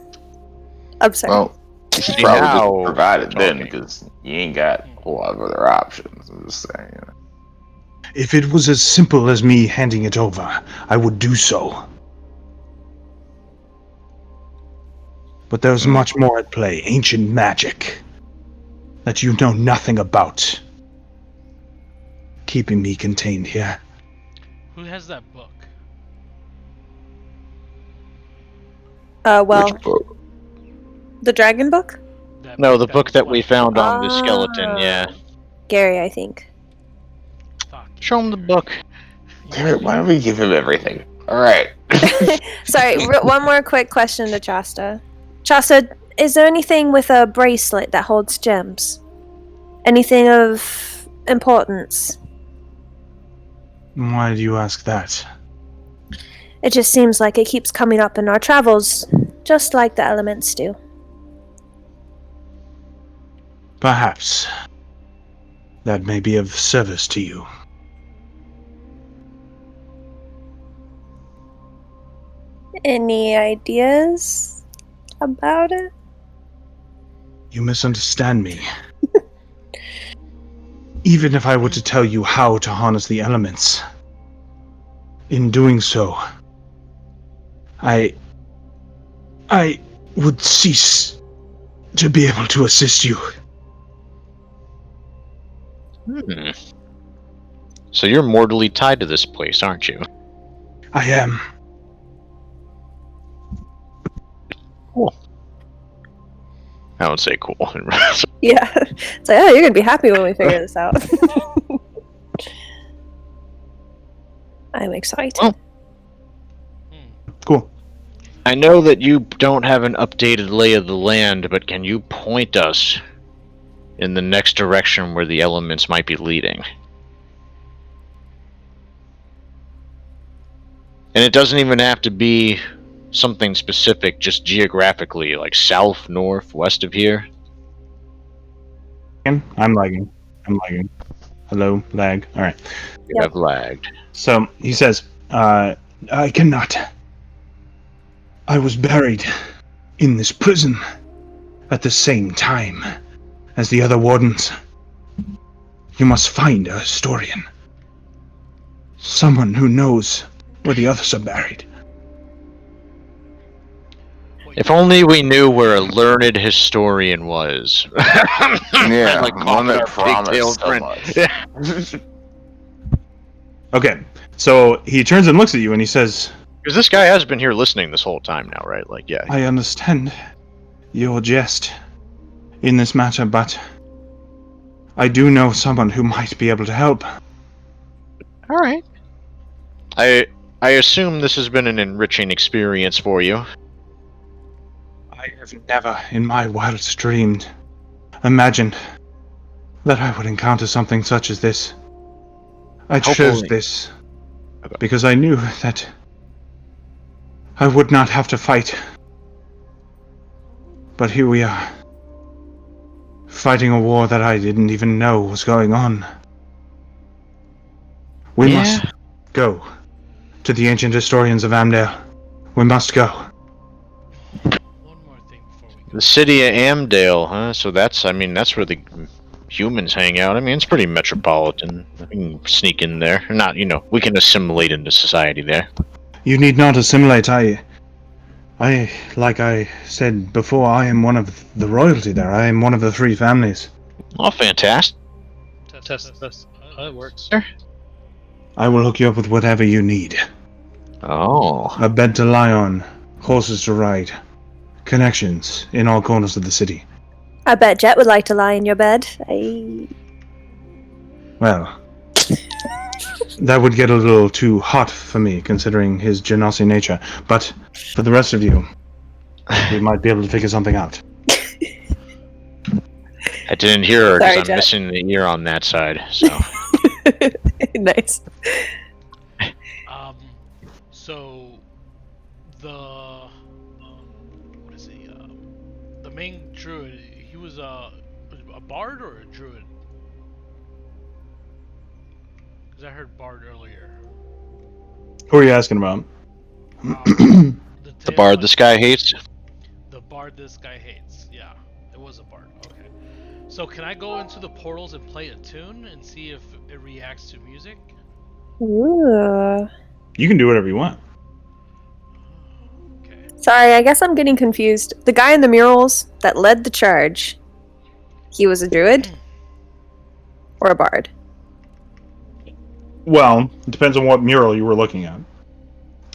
I'm sorry. Well, you should probably just provide it then, because you ain't got a whole lot of other options. I'm just saying. You know. If it was as simple as me handing it over, I would do so. But there's much more at play, ancient magic, that you know nothing about, keeping me contained here. Who has that book? Well, Which book? the dragon book? No, the book that we found on the skeleton, yeah. Gary, I think. Show him the book. Damn it, why don't we give him everything? Alright. Sorry, one more quick question to Chasta. Chasta, is there anything with a bracelet that holds gems? Anything of importance? Why do you ask that? It just seems like it keeps coming up in our travels, just like the elements do. Perhaps. That may be of service to you. Any ideas about it? You misunderstand me. Even if I were to tell you how to harness the elements, in doing so, I would cease to be able to assist you. So you're mortally tied to this place, aren't you? I am. Cool. I would say cool. Yeah. It's like, oh, you're gonna be happy when we figure this out. I'm excited. Well, cool. I know that you don't have an updated lay of the land, but can you point us in the next direction where the elements might be leading? And it doesn't even have to be something specific, just geographically, like south, north, west of here. I'm lagging. Hello, lag. All right. You have lagged. So he says, I cannot. I was buried in this prison at the same time as the other wardens. You must find a historian. Someone who knows where the others are buried. If only we knew where a learned historian was. Yeah, like one that pigtailed promised so much. Yeah. okay, so he turns and looks at you and he says, Because this guy has been here listening this whole time now, right? Like, yeah. I understand your jest. in this matter, but I do know someone who might be able to help. All right. I assume this has been an enriching experience for you. I have never, in my wildest dreams, imagined that I would encounter something such as this. I chose Hopefully. this because I knew that I would not have to fight. But here we are, fighting a war that I didn't even know was going on. We must go to the ancient historians of Amdale. We must go. One more thing before we go. The city of Amdale, huh? So that's where the humans hang out. I mean, it's pretty metropolitan. We can sneak in there. Not, we can assimilate into society there. You need not assimilate. Like I said before, I am one of the royalty there. I am one of the 3 families. Oh, fantastic. Test. That works. I will hook you up with whatever you need. Oh. A bed to lie on, horses to ride, connections in all corners of the city. I bet Jet would like to lie in your bed. Well, that would get a little too hot for me, considering his genasi nature. But for the rest of you, we might be able to figure something out. I didn't hear her because Sorry, I'm Jet. missing the ear on that side. So. Nice. So the what is he? The main druid. He was a bard or a druid? Because I heard bard earlier. Who are you asking about? The bard this guy hates? The bard this guy hates. Yeah, it was a bard. Okay. So can I go into the portals and play a tune and see if it reacts to music? Ooh. You can do whatever you want. Okay. Sorry, I guess I'm getting confused. The guy in the murals that led the charge, he was a druid? Or a bard? Well, it depends on what mural you were looking at.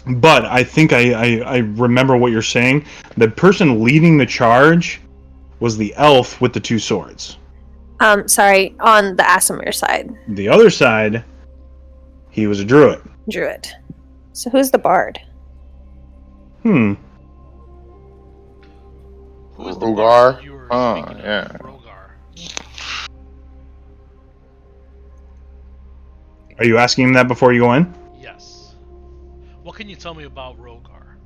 But I think I remember what you're saying. The person leading the charge was the elf with the 2 swords. Sorry, on the Asimir side. The other side, he was a druid. Druid. So who's the bard? Who is the Rogar? bard you were Oh, speaking yeah. of? Rogar. Are you asking him that before you go in? Yes. What can you tell me about Rogar?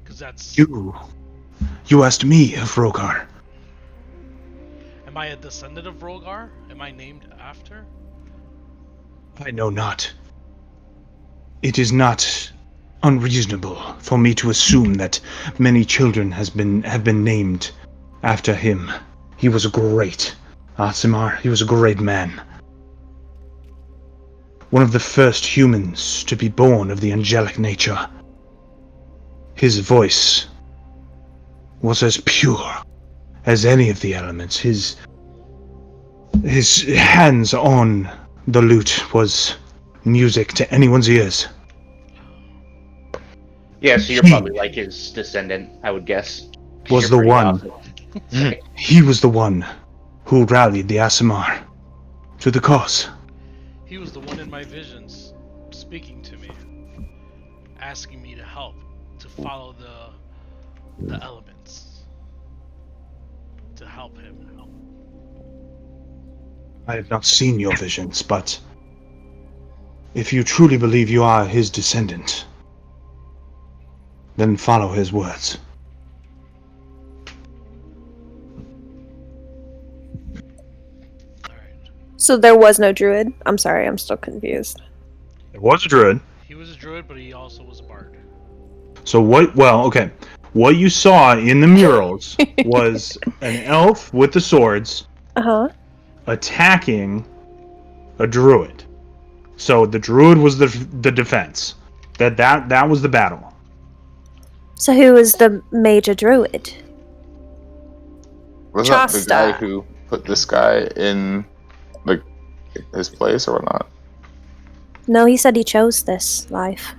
Because that's... You asked me of Rogar. Am I a descendant of Rogar? Am I named after? I know not. It is not unreasonable for me to assume that many children have been named after him. He was a great Aasimar. He was a great man. One of the first humans to be born of the angelic nature. His voice was as pure as any of the elements. His hands on the lute was music to anyone's ears. Yeah, so you're probably like his descendant, I would guess. Was You're the pretty one. awesome. He was the one who rallied the Aasimar to the cause. He was the one in my visions, speaking to me, asking me to help, to follow the elements, to help him. I have not seen your visions, but if you truly believe you are his descendant, then follow his words. Alright. So there was no druid? I'm sorry, I'm still confused. There was a druid. He was a druid, but he also was a bard. So what you saw in the murals was an elf with the swords Uh-huh. attacking a druid. So the druid was the defense. That was the battle. So who was the major druid? Was that the guy Chasta. who put this guy in, like, his place or whatnot? No, he said he chose this life.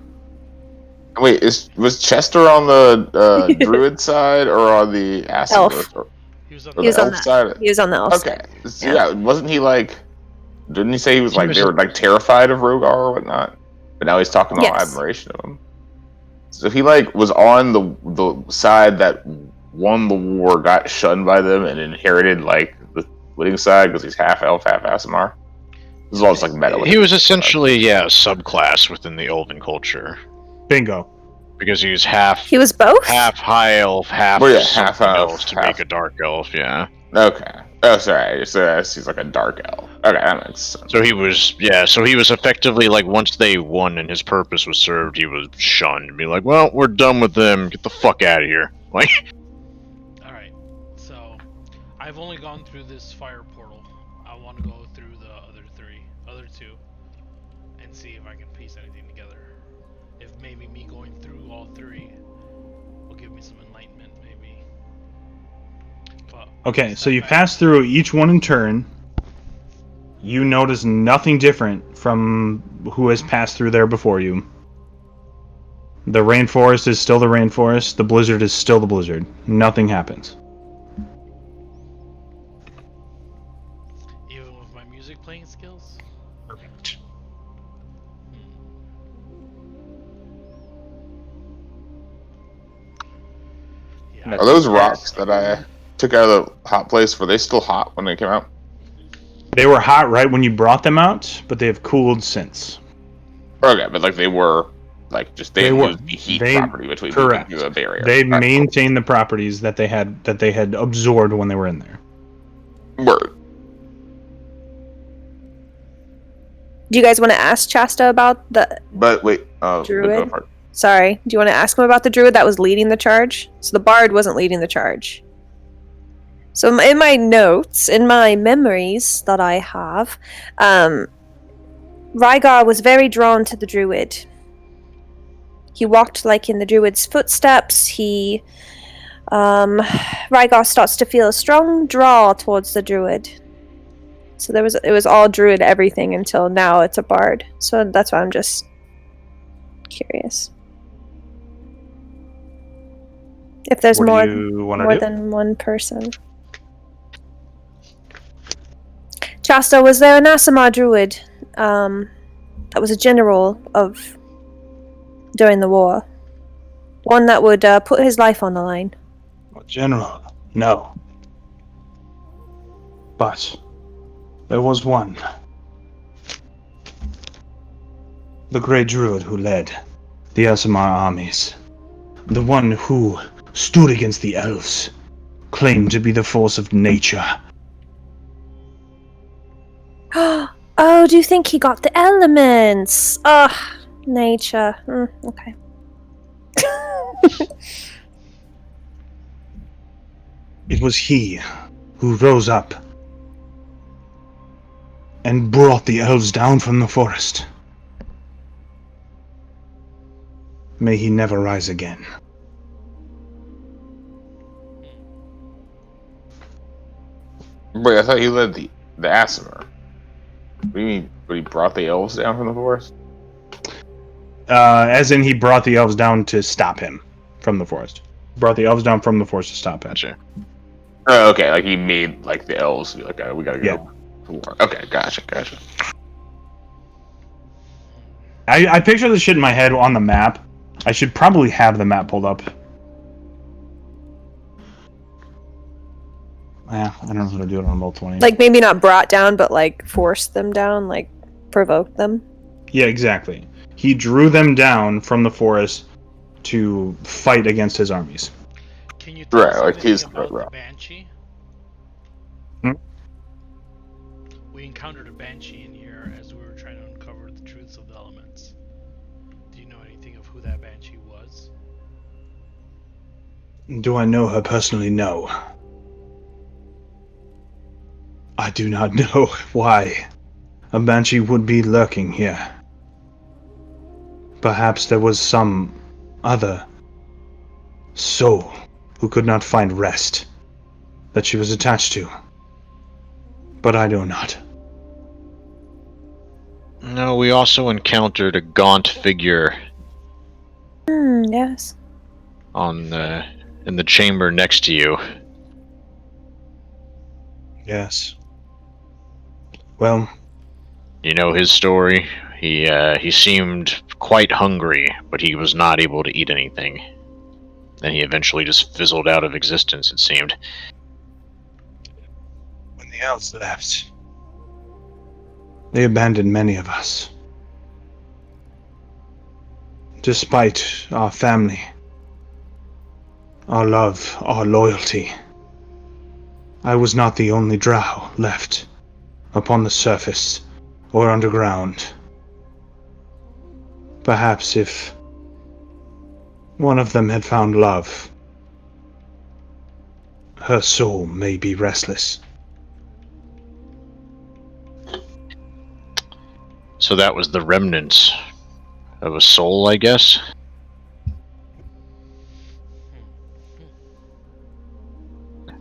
Wait, was Chester on the druid side or on the Elf. Asimov? He was on Or He was the on elf that. side? He was on the elf Okay. side. So, Yeah. yeah, wasn't he like... Didn't he say he was He like, was they a- were like terrified of Rogar or whatnot? But now he's talking all Yes. admiration of him. So if he like was on the side that won the war, got shunned by them, and inherited like the winning side because he's half elf, half Aasimar. This is all just like meta. He was essentially, yeah, a subclass within the Elven culture. Bingo. Because he was half He was both? high elf, half Well, yeah, half something elf, else to half- make a dark elf, yeah. Okay. Oh, sorry. So he's like a dark elf. Okay, that makes sense. So he was effectively like, once they won and his purpose was served, he was shunned. Be like, well, we're done with them. Get the fuck out of here. Like, Alright, so I've only gone through this fire portal. I want to go through the other two, and see if I can piece anything together. If maybe me going through all three will give me some enlightenment, maybe. But Okay, so you pass through each one in turn. You notice nothing different from who has passed through there before you. The rainforest is still the rainforest. The blizzard is still the blizzard. Nothing happens. even with my music playing skills. Perfect. Yeah, Are those rocks that I took out of the hot place, were they still hot when they came out? They were hot right when you brought them out, but they have cooled since. Okay, but like they were, like just they were. lose the heat They- property between correct. moving through a barrier. They Alright, maintain the properties that they had absorbed when they were in there. cool. Word. Do you guys want to ask Shasta about the... But wait, Druid? Sorry, do you want to ask him about the druid that was leading the charge? So the bard wasn't leading the charge. So in my notes, in my memories that I have, Rygar was very drawn to the druid. He walked like in the druid's footsteps. Rygar starts to feel a strong draw towards the druid. So it was all druid everything until now it's a bard. So that's why I'm just curious. If there's What more do you want to more do? than one person. Shasta, was there an Aasimar druid that was a general of during the war? One that would put his life on the line. General, no. But there was one. The Grey Druid who led the Aasimar armies. The one who stood against the elves. Claimed to be the force of nature. Oh, do you think he got the elements? Ugh, nature. Okay. It was he who rose up and brought the elves down from the forest. May he never rise again. Wait, I thought he led the Aasimar. What do you mean? But he brought the elves down from the forest? As in, he brought the elves down to stop him from the forest. Brought the elves down from the forest to stop him. gotcha. Oh, okay. Like he made like the elves be like, we gotta go. Yeah. To war. Okay, gotcha. I picture this shit in my head on the map. I should probably have the map pulled up. Yeah, I don't know how to do it on Roll20. Like maybe not brought down, but like forced them down, like provoked them. Yeah, exactly. He drew them down from the forest to fight against his armies. Can you tell Right, us like anything he's- about right. the Banshee? Hmm? We encountered a Banshee in here as we were trying to uncover the truths of the elements. Do you know anything of who that Banshee was? Do I know her personally? No. I do not know why a banshee would be lurking here. Perhaps there was some other soul who could not find rest that she was attached to. But I do not. No, we also encountered a gaunt figure Yes. on in the chamber next to you. Yes. Well, You know his story. He seemed quite hungry, but he was not able to eat anything. And he eventually just fizzled out of existence, it seemed. when the elves left, they abandoned many of us. Despite our family, our love, our loyalty, I was not the only drow left upon the surface or underground. Perhaps if one of them had found love, her soul may be restless. So that was the remnants of a soul, I guess?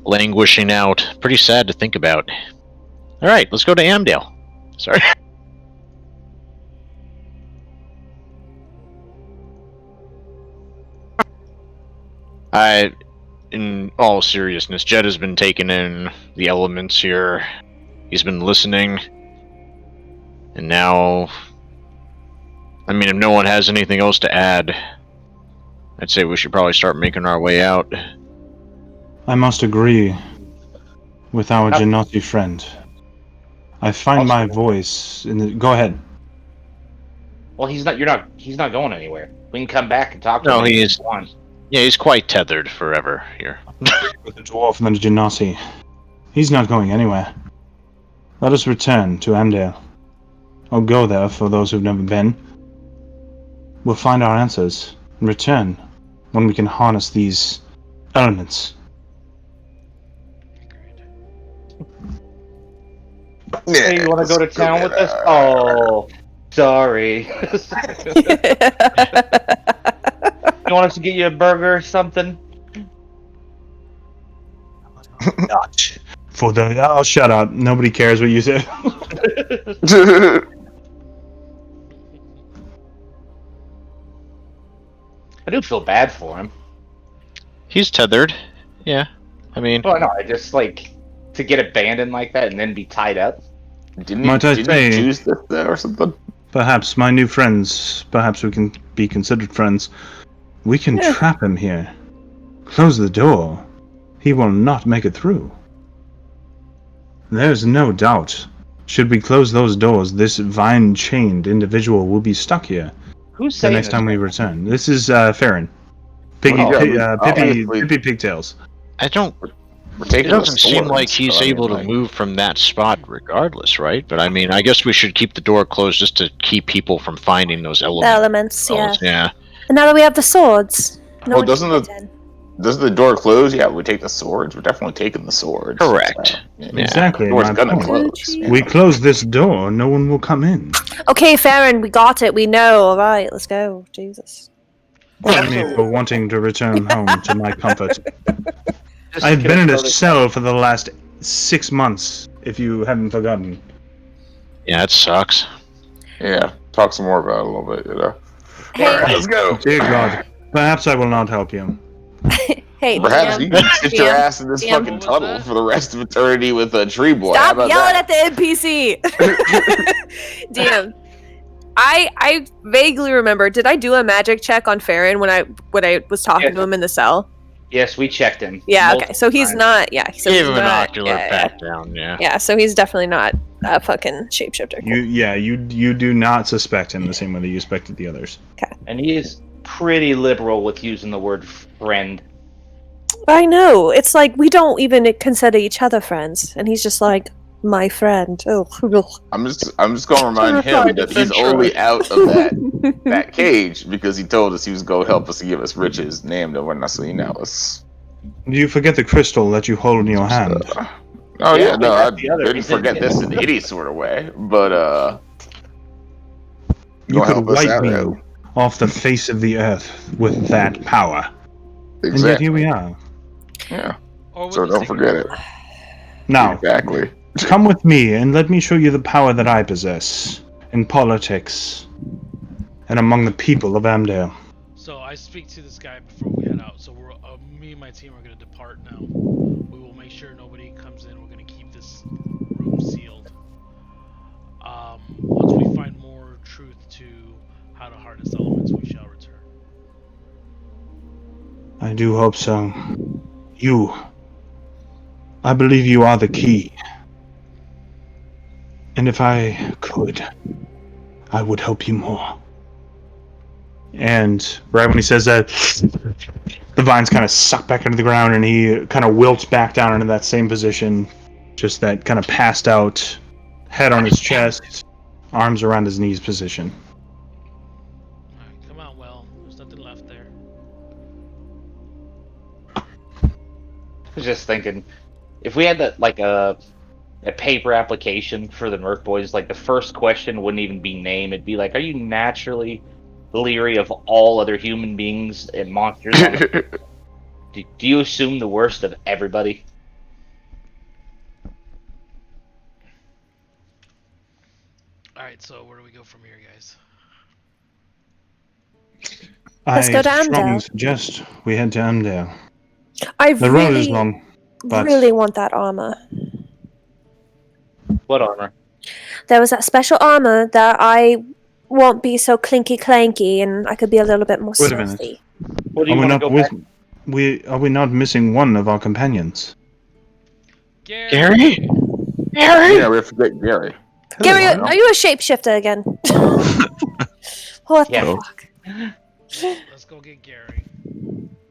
Languishing out. Pretty sad to think about. Alright, let's go to Amdale. Sorry. In all seriousness, Jed has been taking in the elements here. He's been listening. And now... I mean, if no one has anything else to add, I'd say we should probably start making our way out. I must agree with our Genasi friend. I find my voice in the... Go ahead. Well, he's not going anywhere. We can come back and talk to No, him. he is. One. Yeah, he's quite tethered forever here. With the dwarf and the Genasi. He's not going anywhere. Let us return to Amdale. Or go there for those who've never been. We'll find our answers and return when we can harness these elements. Hey, you want to go to town with us? Oh, sorry. You want us to get you a burger or something? Not for the... Oh, shut up. Nobody cares what you say. I do feel bad for him. He's tethered. Yeah. I mean... Well, no, I just, like, to get abandoned like that and then be tied up. Didn't Might I he say- choose this or something? Perhaps my new friends, perhaps we can be considered friends. We can trap him here. Close the door. He will not make it through. There's no doubt. Should we close those doors, this vine-chained individual will be stuck here Who's the saying next this? time we return. This is Farron. Piggy, obviously. Pippi Pigtails. I don't... We're It taking the doesn't seem swords, like he's so I mean, able to like- move from that spot regardless, right? But I mean, I guess we should keep the door closed just to keep people from finding those The elements. elements, yeah. Yeah. And now that we have the swords, no Well, one doesn't can the- get in. Doesn't the door close? Yeah, we take the swords. We're definitely taking the swords. Correct. So, yeah. Yeah. Exactly. The door's my gonna point. close. Yeah. We close this door, no one will come in. Okay, Farron, we got it. We know. All right, let's go. Jesus. Forgive me for wanting to return home to my comfort. Just I've to been in a throw this- cell for the last 6 months, if you haven't forgotten. Yeah, it sucks. Yeah. Talk some more about it a little bit, you know. Hey, Alright, let's go. Dear God, perhaps I will not help you. hey, Perhaps DM, you can sit your DM, ass in this DM. fucking What was tunnel that? for the rest of eternity with a tree boy. How Stop about yelling that? at the NPC. DM. I vaguely remember. Did I do a magic check on Farron when I was talking Yeah. to him in the cell? Yes, we checked him. Yeah. Okay. multiple So he's times. not. Yeah. So Give he's him an not, ocular yeah, pat down, yeah. Yeah. So he's definitely not a fucking shapeshifter. You do not suspect him the same way that you suspected the others. And he is pretty liberal with using the word friend. I know. It's like we don't even consider each other friends, and he's just like my friend. Oh. I'm just gonna remind him Terrified that he's adventurer. only out of that cage because he told us he was going to help us to give us riches. Named over Nasli now. You forget the crystal that you hold in your hand. Oh Yeah, yeah, no, I that's the other didn't reason. forget this in any sort of way. But You gonna could help us wipe out, me though. off the face of the earth with that power. And yet exactly. here we are. Yeah. Or with So the don't secret forget it. door. Now, Exactly. come with me and let me show you the power that I possess in politics and among the people of Amdale. So I speak to this guy before we head out. So me and my team are gonna depart now. We will make sure nobody comes in. We're gonna keep this room sealed. Once we find more truth to how to harness elements, we shall return. I do hope so. I believe you are the key. And if I could, I would help you more. And right when he says that, the vines kind of suck back into the ground and he kind of wilts back down into that same position. Just that kind of passed out, head on his chest, arms around his knees position. Alright, come on, well. There's nothing left there. I was just thinking, if we had that like a paper application for the Merc Boys, like the first question wouldn't even be name. It'd be like, are you naturally leery of all other human beings and monsters on the do you assume the worst of everybody? Alright, so where do we go from here, guys? Let's go to I strongly Amdale. suggest we head to Amdale. I The road is really, long, but really want that armor. What armor? There was that special armor that I won't be so clinky clanky, and I could be a little bit more Wait a minute. stealthy. What do are you we want to not go back? are we not missing one of our companions? Gary? Yeah, we have to get Gary. Gary, Hello. are you a shapeshifter again? What Yeah. the fuck? Let's go get Gary.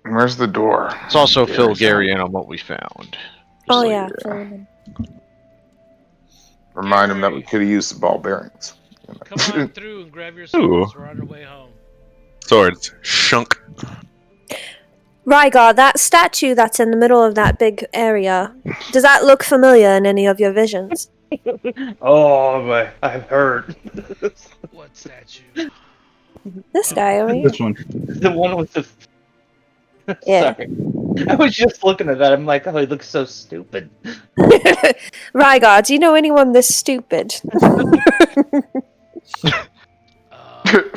Where's the door? Let's also fill Gary's Gary in on what we found. Oh So, yeah. yeah. Remind him that we could have used the ball bearings. Come on through and grab your swords. We're on our way home. Swords. Shunk. Rygar, that statue that's in the middle of that big area, does that look familiar in any of your visions? Oh my! I've heard What statue? This guy over here. This one. the one with the. Yeah. Sorry, I was just looking at that. I'm like, oh, he looks so stupid. Rygar, do you know anyone this stupid? I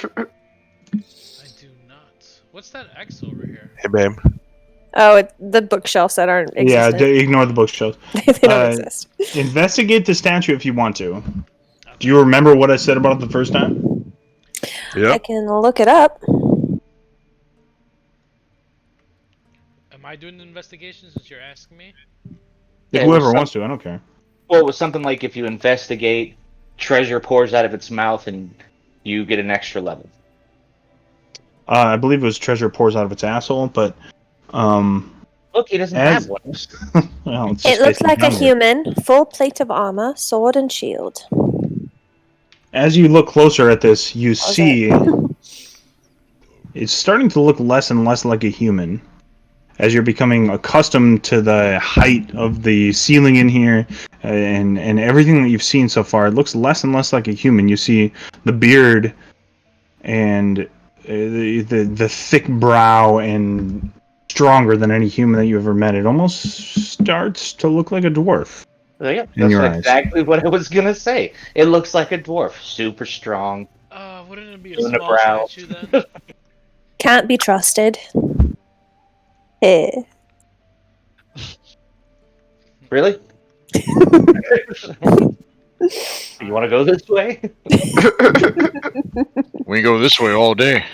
do not. What's that X over here? Hey, babe. Oh, the bookshelves that aren't Yeah, existent. ignore the bookshelf. They don't exist. Investigate the statue if you want to. Do you remember what I said about it the first time? I Yep. can look it up. Am I doing the investigation since you're asking me? Yeah, Whoever it was wants to, I don't care. Well, it was something like if you investigate, treasure pours out of its mouth, and you get an extra level. I believe it was treasure pours out of its asshole, but Look, he doesn't As- have one. well, it's It just looks basically like a number. human, full plate of armor, sword and shield. As you look closer at this, you Okay. see it's starting to look less and less like a human. As you're becoming accustomed to the height of the ceiling in here and everything that you've seen so far, it looks less and less like a human. You see the beard and the thick brow and stronger than any human that you've ever met. It almost starts to look like a dwarf. Yeah, In your that's eyes. exactly what I was gonna say. It looks like a dwarf, super strong. Wouldn't it be a Unibrow. small statue then? Can't be trusted. Eh. Really? You want to go this way? We go this way all day.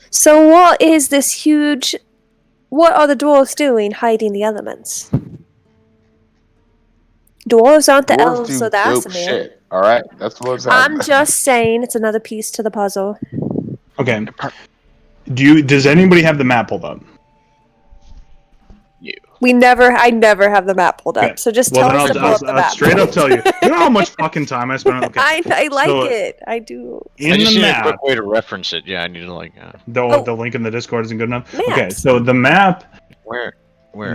So what is this huge... What are the dwarves doing hiding the elements? Dwarves aren't the Dwarves elves do or the dope Asimir. shit. All right, that's what's I'm happening. just saying it's another piece to the puzzle. Okay. Does anybody have the map pulled up? I never have the map pulled up, Okay. so just Well, tell then us to pull up the I'll map. straight up tell you. You know how much fucking time I spent on okay. I like So, it. I do. In I just the need a map, quick way to reference it. Yeah, I need to like. the link in the Discord isn't good enough. Maps. Okay, so the map. Where?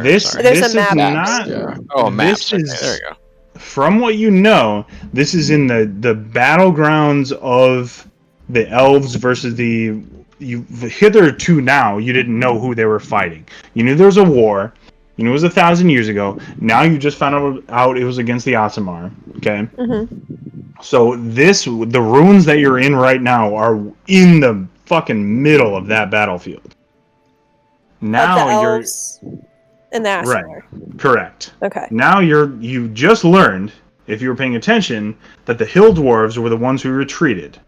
This Sorry. There's this a map. is Maps, not. yeah. Oh, maps. This Okay, is, there you go. from what you know, this is in the battlegrounds of the elves versus the. Hitherto now, you didn't know who they were fighting. You knew there was a war. You knew it was 1,000 years ago. Now you just found out it was against the Aasimar. Okay. Mm-hmm. So the ruins that you're in right now are in the fucking middle of that battlefield. Now of the you're elves and the Aasimar. correct. Okay. Now you just learned, if you were paying attention, that the hill dwarves were the ones who retreated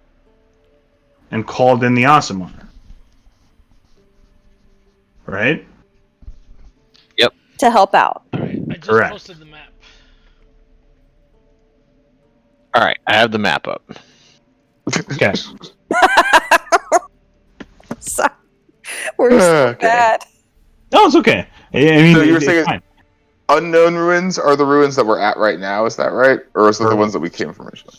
and called in the Aasimar. Right? To help out. Alright, I just Correct. posted the map. All right, I have the map up. Okay. So, we're so Okay. bad. No, it's okay. I mean, So you were it's saying fine. unknown ruins are the ruins that we're at right now, is that right? Or is it the Correct. ones that we came from originally?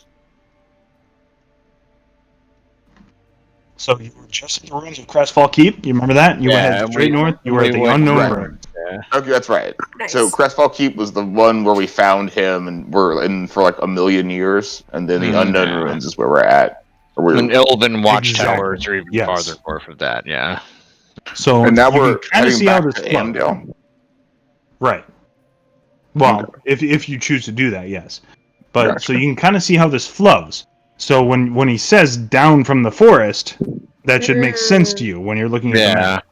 So you were just at the ruins of Crestfall Keep. You remember that? You headed straight north. You were at the unknown right. ruin. Yeah. Okay, that's right. Nice. So Crestfall Keep was the one where we found him and we're in for like 1,000,000 years, and then the unknown Yeah. ruins is where we're at. Or we're, And Elven Watchtowers Exactly. are even Yes. farther north of that. Yeah. So and now you we're can kind of heading see how back this to flows. Amdale. Right. Well, Okay. if you choose to do that, yes. But Gotcha. so you can kind of see how this flows. So when he says down from the forest, that should make sense to you when you're looking at the Yeah. map.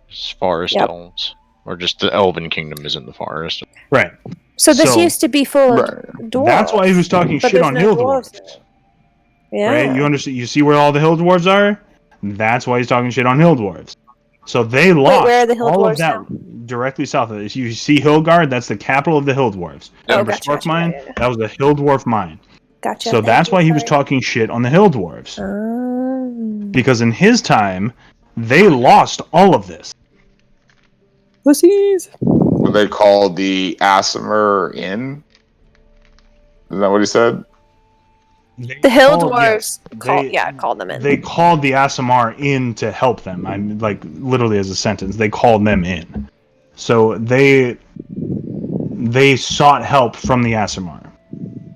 It's forest Yep. elves. Or just the Elven Kingdom is in the forest. Right. So this So- used to be full of Right. dwarves. That's why he was talking but shit there's on no hill dwarves dwarves. in it. Yeah. Right? You understand? You see where all the hill dwarves are? That's why he's talking shit on hill dwarves. So they lost where are the hill all of dwarves that directly south of this. You see Hillgard, that's the capital of the hill dwarves. Oh, Remember gotcha, Spark gotcha, Mine? yeah. That was a hill dwarf mine. Gotcha. So thank that's you, why he was sorry. talking shit on the hill dwarves. Um, Because in his time, they lost all of this. pussies. Were they called the Aasimar Inn? Is that what he said? The hill called- dwarves they- called them in. They called the Aasimar in to help them. I'm like literally as a sentence. They called them in. So they sought help from the Aasimar.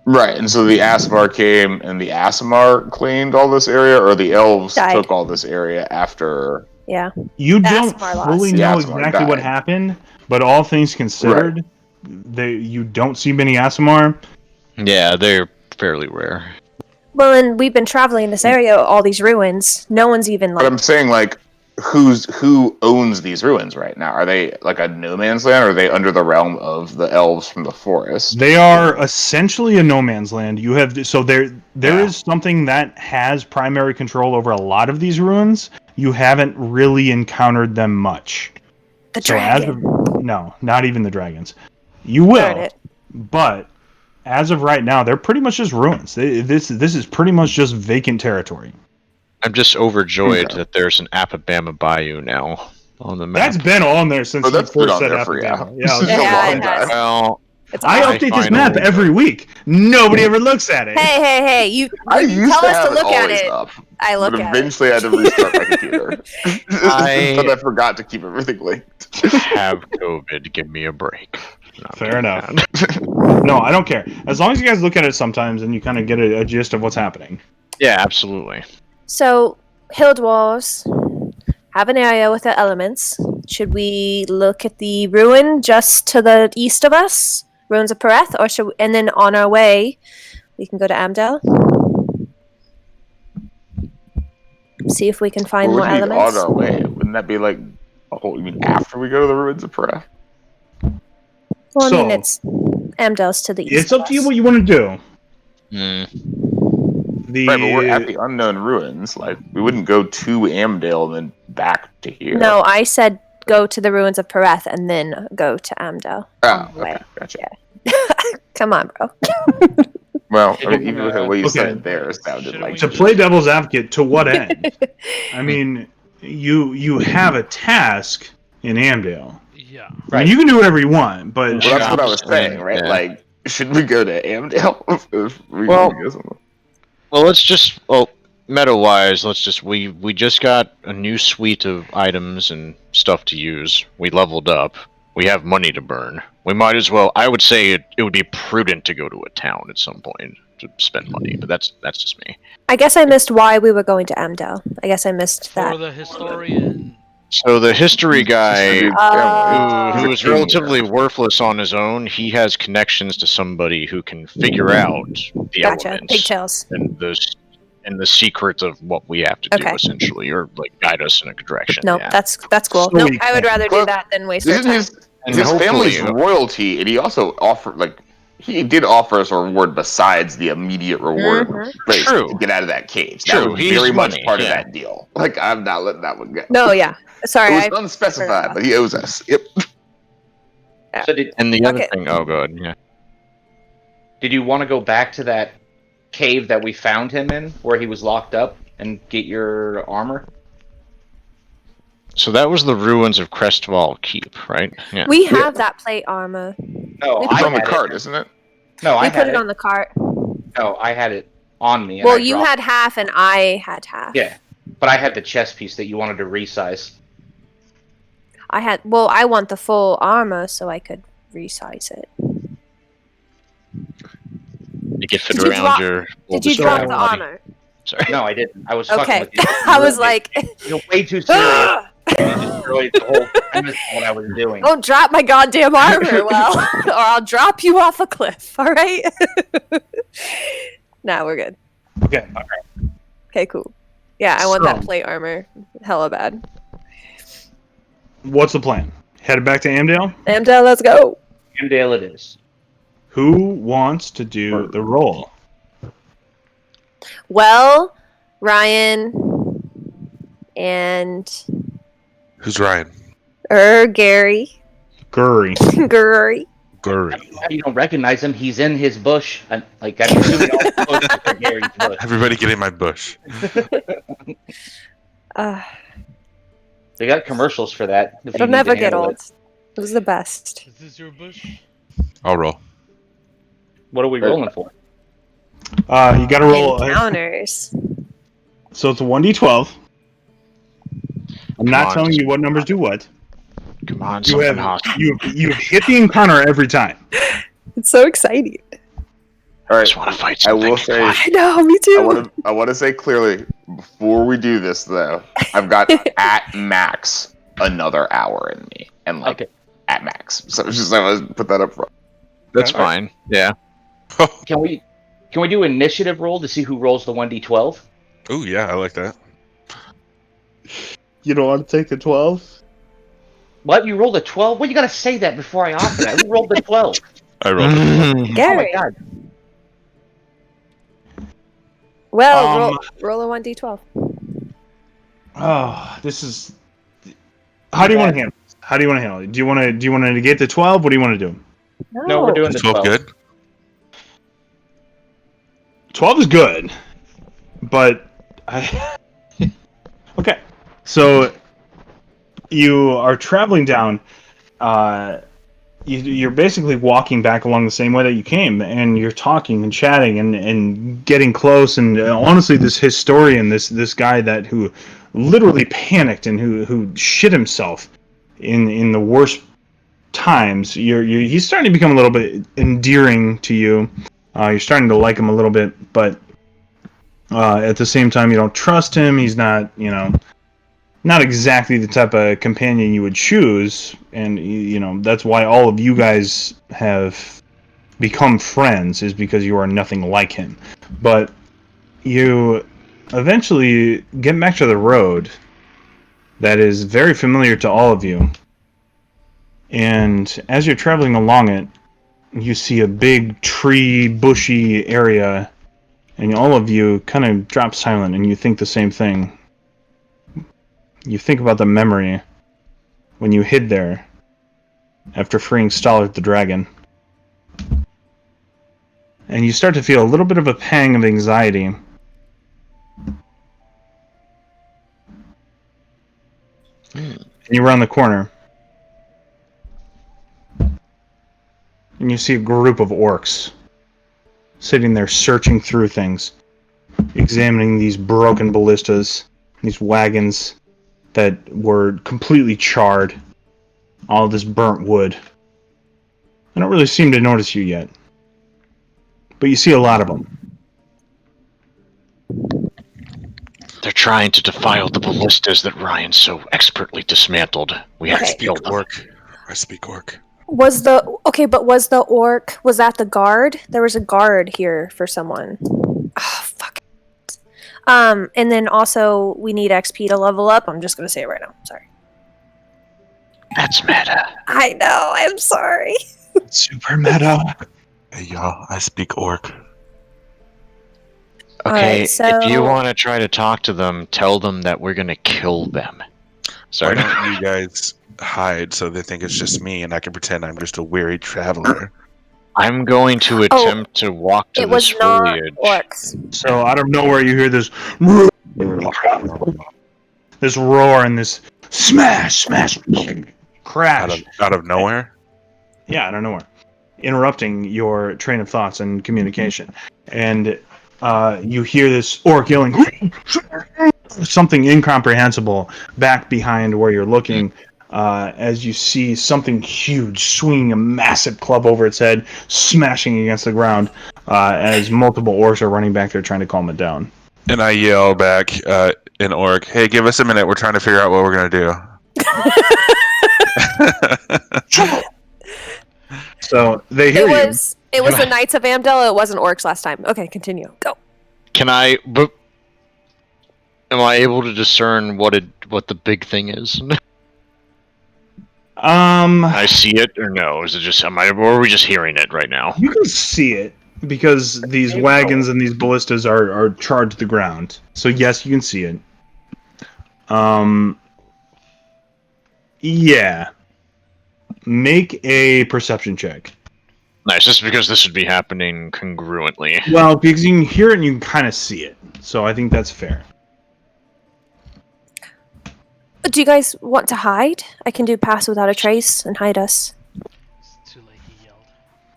Right, and so the Aasimar came and the Aasimar claimed all this area, or the elves Died. took all this area after. Yeah. You The don't Aasimar fully lost. The know Aasimar exactly what died. happened, but all things considered, you don't see many Aasimar. Yeah, they're fairly rare. Well, and we've been traveling in this area, all these ruins. No one's even But like. I'm saying, like, who owns these ruins right now? Are they like a no man's land, or are they under the realm of the elves from the forest? They are essentially a no man's land. You have so there Yeah. is something that has primary control over a lot of these ruins. You haven't really encountered them much. The So as dragon. of, no, not even the dragons. You Darn will, it. but as of right now, they're pretty much just ruins. This is pretty much just vacant territory. I'm just overjoyed Okay. that there's an Apabama Bayou now on the map. That's been on there since Oh, you that's been first on said there for Alabama. yeah. Yeah, This is Yeah, a long it has. time. Well, It's I awesome. update this map every week. Nobody ever looks at it. Hey! You I when you used tell to us have to it look at always it, up, I look but at it. eventually I had to restart my computer. I- But I forgot to keep everything linked. have COVID. Give me a break. No, I'm Fair kidding, enough. man. No, I don't care. As long as you guys look at it sometimes and you kind of get a gist of what's happening. Yeah, absolutely. So, hill dwarves have an area with the elements. Should we look at the ruin just to the east of us, ruins of Pereth, or should we, and then on our way we can go to Amdel, see if we can find Well, more what do you mean elements. on our way? Wouldn't that be like a whole? You mean after we go to the ruins of Pereth? Well, I mean, So- it's Amdel's to the east. It's up of to you us. what you want to do. The Right, but we're at the unknown ruins. Like, we wouldn't go to Amdale and then back to here. No, I said go to the ruins of Pereth and then go to Amdel. Oh, on the way. okay, gotcha. Yeah. Come on, bro. Well, I mean, even with the way you said Okay. it there, it sounded Should like we to play devil's advocate, to what end? I mean, you have a task in Amdale. Yeah. I mean, you can do whatever you want, but Well, that's what I was saying, right? Yeah. Like, should we go to Amdale? if we Well- go somewhere? Well, meta-wise, we just got a new suite of items and stuff to use. We leveled up. We have money to burn. We might as well. I would say it would be prudent to go to a town at some point to spend money, but that's just me. I guess I missed why we were going to Amdel. I guess I missed For that. the historian So the history guy, who is He's a king relatively here. worthless on his own, he has connections to somebody who can figure out the Gotcha. elements Pigtails. and the secret of what we have to do, Okay. essentially, or like guide us in a good direction. No, yeah. that's cool. So Nope, we I would can. rather do Plus, that than waste our Isn't time. his hopefully- family's royalty, and he also offered he did offer us a reward besides the immediate reward Mhm. True. to get out of that cage. True, That was he's very much money, part of yeah. that deal. Like, I'm not letting that one go. No, yeah. Sorry, It was I unspecified, but he owes us. Yep. So did And the other Okay. thing, oh god, yeah. did you want to go back to that cave that we found him in, where he was locked up, and get your armor? So that was the ruins of Crestwall Keep, right? Yeah. we have that plate armor. No, We It's I on the had card, it. isn't it? No, I We had put it it. on the cart. No, I had it on me. And Well, I you dropped had half and I had half. Yeah, but I had the chest piece that you wanted to resize. I want the full armor so I could resize it. You get fit Did you around drop- your. Did you destroy drop my the body. armor? Sorry. No, I didn't. I was Okay. fucking with you. I was like, You're way too serious. You destroyed the whole premise of what I was doing. don't drop my goddamn armor, well, or I'll drop you off a cliff, alright? Nah, we're good. Okay. Okay, cool. Yeah, I want that So- plate armor. Hella bad. What's the plan? Headed back to Amdale? Amdale, let's go. Amdale it is. Who wants to do the roll? Well, Ryan and Who's Ryan? Gary. Gurry. Gary. Gurry. You don't recognize him. He's in his bush. And, like, I'm assuming all the bushes are Gary's bush. Everybody get in my bush. They got commercials for that. if you It'll need to never get handle old. it. It was the best. Is this your bush? I'll roll. What are we rolling for? You gotta roll. Encounters. So it's a 1d12. I'm not on, telling you what numbers do what. Come on, You something have hostile. you've hit the encounter every time. It's so exciting. All I right. just want to fight I something. will say, I know, me too. I want to say clearly before we do this though, I've got at max another hour in me, and like Okay. at max. So it's just I want to put that up front. That's All right. fine. Yeah. Can we do initiative roll to see who rolls the 1d12? Oh yeah, I like that. You don't want to take the 12? What? You rolled a 12? Well, you gotta say that before I offer that. Who rolled the 12? I rolled it. Oh my Gary. god. Well, roll a 1d12. Oh, this is. How do you want to handle this? How do you want to handle it? Do you want to negate the 12? What do you want to do? No, we're doing Is the 12 12. good? 12 is good, but I. Okay, so you are traveling down. You're basically walking back along the same way that you came, and you're talking and chatting and getting close. And honestly, this historian, this guy who literally panicked and who shit himself in the worst times. He's starting to become a little bit endearing to you. You're starting to like him a little bit, but at the same time, you don't trust him. He's not, not exactly the type of companion you would choose, and that's why all of you guys have become friends, is because you are nothing like him. But you eventually get back to the road that is very familiar to all of you, and as you're traveling along it, you see a big tree, bushy area, and all of you kind of drop silent, and you think the same thing. You think about the memory when you hid there after freeing Stallard the dragon. And you start to feel a little bit of a pang of anxiety. And you round the corner. And you see a group of orcs sitting there searching through things, examining these broken ballistas, these wagons that were completely charred, all this burnt wood. They don't really seem to notice you yet, but you see a lot of them. They're trying to defile the ballistas that Ryan so expertly dismantled. We have Okay. to kill them. I speak orc. Was the orc? Was that the guard? There was a guard here for someone. Oh fuck. And then also we need XP to level up. I'm just gonna say it right now. Sorry. That's meta. I know. I'm sorry. Super meta. Hey y'all, I speak orc. Okay, Alright, so- if you want to try to talk to them, tell them that we're gonna kill them. Sorry. Why don't you guys hide so they think it's just me and I can pretend I'm just a weary traveler? I'm going to attempt to walk to It this was not foliage. orcs. So out of nowhere, you hear this roar and this smash, crash. Out of nowhere? Yeah, out of nowhere, interrupting your train of thoughts and communication. And you hear this orc yelling something incomprehensible back behind where you're looking, as you see something huge swinging a massive club over its head, smashing against the ground, as multiple orcs are running back there trying to calm it down. And I yell back in orc, hey, give us a minute. We're trying to figure out what we're going to do. So they hear you. It was the Knights of Amdel. It wasn't orcs last time. Okay, continue. Go. Can I? But am I able to discern what the big thing is? I see it or no? Is it just or are we just hearing it right now? You can see it because these wagons and these ballistas are charred to the ground. So yes, you can see it. Yeah. Make a perception check. Nice, just because this would be happening congruently. Well, because you can hear it and you can kind of see it. So I think that's fair. Do you guys want to hide? I can do pass without a trace and hide us. It's too late, he yelled.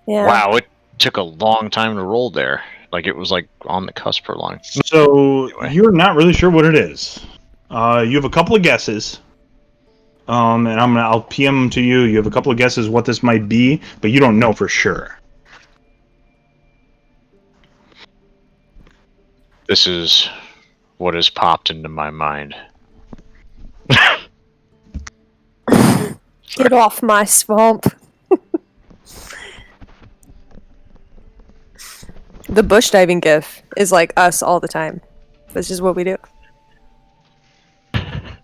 Yeah. Wow, it took a long time to roll there. Like it was like on the cusp for long. So Anyway. you're not really sure what it is. You have a couple of guesses. And I'll PM them to you. You have a couple of guesses what this might be, but you don't know for sure. This is what has popped into my mind. Get off my swamp. The bush diving gif is like us all the time. That's just what we do. God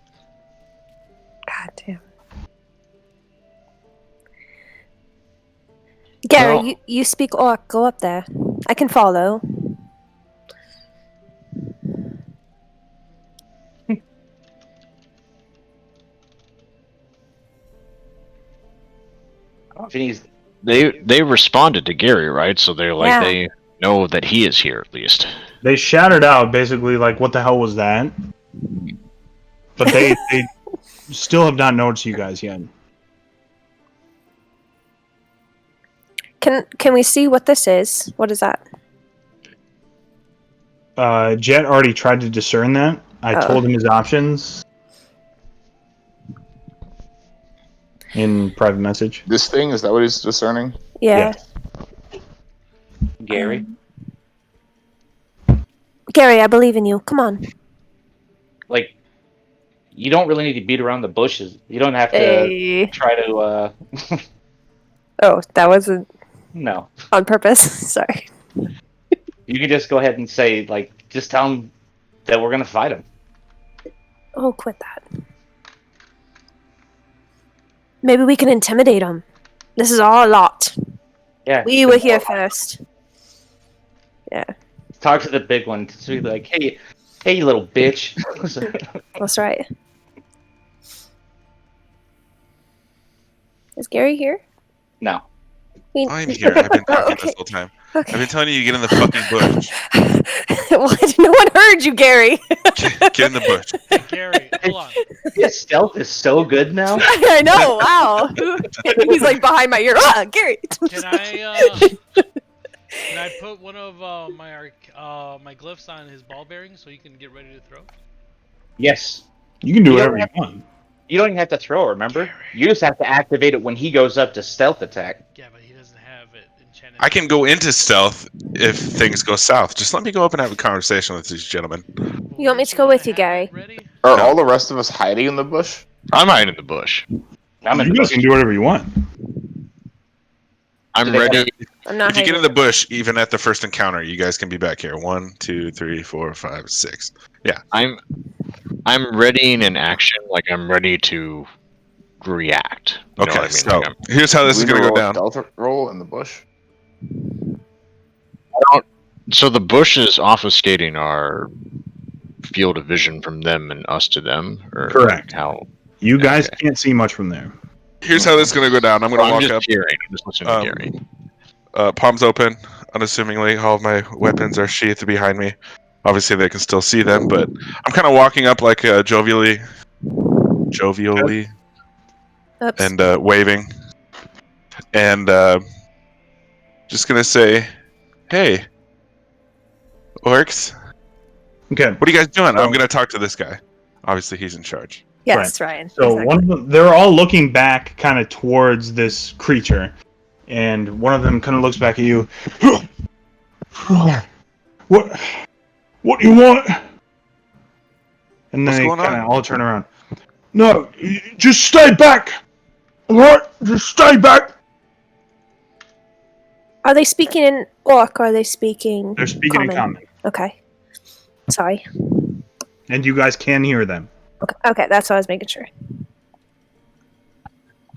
damn. Gary, Well- you speak orc. Go up there. I can follow. Vinny's They responded to Gary, right? So they're like Yeah. they know that he is here at least. They shouted out basically like, "What the hell was that?" But they still have not noticed you guys yet. Can we see what this is? What is that? Jet already tried to discern that. I Oh. told him his options in private message. This thing, is that what he's discerning? Yeah. Gary. Gary, I believe in you. Come on. Like, you don't really need to beat around the bushes. You don't have to Hey. try to. Oh, that wasn't No, on purpose. Sorry. you can just go ahead and say just tell them that we're gonna fight them. Oh, quit that. Maybe we can intimidate them. This is our lot. Yeah. We were here first. Yeah, Talk to the big one. To be like, hey, you little bitch. that's right. Is Gary here? No. I'm here. I've been talking okay. this whole time. Okay. I've been telling you to get in the fucking bush. What? No one heard you, Gary. Get in the bush. Hey, Gary, hold on. His stealth is so good now. I know. Wow. He's like behind my ear. Ah, Gary. Can I put one of my glyphs on his ball bearing so he can get ready to throw? Yes. You can do You whatever don't you want. You don't even have to throw. Remember, you just have to activate it when he goes up to stealth attack. Yeah, but he doesn't have it I can go into stealth if things go south. Just let me go up and have a conversation with these gentlemen. You want me to go with you, Gary? Are No. all the rest of us hiding in the bush? I'm hiding in the bush. I'm in You the guys bush. can do whatever you want. I'm they ready. I'm not If you get hiding in the bush, even at the first encounter, you guys can be back here. 1, 2, 3, 4, 5, 6. I'm ready in action. Like I'm ready to react. You know Okay, what I mean? so Like here's how this Do is we going to roll go a down. stealth roll in the bush? so the bush is obfuscating our field of vision from them and us to them, or Correct. how? You guys Okay. can't see much from there. Here's how this is going to go down. I'm going to I'm walk just up, hearing. I'm just listening to Gary. palms open, unassumingly. All of my weapons are sheathed behind me. Obviously, they can still see them, but I'm kind of walking up like jovially, Oops. and waving, and just gonna say, "Hey, orcs, Okay. what are you guys doing?" So- I'm gonna talk to this guy. Obviously, he's in charge. Yes, Ryan. So exactly. one of them, they're all looking back, kind of towards this creature, and one of them kind of looks back at you. What? What do you want? And then What's they going kind on? of all turn around. No, just stay back. What? Just stay back. Are they speaking in orc or are they speaking They're speaking in common, Okay. Sorry. and you guys can hear them. Okay, that's what I was making sure.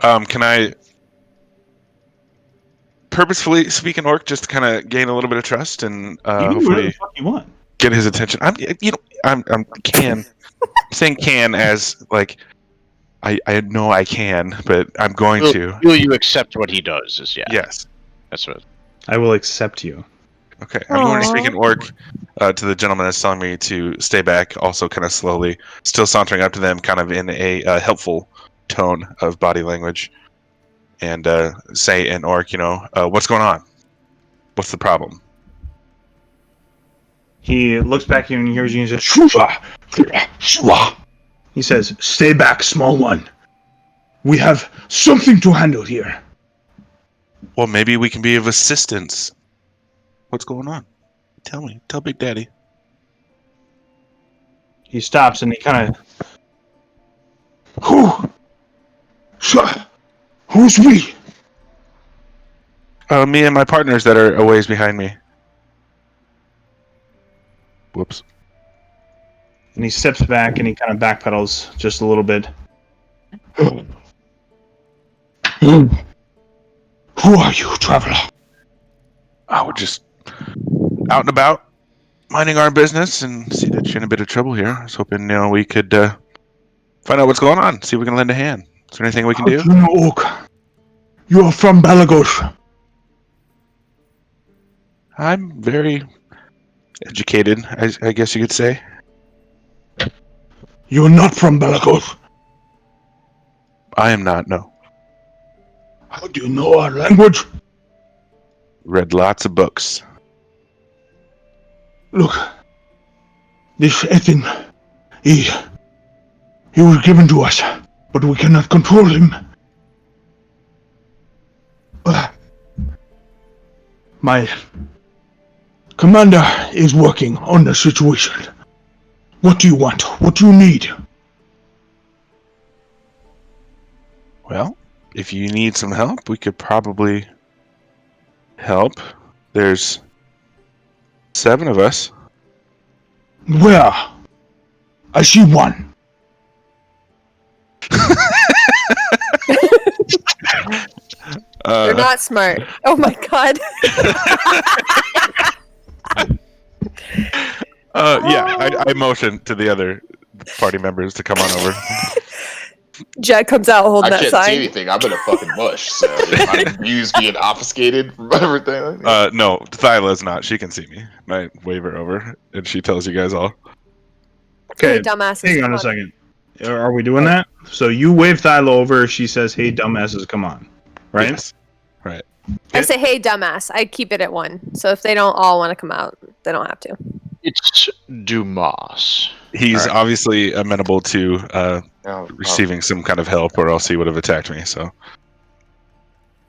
Can I purposefully speak in orc just to kind of gain a little bit of trust and You can do whatever hopefully the fuck you want. get his attention? I'm saying can as like I know I can, but I'm going to. Will you accept what he does? Is Yes. That's what. I will accept you. Okay, I'm going to Aw. speak in orc to the gentleman that's telling me to stay back, also kind of slowly, still sauntering up to them, kind of in a helpful tone of body language, and say in orc, what's going on? What's the problem? He looks back at you and hears you and says, "Shua! Shua!" He says, "Stay back, small one. We have something to handle here." Well, maybe we can be of assistance. What's going on? Tell me. Tell Big Daddy. He stops and he kind of, who's we? Me and my partners that are a ways behind me. Whoops. And he steps back and he kind of backpedals just a little bit. Who are you, traveler? We're just out and about, minding our business, and see that you're in a bit of trouble here. I was hoping we could find out what's going on, see if we can lend a hand. Is there anything we can do? You know, Orc. You are from Balagos. I'm very educated, I guess you could say. You're not from Balagos. I am not, no. How do you know our language? Read lots of books. Look, this Ethan, he was given to us, but we cannot control him. My commander is working on the situation. What do you want? What do you need? Well, if you need some help, we could probably help. There's 7 of us. Where? I see one. They're not smart. Oh my god. I motioned to the other party members to come on over. Jet comes out holding I that can't sign. see anything. I'm in a fucking bush, so I'm confused being obfuscated from everything. No, Thyla's not. She can see me. I wave her over, and she tells you guys all. Hey, Okay, dumbasses. hang on come a second. Are we doing that? So you wave Thyla over, she says, "Hey, dumbasses, come on." Right? Yes. Right. I say, hey, dumbass. I keep it at 1. So if they don't all want to come out, they don't have to. It's Dumas. He's Alright. obviously amenable to receiving some kind of help, or else he would have attacked me. So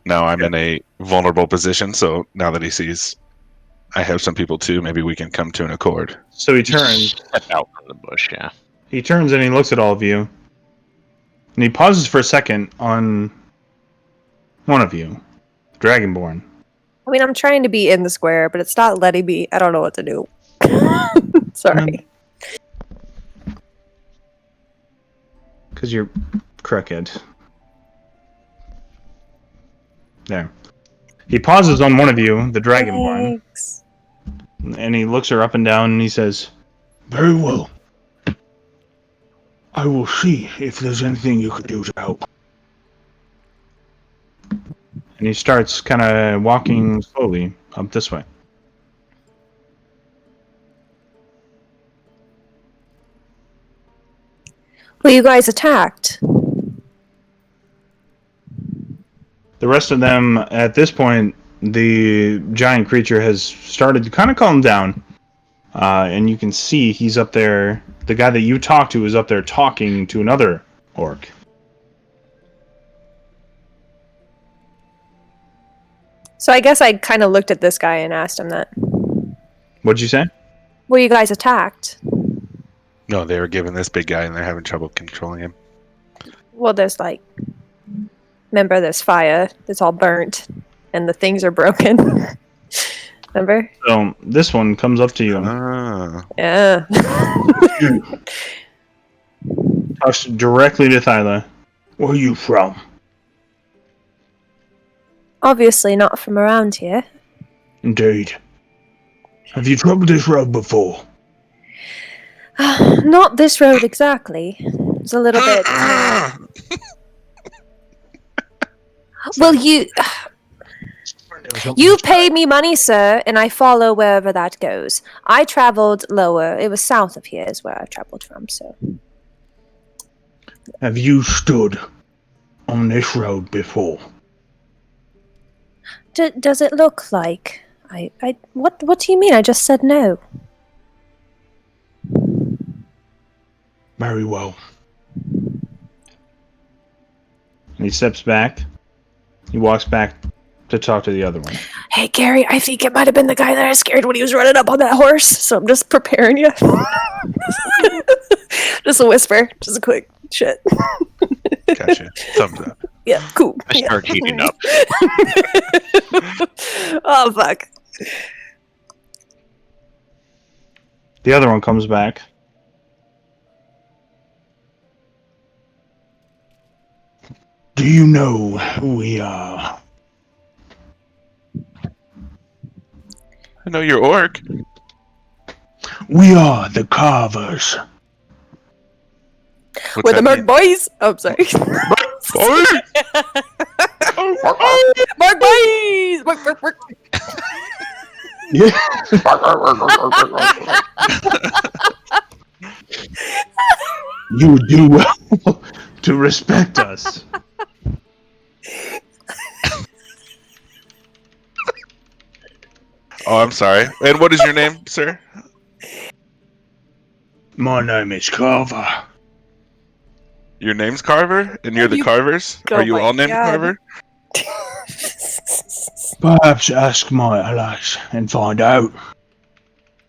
Now I'm in a vulnerable position, so now that he sees I have some people too, maybe we can come to an accord. So he turns. Step out from the bush, yeah. He turns and he looks at all of you. And he pauses for a second on one of you, Dragonborn. I mean, I'm trying to be in the square, but it's not letting me. I don't know what to do. Sorry. Because you're crooked. There. He pauses on one of you, the Dragonborn, Thanks. and he looks her up and down and he says, Very well. I will see if there's anything you could do to help. and he starts kind of walking slowly up this way. Well, you guys attacked. The rest of them, at this point, the giant creature has started to kind of calm down. And you can see he's up there. The guy that you talked to is up there talking to another orc. So I guess I kind of looked at this guy and asked him that. What'd you say? Well, you guys attacked. No, they were giving this big guy and they're having trouble controlling him. Well, there's like... Remember, there's fire. It's all burnt. And the things are broken. Remember? So this one comes up to you. Ah. Yeah. Talks directly to Thyla. Where are you from? Obviously not from around here. Indeed. Have you traveled this road before? Not this road exactly. It's a little bit... Well, you pay me money, sir, and I follow wherever that goes. I traveled lower. It was south of here is where I traveled from, so... Have you stood on this road before? Does it look like... What do you mean? I just said no. Very well. And he steps back. He walks back to talk to the other one. Hey, Gary, I think it might have been the guy that I scared when he was running up on that horse, so I'm just preparing you. Just a whisper. Just a quick shit. Gotcha. Thumbs up. Yeah, cool. I start heating up. Oh, fuck. The other one comes back. Do you know who we are? I know you're orc. We are the Carvers. What's We're the that Merc mean? Boys. Oh, sorry. Merc Boys! Merc, merc, merc. Yeah. You would do well to respect us. Oh, I'm sorry. And what is your name, sir? My name is Carver. Your name's Carver, and you're the You- Carvers. Oh Are you my all named God. Carver? Perhaps ask my allies and find out.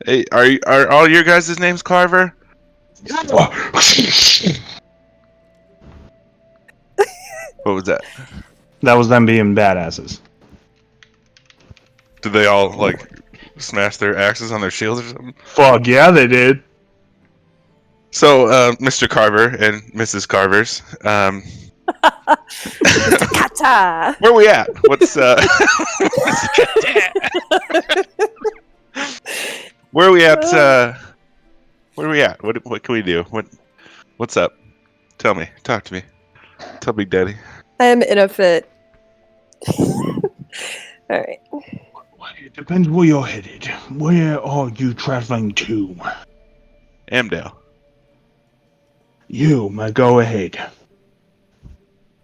Hey, are all your guys' names Carver? What was that? That was them being badasses. Did they all like smash their axes on their shields or something? Fuck yeah, they did. So, Mr. Carver and Mrs. Carvers, Kata. where we at? What's where are we at? Where are we at? What can we do? What's up? Tell me. Talk to me. Tell Big Daddy. I am in a fit. Alright. It depends where you're headed. Where are you traveling to? Amdale. You may go ahead.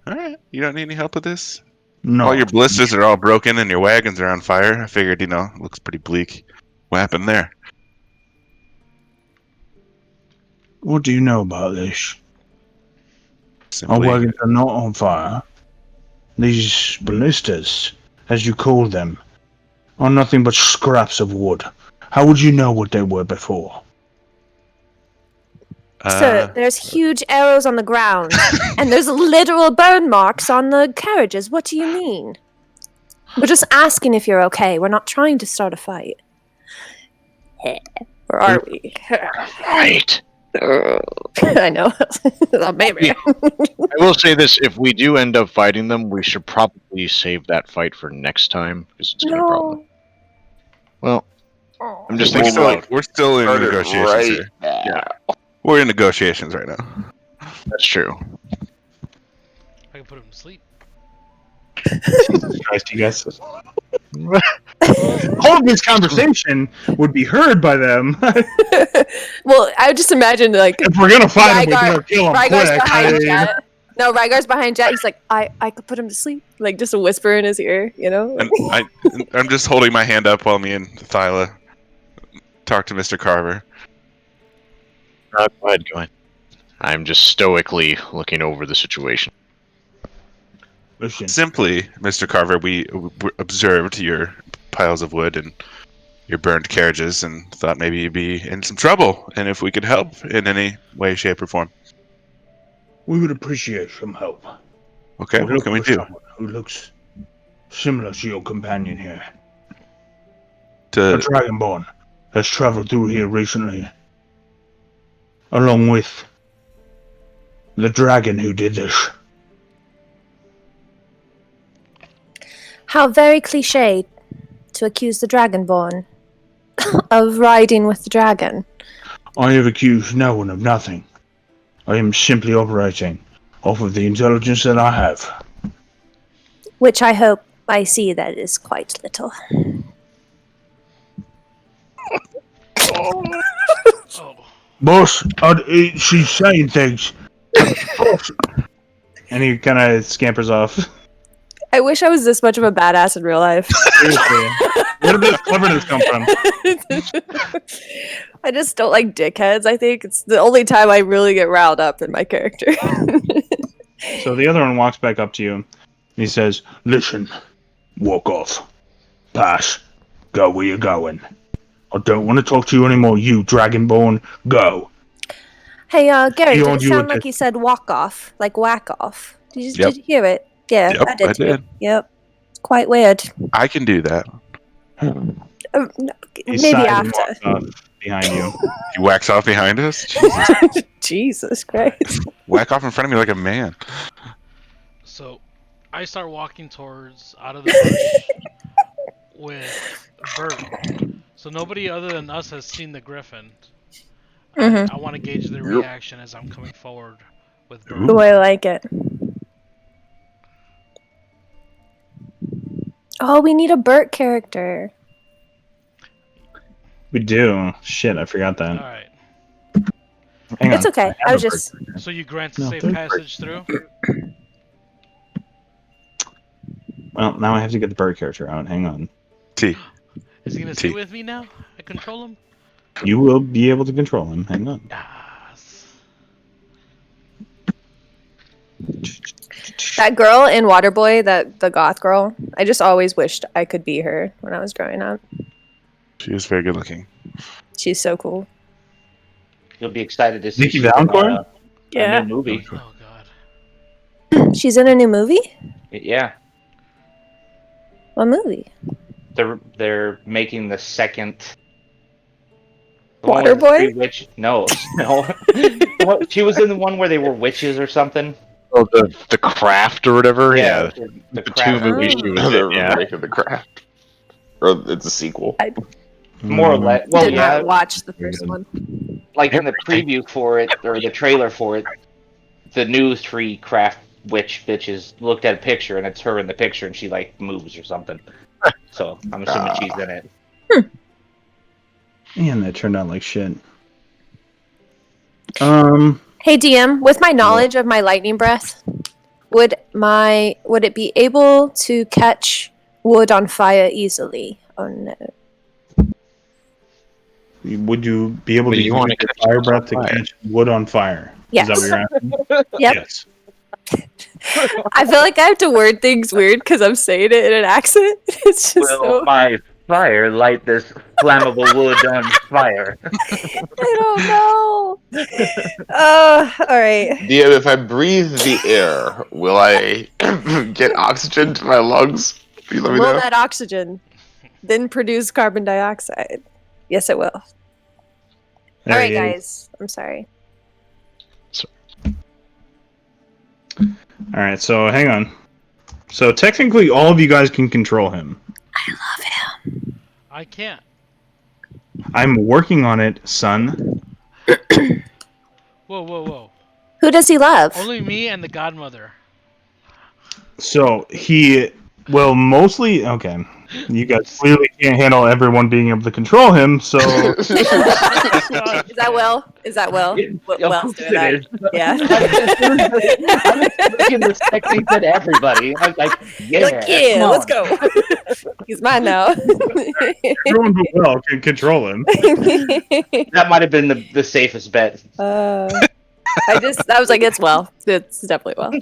All right. You don't need any help with this? No. All your blisters are all broken and your wagons are on fire. I figured, it looks pretty bleak. What happened there? What do you know about this? Our Simply, wagons are not on fire. These ballistas, as you call them, are nothing but scraps of wood. How would you know what they were before? Sir, there's huge arrows on the ground, and there's literal burn marks on the carriages. What do you mean? We're just asking if you're okay. We're not trying to start a fight. Or are we? Right. I know. Maybe. I will say this: if we do end up fighting them, we should probably save that fight for next time because it's gonna probably. Well, I'm just thinking. We're still in Start it negotiations right here. now. Yeah. We're in negotiations right now. That's true. I can put him to sleep. Jesus Christ, you guys. All of this conversation would be heard by them. Well, I just imagine like If we're gonna fight him, we're Rygar- gonna kill him Rygar's quick. behind Jet. No, Rygar's behind Jet. He's like, I could put him to sleep. Like just a whisper in his ear, you know? And I'm just holding my hand up while me and Thyla talk to Mr. Carver. Go ahead, go ahead. I'm just stoically looking over the situation. Listen, Simply, Mr. Carver, we observed your piles of wood and your burned carriages and thought maybe you'd be in some trouble, and if we could help in any way, shape, or form. We would appreciate some help. Okay, We're what can we looking for do? someone who looks similar to your companion here. A To dragonborn has traveled through here recently, along with the dragon who did this. How very cliche to accuse the Dragonborn of riding with the dragon. I have accused no one of nothing. I am simply operating off of the intelligence that I have. Which I hope I see that is quite little. Oh, Boss, she's saying things. Boss. and he kind of scampers off. I wish I was this much of a badass in real life. Seriously, where did this cleverness come from? I just don't like dickheads. I think it's the only time I really get riled up in my character. So the other one walks back up to you, and he says, Listen, walk off. Pass. Go where you're going. I don't want to talk to you anymore, you dragonborn. Go. Hey, Gary, You did want it you sound with like you said walk off? Like whack off? Yep. Did you hear it? Yeah, Yep, I did I too. did. Yep. It's quite weird. I can do that. No, he maybe sighs and after. walks off behind you. You wax off behind us? Jesus. Jesus Christ. Whack off in front of me like a man. so I start walking towards out of the bush with Bert. So nobody other than us has seen the griffin. Mhm. I want to gauge their reaction as I'm coming forward with Bert. Oh, I like it. Oh, we need a Bert character. We do. Shit, I forgot that. All right. Hang It's on. okay. I was just. So you grant No, safe don't passage through? Well, now I have to get the bird character out. Hang on. T. Is he gonna T. stay with me now? I control him. You will be able to control him. Hang on. Yes. That girl in Waterboy, the goth girl, I just always wished I could be her when I was growing up. She is very good looking. She's so cool. You'll be excited to see Nikki she's in, Valancourt? Yeah. a new movie. Oh god. She's in a new movie? Yeah, What movie? they're making the second. The one with the Waterboy? three witch? No, no. She was in the one where they were witches or something. Oh, the craft or whatever. Yeah, the the crap. two movies she was in. Another Yeah, remake of the craft. Or it's a sequel. More or less. Well, Did yeah, not watch the first one. like in the preview for it or the trailer for it, the new three craft witch bitches looked at a picture and it's her in the picture and she like moves or something. So I'm assuming she's in it. Man, that turned out like shit. Hey DM, with my knowledge of my lightning breath, would it be able to catch wood on fire easily? Or no? Would you be able But to you use wanna your catch fire wood breath on to fire. catch wood on fire? Yes. Is that what you're asking? Yep. Yes. I feel like I have to word things weird because I'm saying it in an accent. It's just Will my fire light this flammable wood on fire? I don't know. All right. DM, if I breathe the air, will I get oxygen to my lungs? Please let me Will know. that oxygen then produce carbon dioxide? Yes, it will. All right, guys. I'm sorry. All right, so hang on. So technically, all of you guys can control him. I love him. I can't. I'm working on it, son. Whoa. Who does he love? Only me and the godmother. So he will mostly. Okay, you guys clearly can't handle everyone being able to control him. So Is that Will? Is that Will? Will's doing that. Yeah. I'm looking the sexy to everybody. I was like, yeah, yeah, let's go. He's mine now. everyone but Will can control him. That might have been the safest bet. I was like, it's Will. It's definitely Will.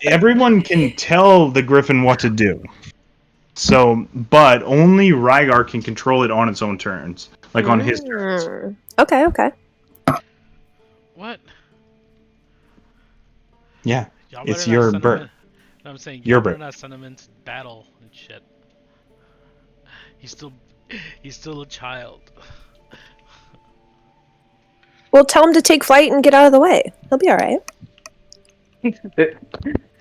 Everyone can tell the Griffin what to do. So, but only Rygar can control it on its own terms, like on his terms. Okay. What? Yeah, Y'all it's better your not send him bird. in. No, I'm saying Your y'all better bird. not send him into battle and shit. He's still a child. Well, tell him to take flight and get out of the way. He'll be all right.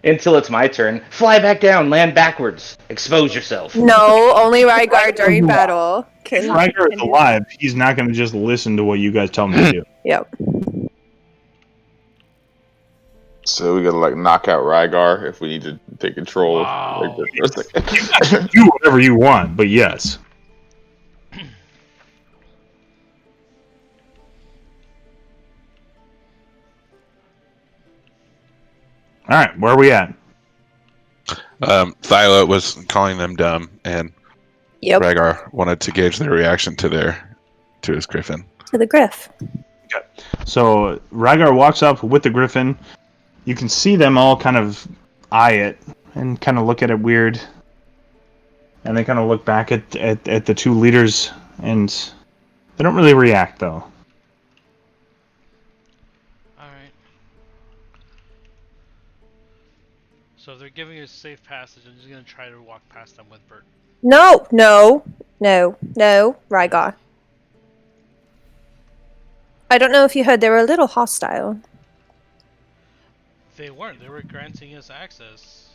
Until it's my turn. Fly back down, land backwards. Expose yourself. No, only Rygar during battle. If Rygar is alive, he's not going to just listen to what you guys tell him to do. Yep. So we gotta like knock out Rygar if we need to take control. Wow. Like, for a second. Do whatever you want, but yes. All right, where are we at? Thyla was calling them dumb, and Yep. Rhaegar wanted to gauge their reaction to his griffin. To the Griff. Okay. So Rygar walks up with the Griffin. You can see them all kind of eye it and kind of look at it weird. And they kind of look back at the two leaders, and they don't really react, though. Alright. So if they're giving us safe passage, I'm just gonna try to walk past them with Bert. No, Rygar. I don't know if you heard, they were a little hostile. They weren't. They were granting us access.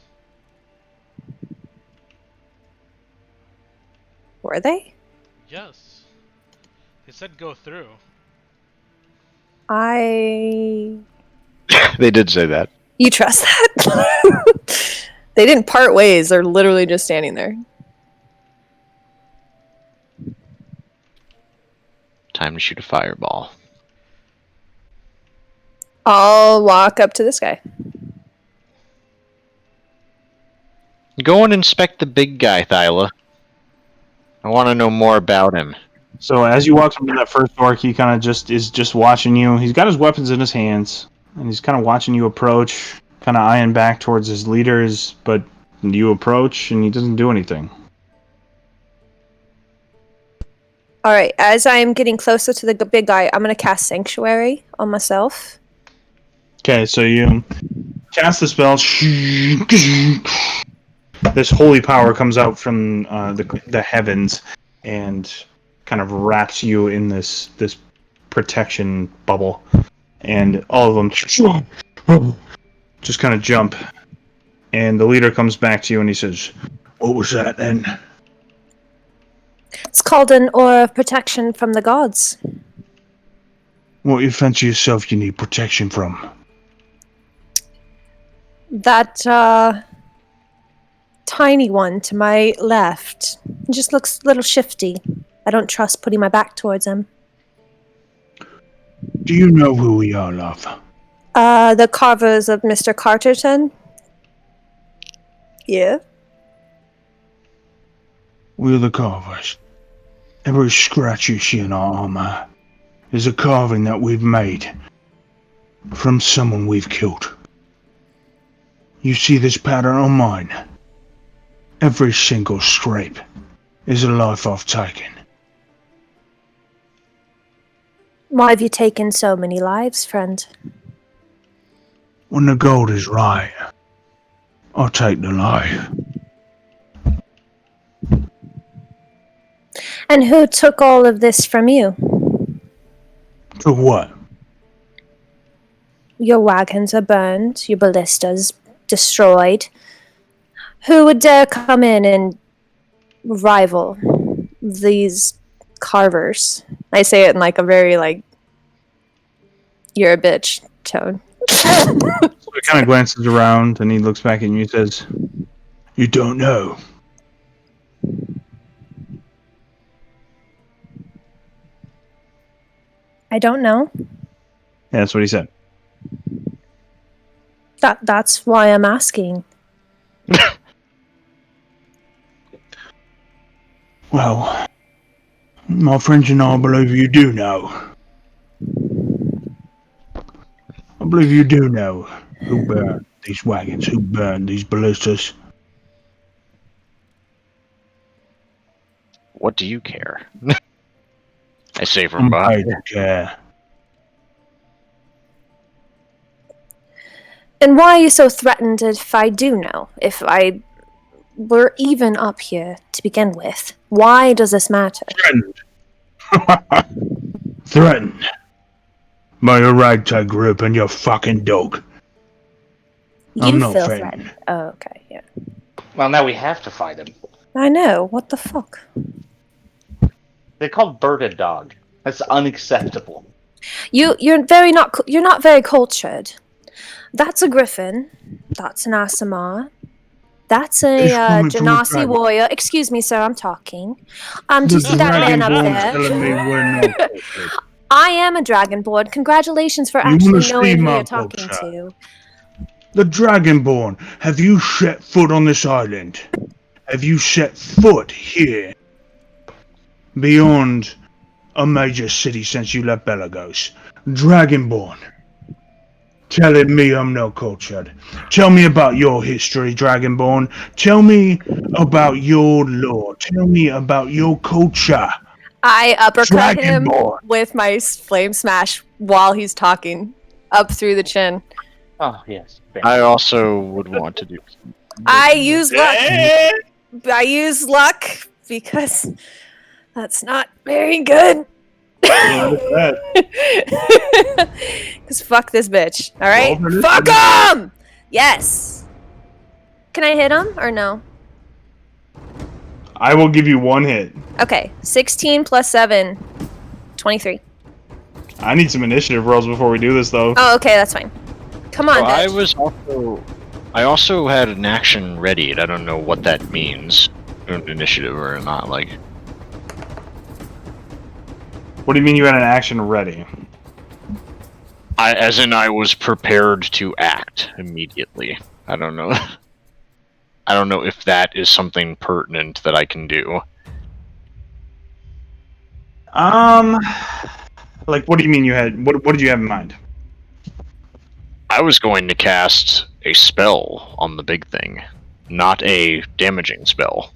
Were they? Yes. They said go through. They did say that. You trust that? They didn't part ways. They're literally just standing there. Time to shoot a fireball. I'll walk up to this guy. Go and inspect the big guy, Thyla. I want to know more about him. So as you walk up to that first orc, he kind of is just watching you. He's got his weapons in his hands, and he's kind of watching you approach, kind of eyeing back towards his leaders, but you approach, and he doesn't do anything. Alright, as I am getting closer to the big guy, I'm going to cast Sanctuary on myself. Okay, so you cast the spell. This holy power comes out from the heavens and kind of wraps you in this protection bubble, and all of them just kind of jump. And the leader comes back to you and he says, "What was that then?" It's called an Aura of Protection from the gods. What you fancy yourself you need protection from? That, tiny one to my left. He just looks a little shifty. I don't trust putting my back towards him. Do you know who we are, love? The carvers of Mr. Carterton? Yeah. We're the carvers. Every scratch you see in our armor is a carving that we've made from someone we've killed. You see this pattern on mine? Every single scrape is a life I've taken. Why have you taken so many lives, friend? When the gold is right, I'll take the life. And who took all of this from you? To what? Your wagons are burned, your ballistas destroyed. Who would dare come in and rival these carvers? I say it in like a very like you're a bitch tone. So he kind of glances around and he looks back at you and says, You don't know. I don't know. yeah, that's what he said. That's why I'm asking. Well, my friends and I believe you do know. I believe you do know who burned these wagons, who burned these ballistas. What do you care? I say from I'm behind. paid to care. And why are you so threatened if I do know? If I were even up here to begin with, why does this matter? Threatened. Threatened. By a ragtag group and your fucking dog. I'm You not feel threatened. threatened. Oh, okay, yeah. Well, now we have to fight him. I know. What the fuck? They're called bird and dog. That's unacceptable. You're not very cultured. That's a griffin. That's an Asimar. That's It's a coming from the Genasi dragon. warrior. Excuse me, sir. I'm talking. Do The you see that man up Dragonborn's there? telling me we're not cultured. I am a dragonborn. Congratulations for You actually wanna see knowing who my you're talking culture? to. The Dragonborn, have you set foot on this island? Have you set foot here? Beyond a major city since you left Belagos? Dragonborn. Telling me I'm not cultured. Tell me about your history, Dragonborn. Tell me about your lore. Tell me about your culture. I uppercut him Dragonborn. with my flame smash while he's talking, up through the chin. Oh, yes. I also would want to do. I use luck. I use luck because that's not very good. Because fuck this bitch. Alright? Fuck him! Yes. Can I hit him or no? I will give you one hit. Okay. 16 plus 7. 23. I need some initiative rolls before we do this, though. Oh, okay. That's fine. Come on, So bitch. I also had an action readied. I don't know what that means. An initiative or not. Like, What do you mean you had an action ready? as in I was prepared to act immediately. I don't know. I don't know if that is something pertinent that I can do. Like, what do you mean you had? What did you have in mind? I was going to cast a spell on the big thing, not a damaging spell.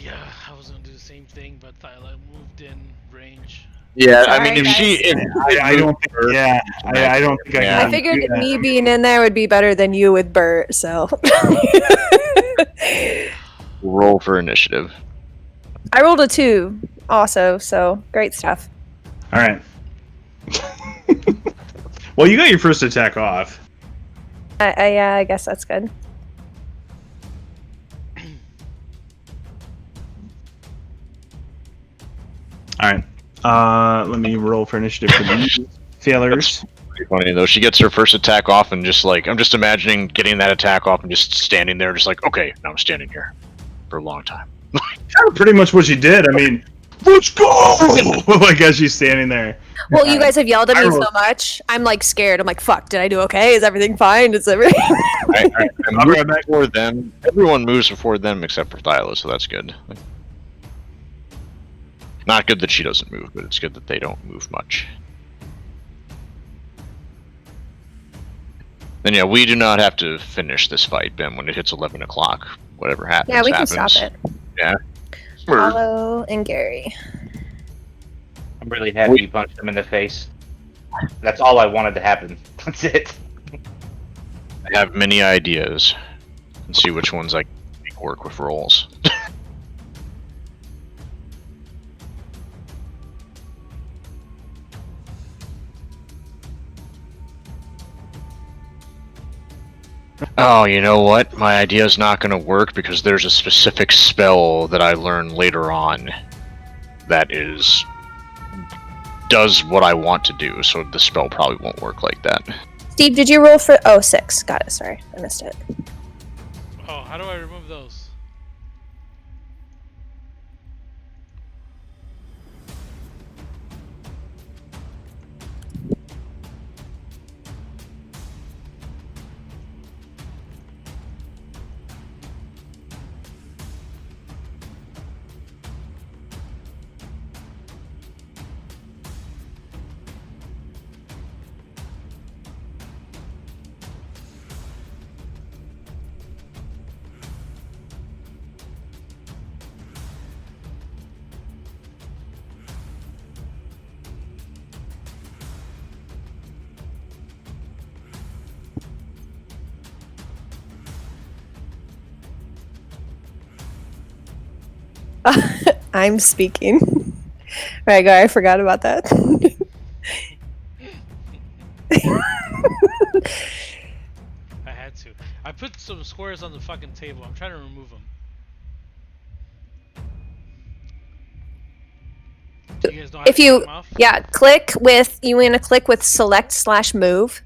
Yeah, I was gonna do the same thing, but Thyla moved in range. Yeah, It's I mean, alright, if she, guys. I don't think. Yeah, I don't think I Yeah. can. I figured do that. me being in there would be better than you with Bert, so. roll for initiative. I rolled a 2 also, so great stuff. All right. Well, you got your first attack off. I guess that's good. All right. Let me roll for initiative for these failures. Pretty funny though. She gets her first attack off, and just like I'm just imagining getting that attack off and just standing there, just like okay, now I'm standing here for a long time. Pretty much what she did. I mean, let's go! Like as she's standing there. Well, you guys have yelled at I me rolled- so much. I'm like scared. I'm like, fuck, did I do okay? Is everything fine? Is everything. I moved before them. Everyone moves before them except for Thyla, so that's good. Not good that she doesn't move, but it's good that they don't move much. Then yeah, we do not have to finish this fight, Ben, when it hits 11 o'clock. Whatever happens, Yeah, we can happens. stop it. Yeah. Hollow and Gary. I'm really happy you punched him in the face. That's all I wanted to happen. That's it. I have many ideas. And see which ones I can make work with rolls. Oh, you know what? My idea is not going to work because there's a specific spell that I learn later on that does what I want to do, so the spell probably won't work like that. Steve, did you roll for... Oh, 6. Got it. Sorry. I missed it. Oh, how do I remove those? I'm speaking. Right, go. I forgot about that. I had to. I put some squares on the fucking table. I'm trying to remove them. You guys know how If to you, take them off? yeah, click with, you want to click with select/move.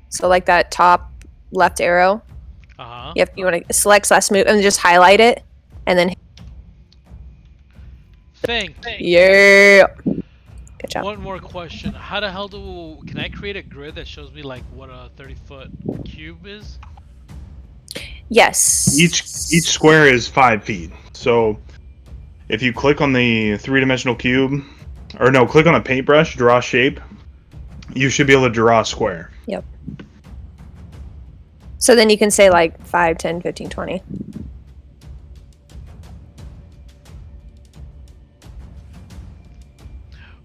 So like that top left arrow. Uh-huh. Yep, you want to select/move and just highlight it. And then, Thank you. yeah. Good job. One more question. How the hell can I create a grid that shows me like what a 30-foot cube is? Yes. Each square is 5 feet. So if you click on the 3-dimensional cube, or no, click on a paintbrush, draw shape, you should be able to draw a square. Yep. So then you can say like 5, 10, 15, 20.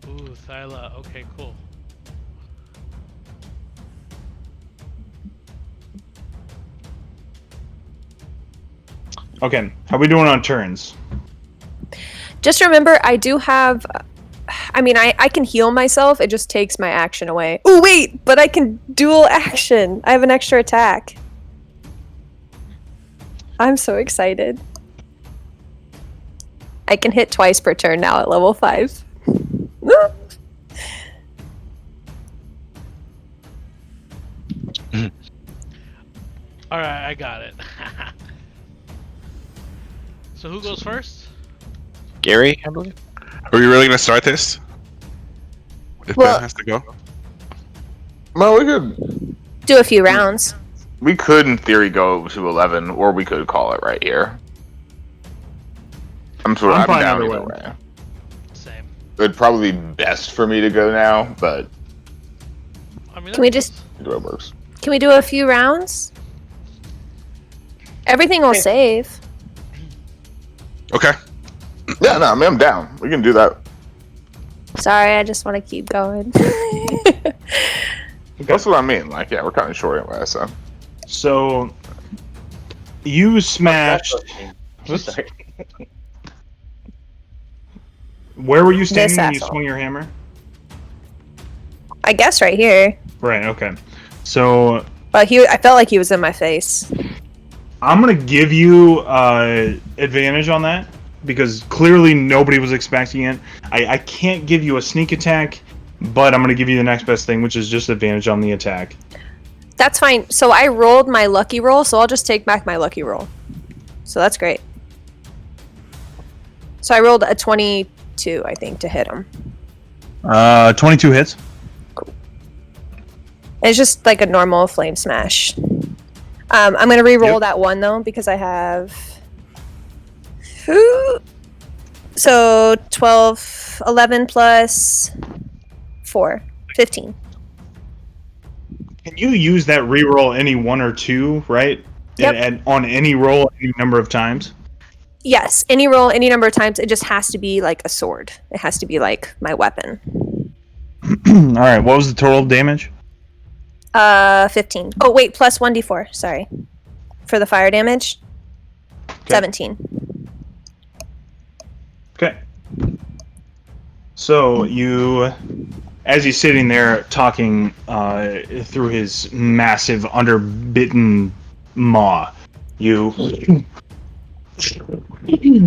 Ooh, Thyla. Okay, cool. Okay, how we doing on turns? Just remember, I do have... I mean, I can heal myself. It just takes my action away. Oh, wait! But I can dual action. I have an extra attack. I'm so excited. I can hit twice per turn now at level 5. Alright, I got it. So who goes first? Gary, I believe. Are we really gonna start this? If Well- Ben has to go? No, we could. Do a few rounds. We could, in theory, go to 11, or we could call it right here. I'm fine down either either way. way. Same. It'd probably be best for me to go now, but I mean, Can we just... either way works. Can we do a few rounds? Everything will save. Okay. Yeah, no, I mean, I'm down. We can do that. Sorry, I just want to keep going. That's what I mean. Like, yeah, we're kind of short anyway, so. So you smashed. Oops. Sorry. Where were you standing when you asshole. swung your hammer? I guess right here. Right. Okay. So But I felt like he was in my face. I'm gonna give you advantage on that because clearly nobody was expecting it. I can't give you a sneak attack, but I'm gonna give you the next best thing, which is just advantage on the attack. That's fine. So I rolled my lucky roll, so I'll just take back my lucky roll. So that's great. So I rolled a 22, I think, to hit him. 22 hits. It's just like a normal flame smash. I'm gonna re-roll Yep. that one though because I have. So 12, 11 plus 4, 15. Can you use that reroll any 1 or 2, right? Yep. And on any roll, any number of times? Yes, any roll, any number of times. It just has to be like a sword. It has to be like my weapon. All right. What was the total damage? 15. Oh wait, plus 1d4. Sorry, for the fire damage. Okay. 17. Okay. So you, as he's sitting there talking through his massive underbitten maw, you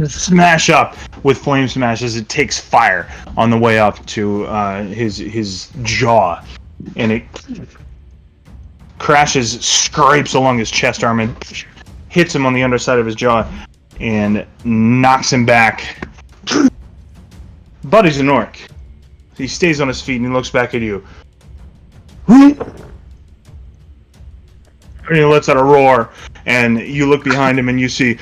smash up with flame smash as it takes fire on the way up to his jaw, and it crashes, scrapes along his chest arm, and hits him on the underside of his jaw, and knocks him back. But he's an orc. He stays on his feet and he looks back at you. And he lets out a roar, and you look behind him and you see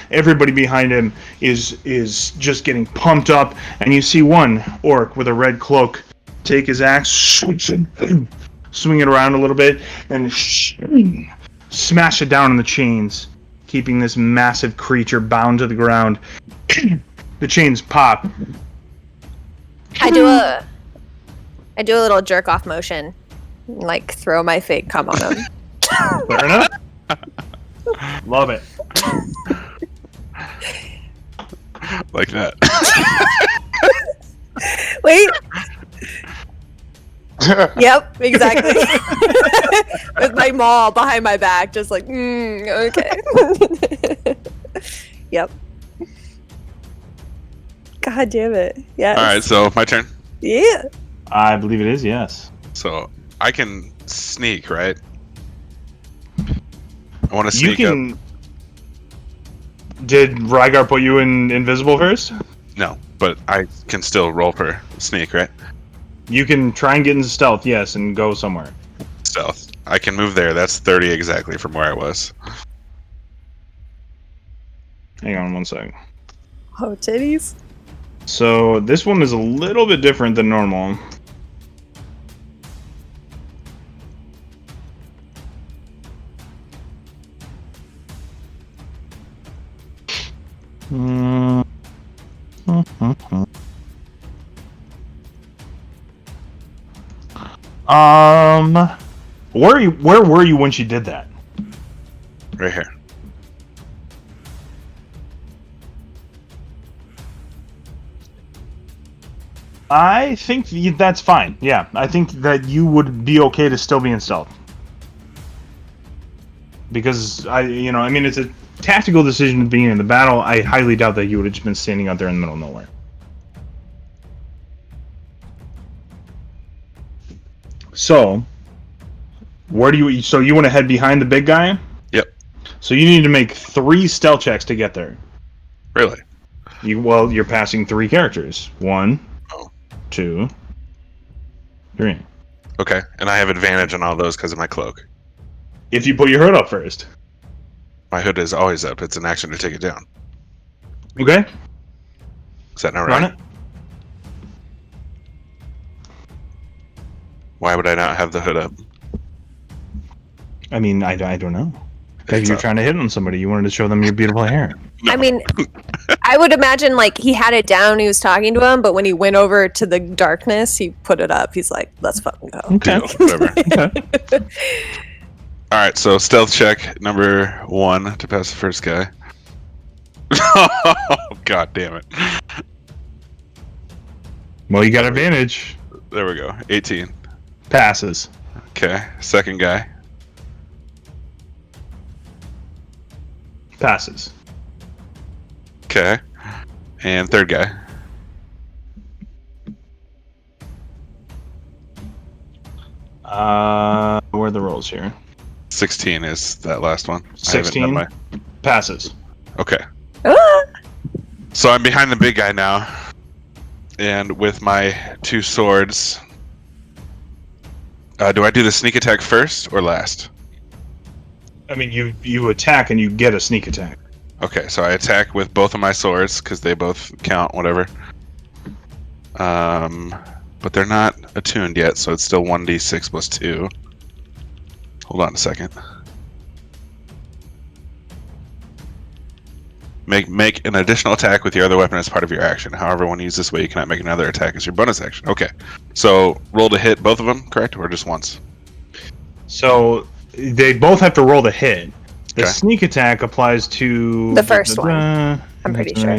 everybody behind him is just getting pumped up, and you see one orc with a red cloak take his axe, swing it around a little bit, and smash it down on the chains, keeping this massive creature bound to the ground. The chains pop. I do a little jerk off motion, like throw my fake cum on him. Fair enough. Love it. Like that. Wait. Yep, exactly. With my maw behind my back, just like, okay. Yep. God damn it. Yes. All right, so my turn. Yeah. I believe it is, yes. So I can sneak, right? I want to sneak You can. Did Rygar put you in invisible first? up. No, but I can still roll for sneak, right? You can try and get into stealth, yes, and go somewhere. Stealth. I can move there. That's 30 exactly from where I was. Hang on one second. Oh, titties. So this one is a little bit different than normal. Where were you when she did that? Right here. I think that's fine. Yeah, I think that you would be okay to still be in stealth. Because it's a tactical decision at the beginning of the battle. I highly doubt that you would have just been standing out there in the middle of nowhere. So, so you want to head behind the big guy? Yep. So you need to make 3 stealth checks to get there. Really? You're passing 3 characters. 1, 2, 3. Okay, and I have advantage on all those because of my cloak. If you put your hood up first. My hood is always up. It's an action to take it down. Okay. Is that not Run right? it. Why would I not have the hood up? I mean, I don't know. Maybe It's you're up. trying to hit on somebody. You wanted to show them your beautiful hair. No. I mean, I would imagine like he had it down, he was talking to him, but when he went over to the darkness, he put it up. He's like, let's fucking go. Okay. Deal, whatever. Okay. All right, so stealth check number 1 to pass the first guy. Oh, God damn it. Well, you got advantage. There we go. 18. Passes. Okay, second guy. Passes. Okay. And third guy. Where are the rolls here? 16 is that last one. 16? Passes. Okay. Ah! So I'm behind the big guy now. And with my 2 swords... do I do the sneak attack first or last? I mean, you attack and you get a sneak attack. Okay, so I attack with both of my swords, because they both count, whatever. but they're not attuned yet, so it's still 1d6 plus 2. Hold on a second. Make an additional attack with your other weapon as part of your action. However, when used this way, you cannot make another attack as your bonus action. Okay. So roll to hit both of them, correct? Or just once? So they both have to roll to hit. The Okay. sneak attack applies to The first one. I'm pretty sure.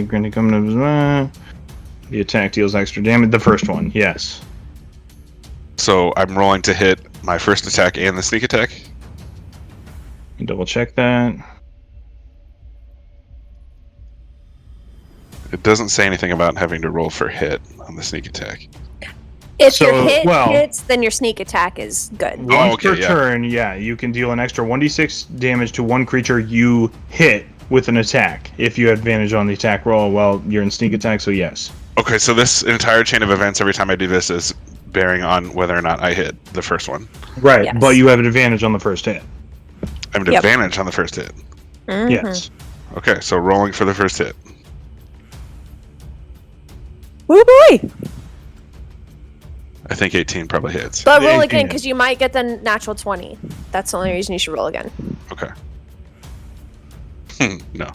The attack deals extra damage. The first one, yes. So I'm rolling to hit my first attack and the sneak attack. Double check that. It doesn't say anything about having to roll for hit on the sneak attack. If your So, hit well- hits, then your sneak attack is good. Once okay, per yeah. turn, you can deal an extra 1d6 damage to one creature you hit with an attack. If you have advantage on the attack roll, well, you're in sneak attack, so yes. Okay, so this entire chain of events, every time I do this, is bearing on whether or not I hit the first one. Right, Yes. but you have an advantage on the first hit. I have an Yep. advantage on the first hit. Mhm. Yes. Okay, so rolling for the first hit. Woo boy! I think 18 probably hits. But The roll 18 again hits. because you might get the natural 20. That's the only reason you should roll again. Okay. No.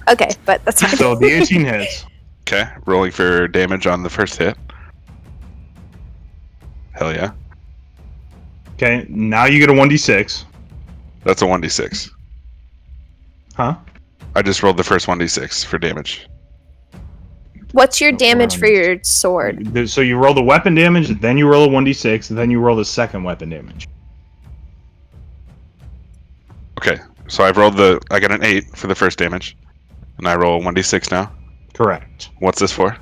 Okay, but that's fine. So the 18 hits. Okay, rolling for damage on the first hit. Hell yeah. Okay, now you get a 1d6. That's a 1d6. Huh? I just rolled the first 1d6 for damage. What's your damage for your sword? So you roll the weapon damage, then you roll a 1d6, and then you roll the second weapon damage. Okay, so I got an 8 for the first damage. And I roll a 1d6 now. Correct. What's this for?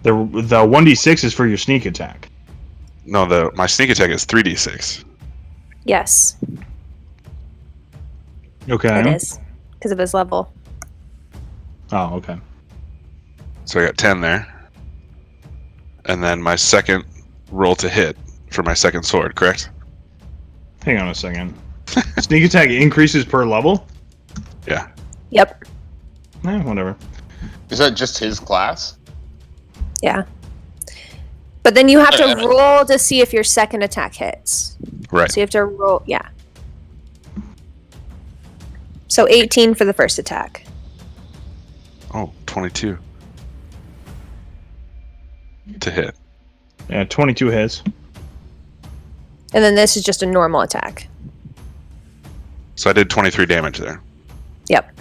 The 1d6 is for your sneak attack. No, my sneak attack is 3d6. Yes, Okay. it is. Because of his level. Oh, okay. So I got 10 there. And then my second roll to hit for my second sword, correct? Hang on a second. Sneak attack increases per level? Yeah. Yep. Whatever. Is that just his class? Yeah. But then you have to roll to see if your second attack hits. Right. So you have to roll, yeah. So 18 for the first attack. Oh, 22. To hit. Yeah, 22 hits. And then this is just a normal attack. So I did 23 damage there. Yep.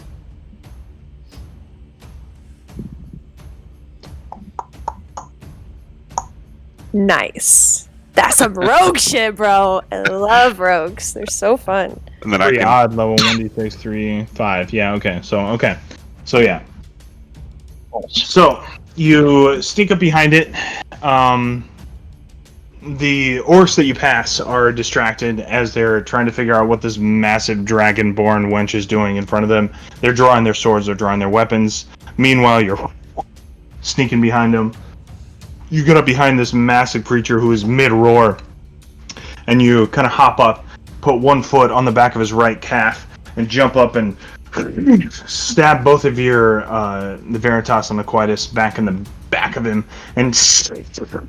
Nice. That's some rogue shit, bro. I love rogues. They're so fun. And then I Pretty can odd level 1d6, 3, 5. Yeah, okay. So yeah. So you sneak up behind it. The orcs that you pass are distracted as they're trying to figure out what this massive dragonborn wench is doing in front of them. They're drawing their swords, they're drawing their weapons. Meanwhile, you're sneaking behind them. You get up behind this massive creature who is mid-roar, and you kind of hop up, put one foot on the back of his right calf, and jump up and stab both of your the Veritas and the Quietus back in the back of him, and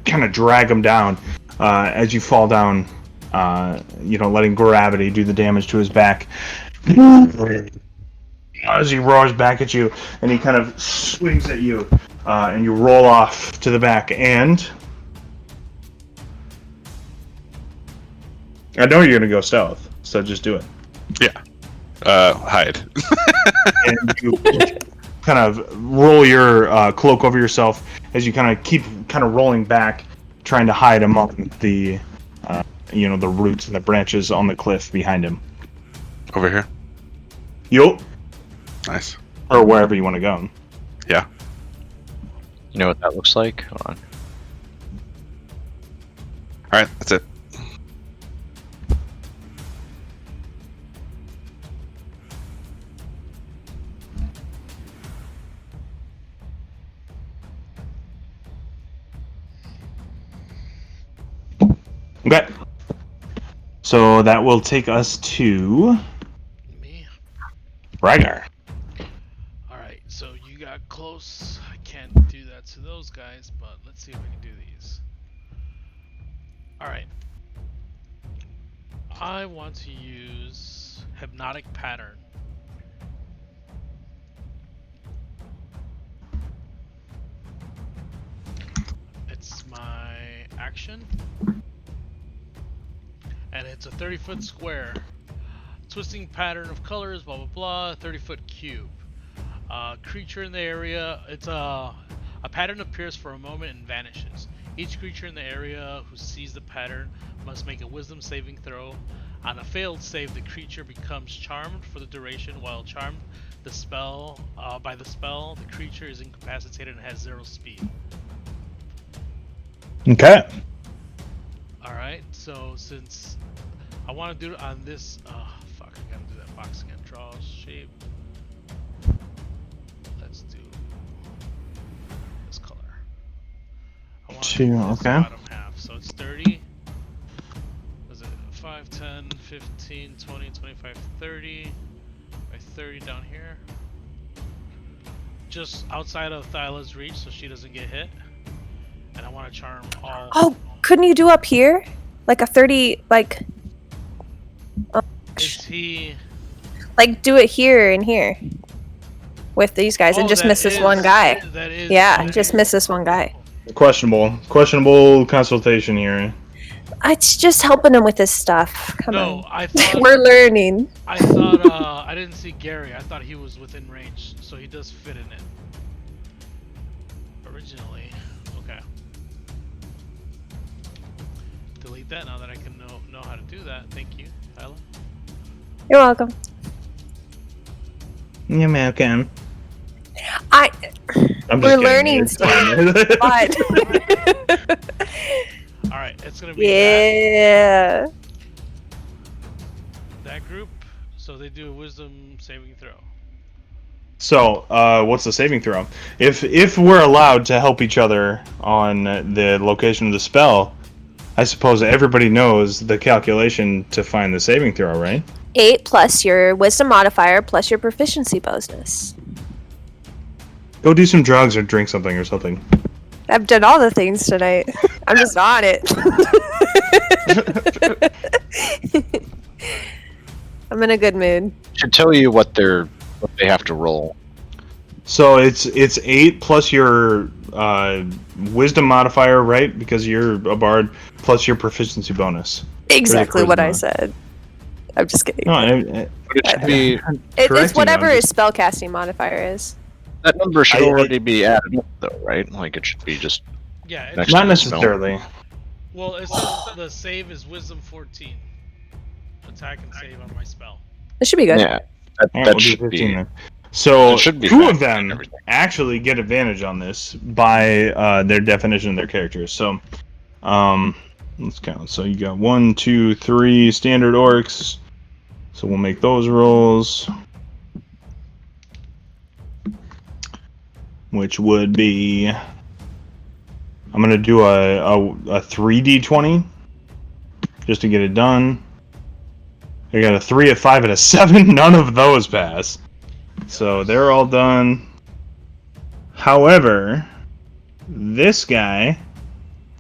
kind of drag him down as you fall down, letting gravity do the damage to his back. As he roars back at you, and he kind of swings at you, and you roll off to the back, and I know you're going to go stealth, so just do it. Yeah. Hide. And you kind of roll your cloak over yourself as you kind of keep rolling back, trying to hide among the the roots and the branches on the cliff behind him. Over here. Yup. Nice. Or wherever you want to go. Yeah. You know what that looks like? Hold on. Alright, that's it. Okay. So that will take us to Me? Ragnar. Alright, so you got close. I can't do that to those guys, but let's see if we can do these. Alright. I want to use Hypnotic Pattern. It's my action. And it's a 30-foot square. Twisting pattern of colors, blah blah blah, 30-foot cube. Creature in the area, it's a pattern appears for a moment and vanishes. Each creature in the area who sees the pattern must make a wisdom saving throw. On a failed save, the creature becomes charmed for the duration. While charmed by the spell, the creature is incapacitated and has 0 speed. Okay. Alright, so since I want to do it on this... fuck, I gotta do that box again. Draw shape. Let's do this color. I want to do this bottom half. So it's 30. Was it 5, 10, 15, 20, 25, 30. By 30 down here. Just outside of Thyla's reach so she doesn't get hit. And I want to charm all... Oh, couldn't you do up here? Like a 30, like... Is he... Like, do it here and here. With these guys and just miss this one guy. Yeah, just miss this one guy. Questionable consultation here. It's just helping him with his stuff. Come on. I thought... We're learning. I thought, I didn't see Gary. I thought he was within range, so he does fit in it. Originally. Okay. Delete that now that I can know how to do that. Thank you, Tyler. You're welcome. You're welcome. We're learning stuff. But... Alright, it's gonna be that group. So they do a wisdom saving throw. So, what's the saving throw? If we're allowed to help each other on the location of the spell, I suppose everybody knows the calculation to find the saving throw, right? 8 plus your wisdom modifier plus your proficiency bonus. Go do some drugs or drink something or something. I've done all the things tonight. I'm just on it. I'm in a good mood. Should tell you what they have to roll. So it's 8 plus your wisdom modifier, right? Because you're a bard, plus your proficiency bonus. Exactly what I said. I'm just kidding. No, it should be. It's whatever his spellcasting modifier is. That number should already be added up, though, right? Like it should be just. Yeah, it's not necessarily. Well, it says the save is wisdom 14. Attack and save on my spell. It should be good. Yeah, that should be. Then. So should be 2 of them actually get advantage on this by their definition of their characters. So, let's count. So you got 1, 2, 3 standard orcs. So we'll make those rolls, which would be. I'm gonna do a 3d20 just to get it done. I got a 3, a 5, and a 7. None of those pass. So they're all done. However, this guy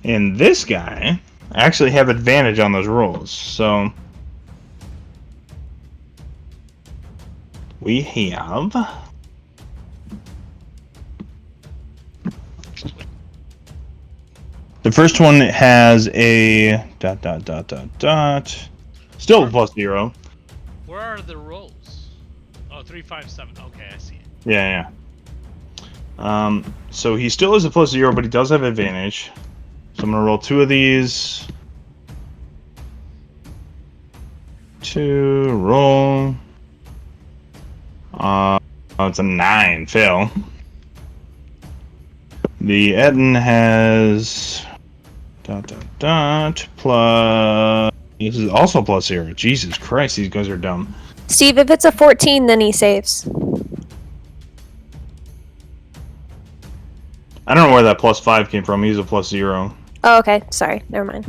and this guy actually have advantage on those rolls. So we have the first one has a ... Still a +0. Where are the rolls? Oh, 3, 5, 7. Okay, I see it. Yeah. So he still is a +0, but he does have advantage. So I'm gonna roll 2 of these. 2 roll. It's a 9 fail. The Etten has ... plus. This is also +0. Jesus Christ, these guys are dumb. Steve, if it's a 14, then he saves. I don't know where that +5 came from. He's a +0. Oh, okay. Sorry. Never mind.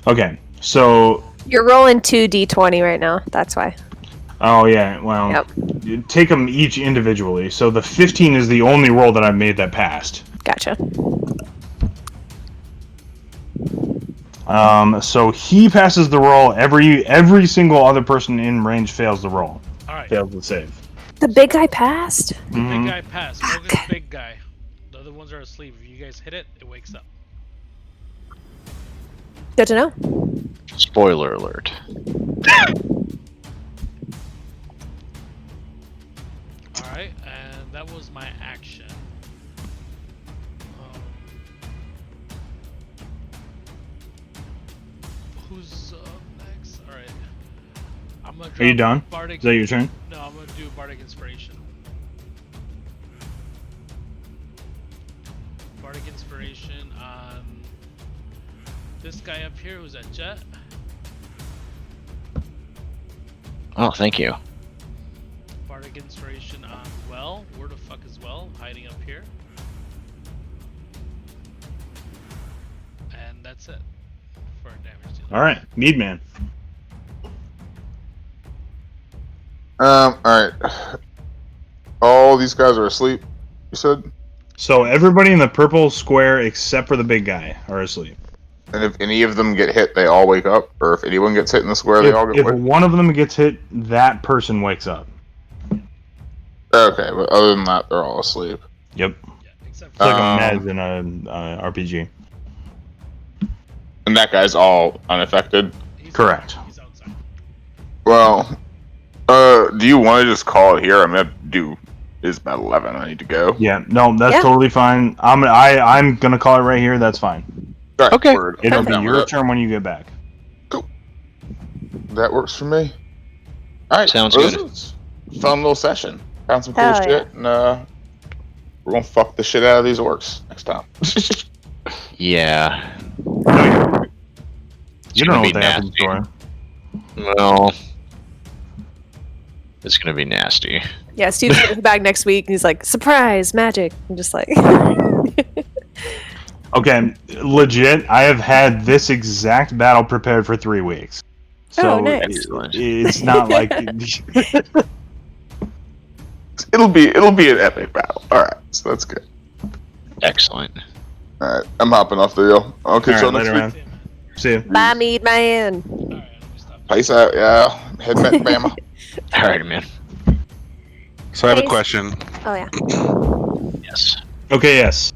Okay, so you're rolling 2d20 right now. That's why. Oh yeah, well, Yep. you take them each individually. So the 15 is the only roll that I made that passed. Gotcha. So he passes the roll. Every single other person in range fails the roll. All right. Fails the save. The big guy passed. The Mhm. big guy passed. Focus big guy. The other ones are asleep. If you guys hit it, it wakes up. Good to know. Spoiler alert. Alright, and that was my action. Who's next? Alright. I'm gonna Are you drop done? Bardic. Is that your turn? No, I'm gonna do Bardic Inspiration. Bardic Inspiration on this guy up here who's at Jet. Oh, thank you. Bardic Inspiration on Well. Where the fuck is Well? Hiding up here. And that's it for damage dealer. All right, Meadman. All right. All these guys are asleep. You said, So everybody in the purple square except for the big guy are asleep. and if any of them get hit, they all wake up. Or if anyone gets hit in the square, they all get If wake. one of them gets hit, that person wakes up. Okay, but other than that, they're all asleep. Yep. Yeah, except It's like a Um, med in a RPG. And that guy's all unaffected. he's Correct. He's outside. Well, do you want to just call it here? I'm gonna do. It's about 11. I need to go. Yeah, no, that's Yeah. totally fine. I'm gonna call it right here. That's fine. All right, Okay. word. It'll I'm be down with your that. turn when you get back. That works for me. All right, Sounds well, good. this was a fun little session. Found some cool Hell shit, and we're gonna fuck the shit out of these orcs next time. Yeah. You don't know what they have in store. Well, it's gonna be nasty. Yeah, Steve's gonna be back next week, and he's like, "Surprise, magic!" I'm just like, Okay, legit. I have had this exact battle prepared for 3 weeks. So Oh, nice. Excellent. it's not like It'll be an epic battle. All right, so that's good. Excellent. All right, I'm hopping off the deal. I'll catch you All all right, next later, week. man. See ya. "Bye, Mead Man." Alright, let me stop. Peace out. Yeah, heading back to Bama. All right, man. So I have a Hey. question. Oh yeah. Yes. Okay, yes.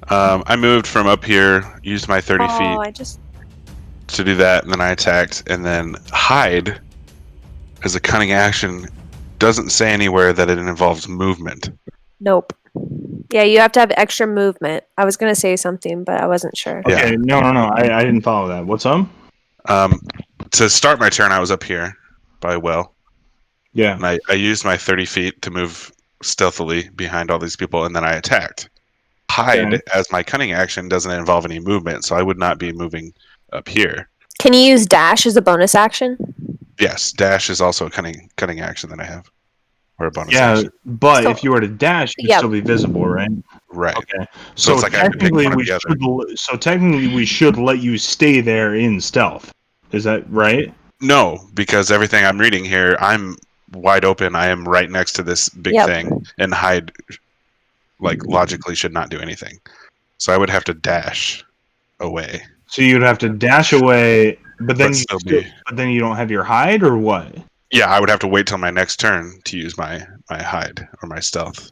I moved from up here, used my 30 Oh, feet I just to do that, and then I attacked, and then hide as a cunning action doesn't say anywhere that it involves movement. nope. Yeah, you have to have extra movement. I was gonna say something, but I wasn't sure. Yeah. Okay, no. I didn't follow that. What's up? To start my turn, I was up here by Will, Yeah. and I used my 30 feet to move stealthily behind all these people, and then I attacked. Hide Okay. as my cunning action doesn't involve any movement, so I would not be moving up here. Can you use dash as a bonus action? Yes, dash is also a cunning action that I have, or a bonus Yeah, action. but So- if you were to dash, you'd Yep. still be visible, right? Right. Okay. So it's like I have to pick technically, one or we the other. technically we should let you stay there in stealth. Is that right? No, because everything I'm reading here, I'm wide open. I am right next to this big Yep. thing, and hide, like, logically should not do anything. So I would have to dash away. So you'd have to dash away, but then But still be- but then you don't have your hide, or what? Yeah, I would have to wait till my next turn to use my hide or my stealth.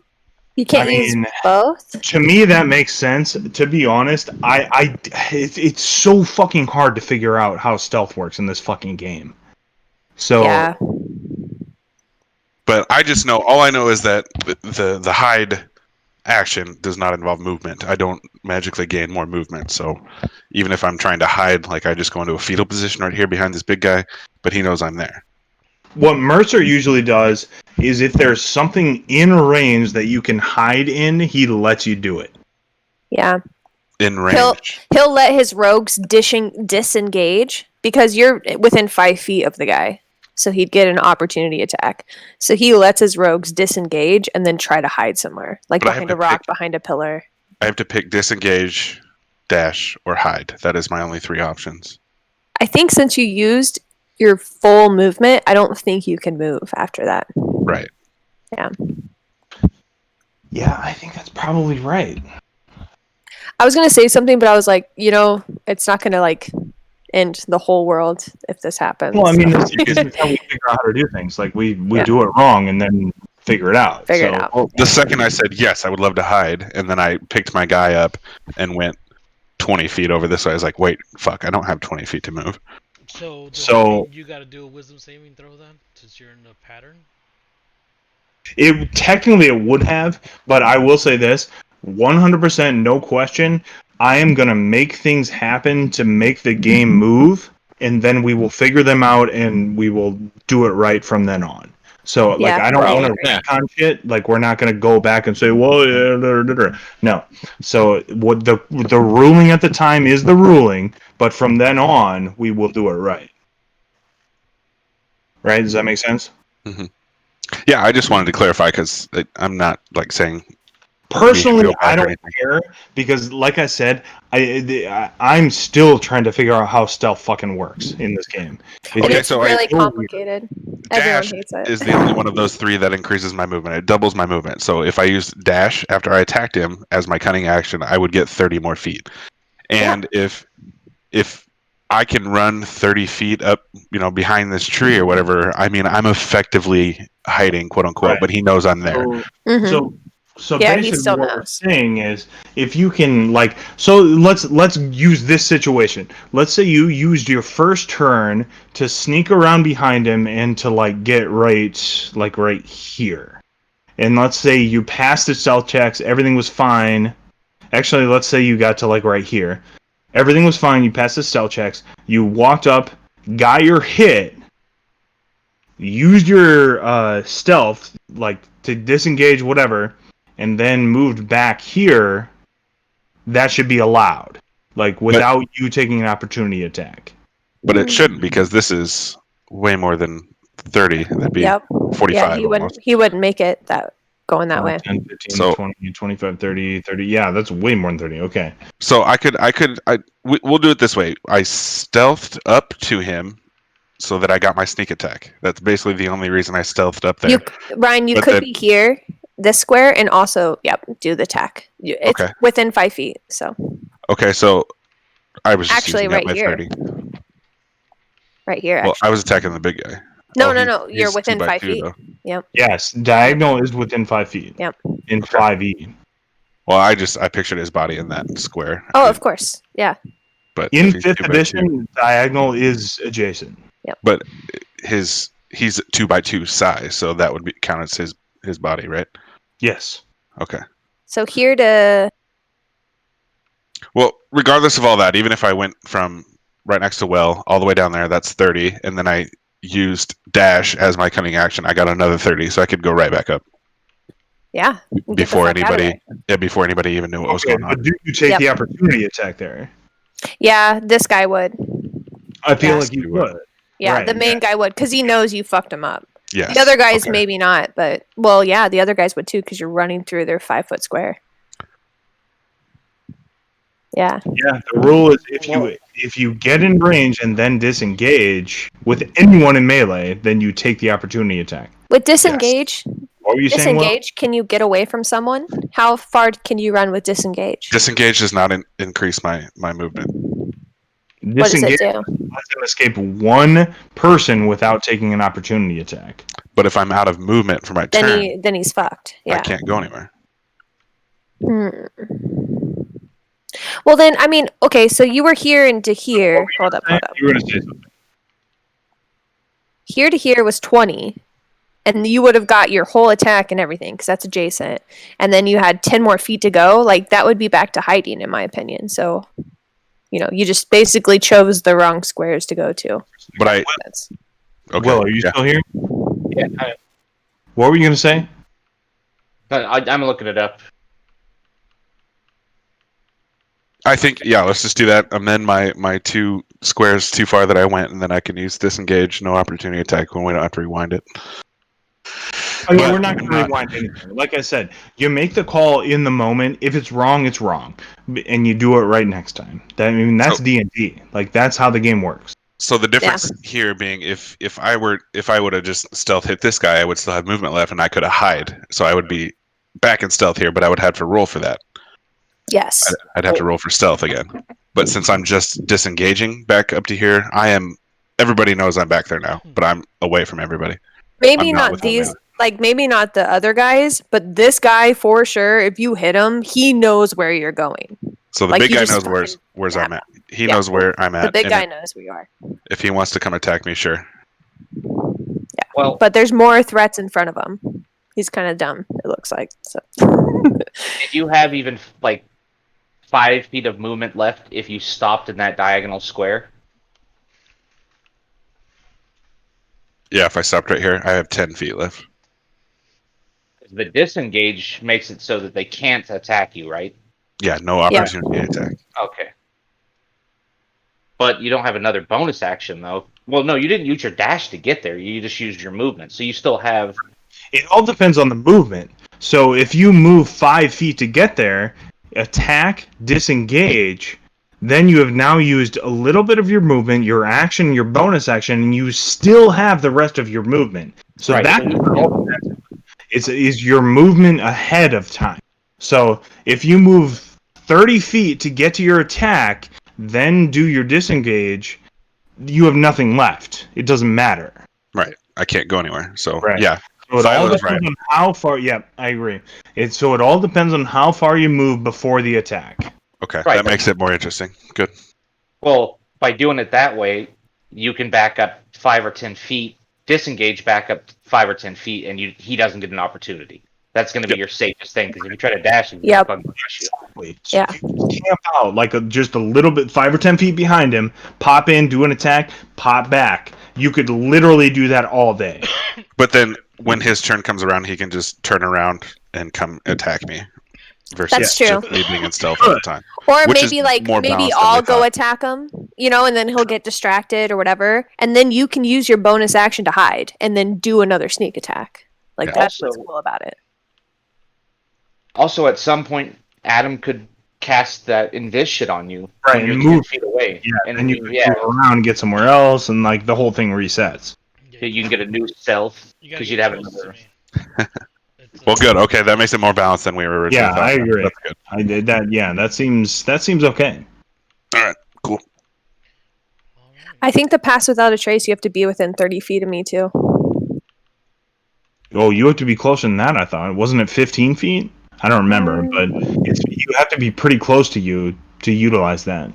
You can't I use mean, both. to me, that makes sense. To be honest, it's so fucking hard to figure out how stealth works in this fucking game. So Yeah. But I just know, all I know is that the hide action does not involve movement. I don't magically gain more movement. So even if I'm trying to hide, like, I just go into a fetal position right here behind this big guy, but he knows I'm there. what Mercer usually does is if there's something in range that you can hide in, he lets you do it. Yeah. In range. He'll let his rogues disengage because you're within 5 feet of the guy. So he'd get an opportunity attack. So he lets his rogues disengage and then try to hide somewhere. Like But I have behind a to rock, pick- behind a pillar. I have to pick disengage, dash, or hide. That is my only 3 options. I think since you used your full movement, I don't think you can move after that. Right. Yeah. Yeah, I think that's probably right. I was gonna say something, but I was like, it's not gonna like end the whole world if this happens. Well, I mean, so. this is how we figure out how to do things. Like we Yeah. do it wrong and then figure it out. Figure it out. Well, the second I said yes, I would love to hide, and then I picked my guy up and went 20 feet over this way. I was like, wait, fuck, I don't have 20 feet to move. So does So- that mean you got to do a wisdom saving throw then, since you're in the pattern? Technically it would have, but I will say this: 100%, no question. I am gonna make things happen to make the game move, and then we will figure them out, and we will do it right from then on. So, like, Yeah, I don't right. want to retcon shit. Like, we're not gonna go back and say, "Well, yeah, no." So, what the ruling at the time is the ruling, but from then on, we will do it right. Right? Does that make sense? Yeah, I just wanted to clarify because I'm not like saying. Personally, feel bad I or don't anything. care because, like I said, I'm still trying to figure out how stealth fucking works in this game. Okay, It's so really I- complicated. Everyone Dash hates it. is the only one of those three that increases my movement. It doubles my movement. So if I used dash after I attacked him as my cunning action, I would get 30 more feet. And if I can run 30 feet up, behind this tree or whatever, I mean, I'm effectively hiding, quote unquote, Right. but he knows I'm there. Mhm. So Yeah, he basically, still what we're knows. saying saying is, if you can let's use this situation. Let's say you used your first turn to sneak around behind him and to get right here. And let's say you passed the stealth checks, everything was fine. Actually, let's say you got to right here. Everything was fine, you passed the stealth checks, you walked up, got your hit, used your stealth to disengage whatever, and then moved back here. That should be allowed, without you taking an opportunity attack. But it shouldn't because this is way more than 30. That'd be Yep. 45 Yeah, he almost. wouldn't make it going that way. 10, 15, So- 20, 25, 30, 30. Yeah, that's way more than 30. Okay. So we'll do it this way. I stealthed up to him so that I got my sneak attack. That's basically the only reason I stealthed up there. Ryan, you But could then- be here, this square, and also, do the attack. It's Okay. within 5 feet, so Okay, so I was just Actually, using up right my here. 30. right here. Well, Actually. I was attacking the big guy. No, Oh, no, he's- no. You're he's within 2 by 5 2, feet. though. Yes, diagonal is within 5 feet. Yep. In Okay. 5e. Well, I pictured his body in that square. Oh, of course. Yeah. But In if he's 5th 2 by 2 edition, diagonal is adjacent. but he's 2 by 2 size, so that would count as his body, right? Yes. Okay. So here to Well, regardless of all that, even if I went from right next to well all the way down there, that's 30, and then I used dash as my cunning action, I got another 30, so I could go right back up get the before fuck out of anybody before anybody even knew what was Okay, going but on. do you take Yep. the opportunity attack there? Yeah, this guy would. I feel Yeah. like you would. Yeah, Right, the main guy would, because he knows you fucked him up. Yes. The other guys Okay. maybe not, but yeah, the other guys would too, because you're running through their 5 foot square. Yeah. Yeah, the rule is if you get in range and then disengage with anyone in melee, then you take the opportunity attack. With disengage, What were you saying? Will? disengage, can you get away from someone? How far can you run with disengage? Disengage does not increase my movement. What does it Disengage do? lets him escape one person without taking an opportunity attack. But if I'm out of movement for my turn, Then he's fucked. I Yeah. can't go anywhere. Well then, I mean, okay, so you were here and to here. Hold up. You were going to say something. Here to here was 20. And you would have got your whole attack and everything, because that's adjacent. And then you had 10 more feet to go. Like, that would be back to hiding, in my opinion. So, you just basically chose the wrong squares to go to. But That's- okay. Will, are you yeah. still here? Yeah, What were you going to say? I'm looking it up. I think let's just do that. Amend my 2 squares too far that I went, and then I can use disengage, no opportunity attack when we don't have to rewind it. I mean, But we're not going to rewind anything. Like I said, you make the call in the moment. If it's wrong, and you do it right next time. That's So- D&D. Like, that's how the game works. So the difference here being if I would have just stealth hit this guy, I would still have movement left and I could have hide. So I would be back in stealth here, but I would have to roll for that. Yes. I'd have to roll for stealth again. But since I'm just disengaging back up to here, everybody knows I'm back there now, but I'm away from everybody. Maybe I'm not not with these, them. like maybe not the other guys, but this guy for sure. If you hit him, he knows where you're going. So the Like, big he guy just knows fucking- where's yeah. I'm at. He knows where I'm at. The big and guy knows where you are. if he wants to come attack me, sure. Yeah. Well, But there's more threats in front of him. He's kind of dumb. It looks like. So. if you have even like 5 feet of movement left, if you stopped in that diagonal square. Yeah, if I stopped right here, I have 10 feet left. The disengage makes it so that they can't attack you, right? Yeah, no opportunity to attack. Okay. But you don't have another bonus action, though. Well, no, you didn't use your dash to get there. You just used your movement. So you still have... It all depends on the movement. So if you move 5 feet to get there, attack, disengage, then you have now used a little bit of your movement, your action, your bonus action, and you still have the rest of your movement. So Right. that is your movement ahead of time. So if you move 30 feet to get to your attack, then do your disengage, you have nothing left. It doesn't matter. Right. I can't go anywhere. So, Right. yeah. So it all Philo's depends on how far. Yeah, I agree. So it all depends on how far you move before the attack. Okay, Right. that makes it more interesting. Good. Well, by doing it that way, you can back up 5 or 10 feet, disengage back up 5 or 10 feet, and he doesn't get an opportunity. That's going to be your safest thing, because if you try to dash, he's going to fucking crush you. Exactly. So Yeah. if you just camp out like just a little bit, 5 or 10 feet behind him, pop in, do an attack, pop back. You could literally do that all day. But then when his turn comes around, he can just turn around and come attack me. Versus That's true. just me being in stealth all the time. Or Which is maybe like more maybe balanced than I'll we go thought. attack him, and then he'll get distracted or whatever, and then you can use your bonus action to hide and then do another sneak attack. Like Yeah. that's Also- what's cool about it. Also, at some point, Adam could cast that Invis shit on you Right, when you're and 10 move. feet away. Yeah, and and you can yeah, move around and get somewhere else, and like the whole thing resets. Yeah, you can get a new stealth, you gotta because get you'd have close to another... me. It's, Well, good. Okay, that makes it more balanced than we were originally Yeah, thought. I agree. That's good. I did that. Yeah, that seems okay. All right, cool. Alright. I think to pass without a trace, you have to be within 30 feet of me too. Oh, you have to be closer than that. I thought wasn't it 15 feet? I don't remember, but you have to be pretty close to you to utilize that.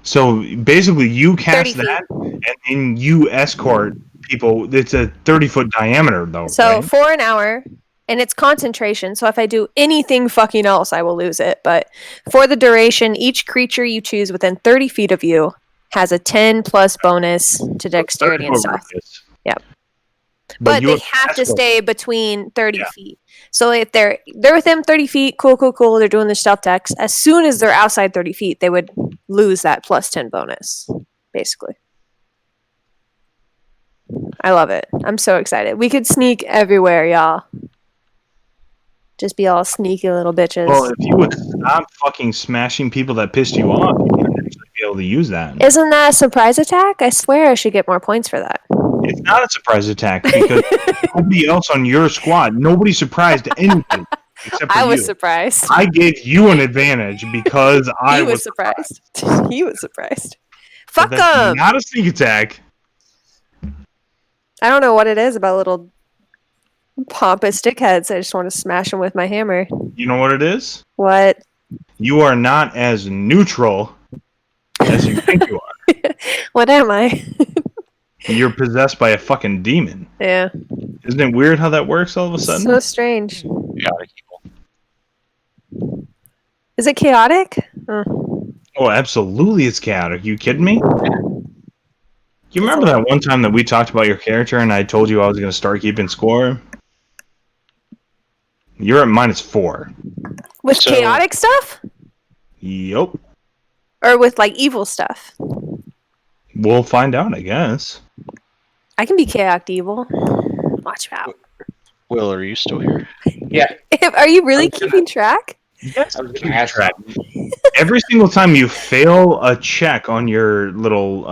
So basically, you 30 cast feet. that, and then you escort people. It's a 30-foot diameter, though. So right? for an hour, and it's concentration. So if I do anything fucking else, I will lose it. But for the duration, each creature you choose within 30 feet of you has a 10 plus bonus to dexterity and 30-foot stuff. radius. Yep. But But they have to escort. stay between 30 Yeah. feet. So if they're within 30 feet, cool. They're doing their stealth decks. As soon as they're outside 30 feet, they would lose that plus 10 bonus, basically. I love it. I'm so excited. We could sneak everywhere, y'all. Just be all sneaky little bitches. Well, if you would stop fucking smashing people that pissed you off, you would actually be able to use that. Isn't that a surprise attack? I swear I should get more points for that. It's not a surprise attack because nobody else on your squad, nobody surprised anything except for I was you. surprised. I gave you an advantage because I He was surprised. He was surprised. But Fuck that's him! not a sneak attack. I don't know what it is about little pompous dickheads. I just want to smash them with my hammer. You know what it is? What? You are not as neutral as you think you are. What am I? You're possessed by a fucking demon. Yeah. Isn't it weird how that works all of a sudden? So strange. Chaotic evil. Is it chaotic? Oh, absolutely, it's chaotic. You kidding me? You remember that one time that we talked about your character and I told you I was going to start keeping score? You're at -4. With So- chaotic stuff? Yup. Or with like evil stuff? We'll find out, I guess. I can be chaotic evil. Watch out. Will, are you still here? Yeah, Are you really keeping track? Yes, I was going to ask track. that. Every single time you fail a check on your little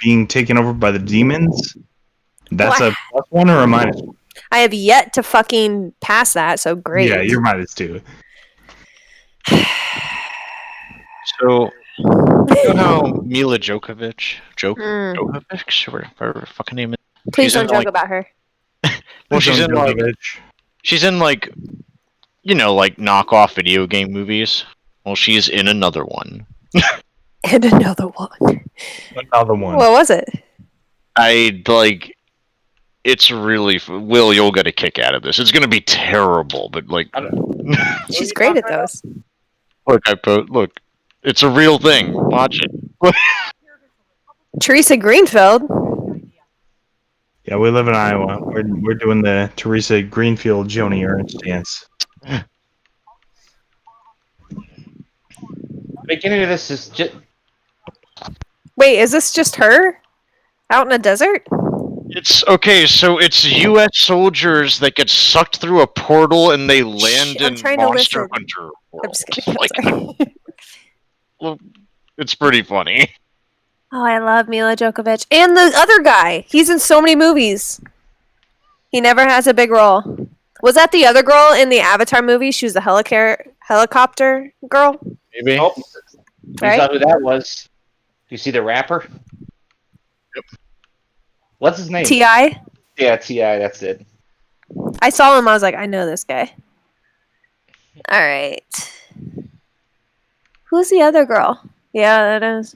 being taken over by the demons. That's Well, a +1 or a -1? I have yet to fucking pass that, so great. Yeah, you're -2. So, you know how Mila Djokovic, Mm. Djokovic, or whatever her fucking name is. Please She's don't in, joke like- about her. Well, she's in like like knockoff video game movies. Well, she's in another one. And another one. Another one. What was it? It's really Will. You'll get a kick out of this. It's gonna be terrible, but like, She's great at those. look, it's a real thing. Watch it. Teresa Greenfield. Yeah, we live in Iowa. We're doing the Teresa Greenfield Joni Ernst dance. The beginning of this is just. Wait, is this just her? Out in a desert? It's okay. So it's U.S. soldiers that get sucked through a portal and they land I'm in trying to Monster listen. Hunter World. I'm just kidding. Like, I'm sorry. well, it's pretty funny. Oh, I love Mila Djokovic. And the other guy. He's in so many movies. He never has a big role. Was that the other girl in the Avatar movie? She was the helicopter girl? Maybe. Oh, you Right? saw who that was. You see the rapper? Yep. What's his name? T.I.? Yeah, T.I., that's it. I saw him. I was like, I know this guy. All right. Who's the other girl? Yeah, that is.